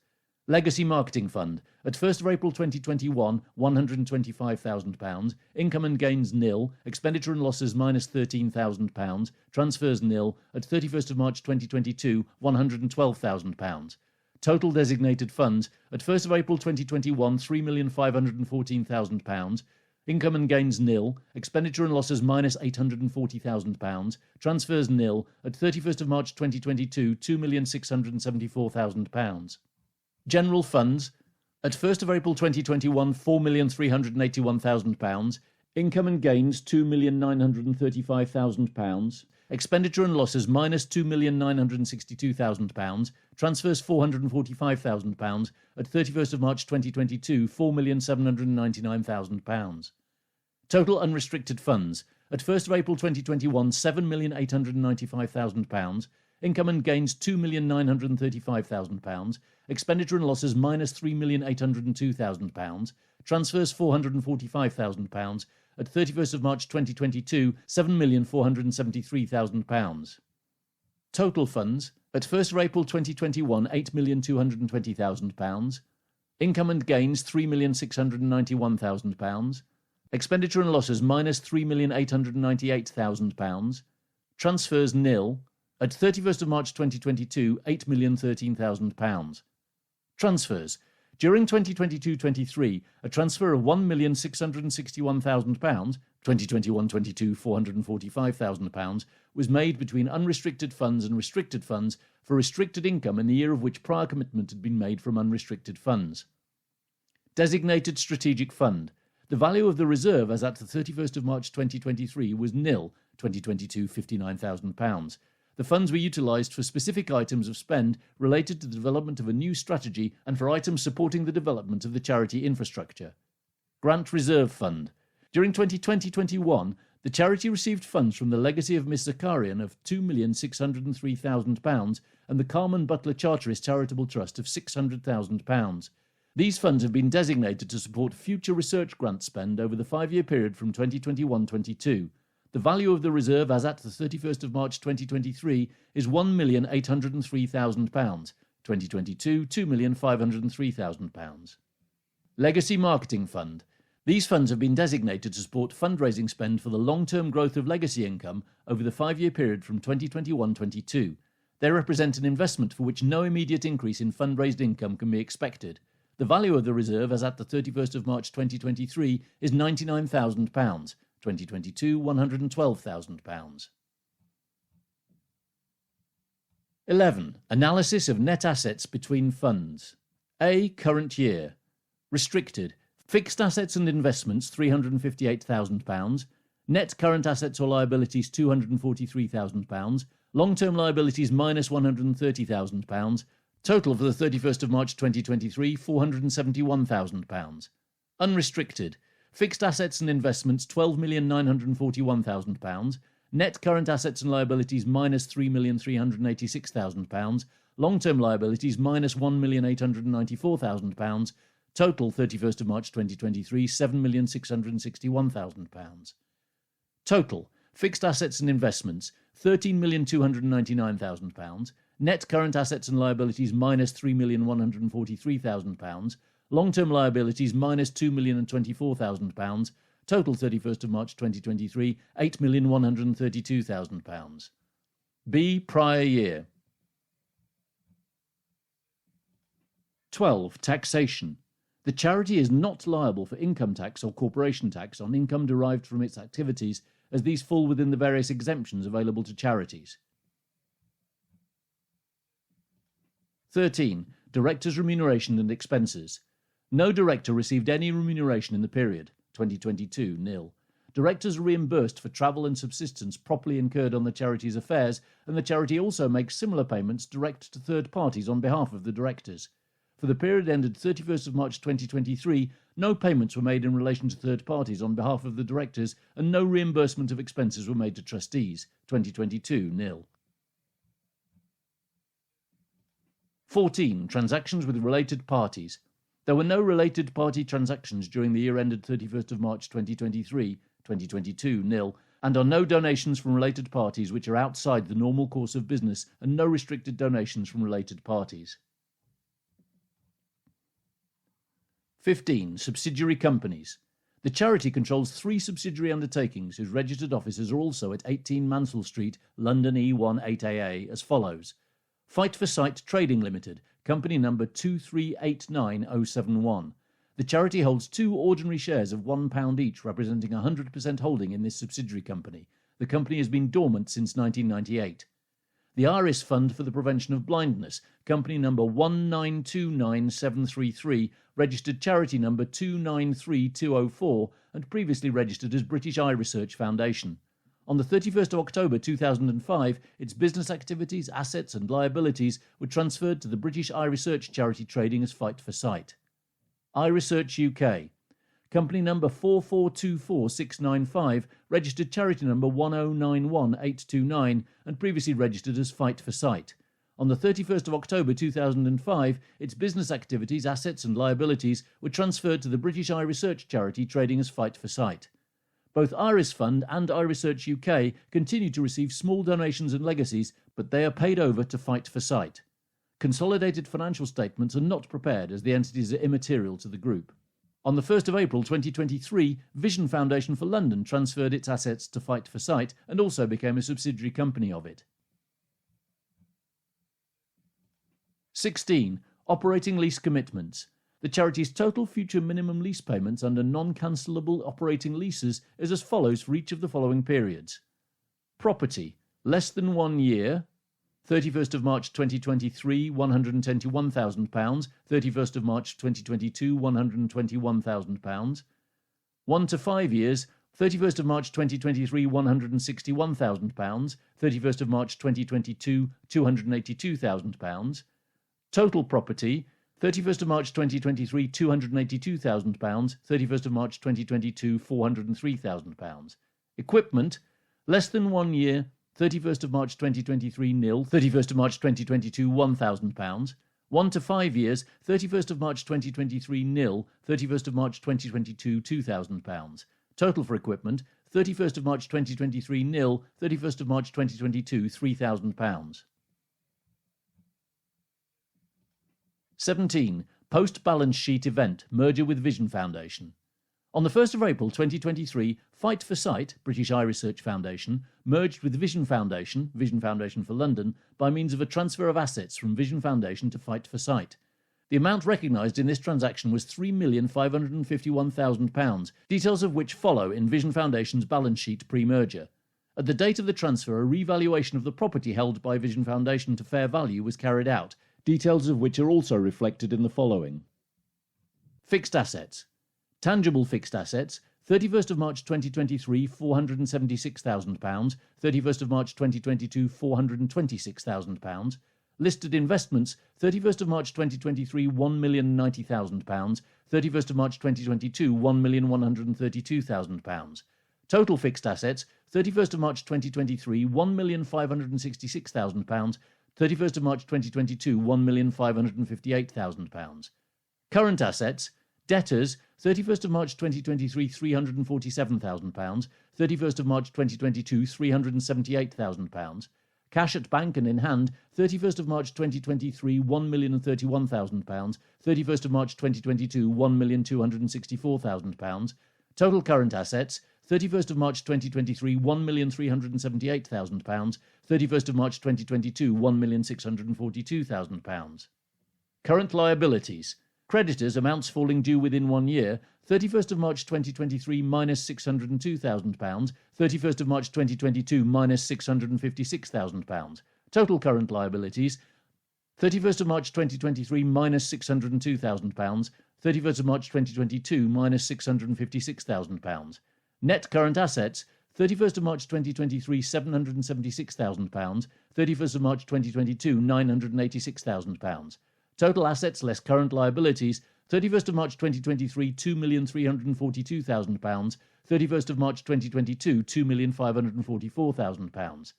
Legacy Marketing Fund at 1st of April 2021, £125,000, income and gains nil, expenditure and losses minus £13,000, transfers nil, at 31st of March 2022, £112,000. Total designated funds at 1st of April 2021, £3,514,000, income and gains nil, expenditure and losses minus £840,000, transfers nil, at 31st of March 2022, £2,674,000. General funds at 1st of April 2021, £4,381,000, income and gains £2,935,000, expenditure and losses minus £2,962,000, transfers £445,000, at 31st of March 2022, £4,799,000. Total unrestricted funds at 1st of April 2021, £7,895,000, income and gains £2,935,000, expenditure and losses minus £3,802,000, transfers £445,000, at 31st of March 2022, £7,473,000. Total funds at 1st of April 2021, £8,220,000, income and gains £3,691,000, expenditure and losses minus £3,898,000, transfers nil, at 31st of March 2022, £8,013,000. Transfers. During 2022-23, a transfer of £1,661,000, 2021-22 £445,000, was made between unrestricted funds and restricted funds for restricted income in the year of which prior commitment had been made from unrestricted funds. Designated Strategic Fund. The value of the reserve as at the 31st of March 2023 was nil, 2022 £59,000. The funds were utilised for specific items of spend related to the development of a new strategy and for items supporting the development of the charity infrastructure. Grant Reserve Fund. During 2020-21, the charity received funds from the legacy of Miss Zakarian of £2,603,000 and the Carmen Butler Charterist Charitable Trust of £600,000. These funds have been designated to support future research grant spend over the 5-year period from 2021-22. The value of the reserve as at the 31st of March 2023 is £1,803,000, 2022 £2,503,000. Legacy Marketing Fund. These funds have been designated to support fundraising spend for the long-term growth of legacy income over the 5-year period from 2021-22. They represent an investment for which no immediate increase in fundraised income can be expected. The value of the reserve as at the 31st of March 2023 is £99,000, 2022 £112,000. 11. Analysis of net assets between funds. A. Current year. Restricted. Fixed assets and investments £358,000. Net current assets or liabilities £243,000. Long-term liabilities minus £130,000. Total for the 31st of March 2023 £471,000. Unrestricted. Fixed assets and investments £12,941,000, net current assets and liabilities minus £3,386,000, long-term liabilities minus £1,894,000, total 31st of March 2023 £7,661,000. Total fixed assets and investments £13,299,000, net current assets and liabilities minus £3,143,000, long-term liabilities minus £2,024,000, total 31st of March 2023, £8,132,000. B. Prior year. 12. Taxation. The charity is not liable for income tax or corporation tax on income derived from its activities, as these fall within the various exemptions available to charities. 13. Directors' remuneration and expenses. No director received any remuneration in the period. 2022, nil. Directors are reimbursed for travel and subsistence properly incurred on the charity's affairs, and the charity also makes similar payments direct to third parties on behalf of the directors. For the period ended 31st of March 2023, no payments were made in relation to third parties on behalf of the directors, and no reimbursement of expenses were made to trustees. 2022, nil. 14. Transactions with related parties. There were no related party transactions during the year ended 31st of March 2023, 2022, nil, and are no donations from related parties which are outside the normal course of business, and no restricted donations from related parties. 15. Subsidiary companies. The charity controls 3 subsidiary undertakings whose registered offices are also at 18 Mansell Street, London E1 8AA, as follows. Fight for Sight Trading Limited, company number 2389071. The charity holds 2 ordinary shares of £1 each, representing 100% holding in this subsidiary company. The company has been dormant since 1998. The Iris Fund for the Prevention of Blindness, company number 1929733, registered charity number 293204, and previously registered as British Eye Research Foundation. On the 31st of October 2005, its business activities, assets and liabilities were transferred to the British Eye Research charity trading as Fight for Sight. Eye Research UK. Company number 4424695, registered charity number 1091829, and previously registered as Fight for Sight. On the 31st of October 2005, its business activities, assets and liabilities were transferred to the British Eye Research charity trading as Fight for Sight. Both Iris Fund and Eye Research UK continue to receive small donations and legacies, but they are paid over to Fight for Sight. Consolidated financial statements are not prepared as the entities are immaterial to the group. On the 1st of April 2023, Vision Foundation for London transferred its assets to Fight for Sight and also became a subsidiary company of it. 16. Operating lease commitments. The charity's total future minimum lease payments under non-cancellable operating leases is as follows for each of the following periods. Property, less than 1 year, 31st of March 2023, £121,000, 31st of March 2022, £121,000. 1 to 5 years, 31st of March 2023, £161,000, 31st of March 2022, £282,000. Total property, 31st of March 2023, £282,000, 31st of March 2022, £403,000. Equipment, less than 1 year, 31st of March 2023, nil, 31st of March 2022, £1,000. 1 to 5 years, 31st of March 2023, nil, 31st of March 2022, £2,000. Total for equipment, 31st of March 2023, nil, 31st of March 2022, £3,000. 17. Post-balance sheet event, merger with Vision Foundation. On the 1st of April 2023, Fight for Sight, British Eye Research Foundation, merged with Vision Foundation, Vision Foundation for London, by means of a transfer of assets from Vision Foundation to Fight for Sight. The amount recognised in this transaction was £3,551,000, details of which follow in Vision Foundation's balance sheet pre-merger. At the date of the transfer, a revaluation of the property held by Vision Foundation to fair value was carried out, details of which are also reflected in the following. Fixed assets. Tangible fixed assets, 31st of March 2023, £476,000, 31st of March 2022, £426,000. Listed investments, 31st of March 2023, £1,090,000, 31st of March 2022, £1,132,000. Total fixed assets, 31st of March 2023, £1,566,000, 31st of March 2022, £1,558,000. Current assets, debtors, 31st of March 2023, £347,000, 31st of March 2022, £378,000. Cash at bank and in hand, 31st of March 2023, £1,031,000, 31st of March 2022, £1,264,000. Total current assets, 31st of March 2023, £1,378,000, 31st of March 2022, £1,642,000. Current liabilities. Creditors, amounts falling due within 1 year, 31st of March 2023 minus £602,000, 31st of March 2022 minus £656,000. Total current liabilities, 31st of March 2023 minus £602,000, 31st of March 2022 minus £656,000. Net current assets, 31st of March 2023 £776,000, 31st of March 2022 £986,000. Total assets less current liabilities, 31st of March 2023 £2,342,000, 31st of March 2022 £2,544,000.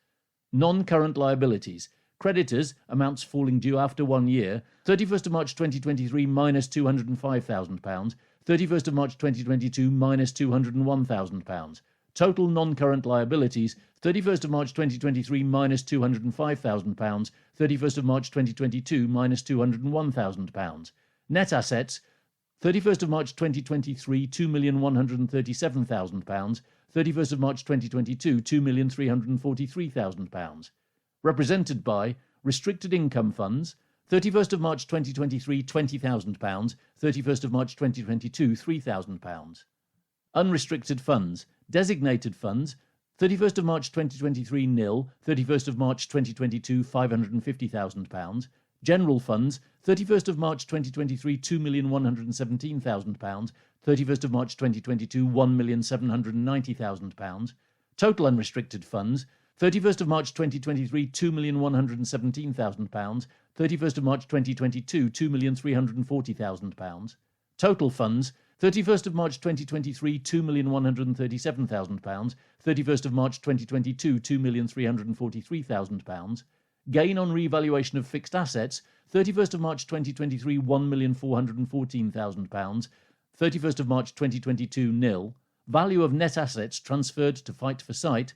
Non-current liabilities, creditors, amounts falling due after 1 year, 31st of March 2023 minus £205,000, 31st of March 2022 minus £201,000. Total non-current liabilities, 31st of March 2023 minus £205,000, 31st of March 2022 minus £201,000. Net assets, 31st of March 2023 £2,137,000, 31st of March 2022 £2,343,000. Represented by restricted income funds, 31st of March 2023 £20,000, 31st of March 2022 £3,000. Unrestricted funds, designated funds, 31st of March 2023 nil, 31st of March 2022 £550,000. General funds, 31st of March 2023 £2,117,000, 31st of March 2022 £1,790,000. Total unrestricted funds, 31st of March 2023 £2,117,000, 31st of March 2022 £2,340,000. Total funds, 31st of March 2023 £2,137,000, 31st of March 2022 £2,343,000. Gain on revaluation of fixed assets, 31st of March 2023 £1,414,000, 31st of March 2022 nil. Value of net assets transferred to Fight for Sight,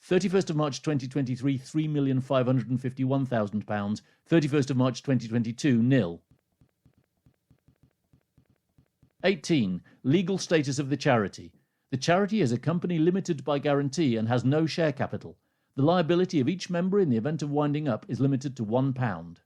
31st of March 2023 £3,551,000, 31st of March 2022 nil. 18. Legal status of the charity. The charity is a company limited by guarantee and has no share capital. The liability of each member in the event of winding up is limited to £1.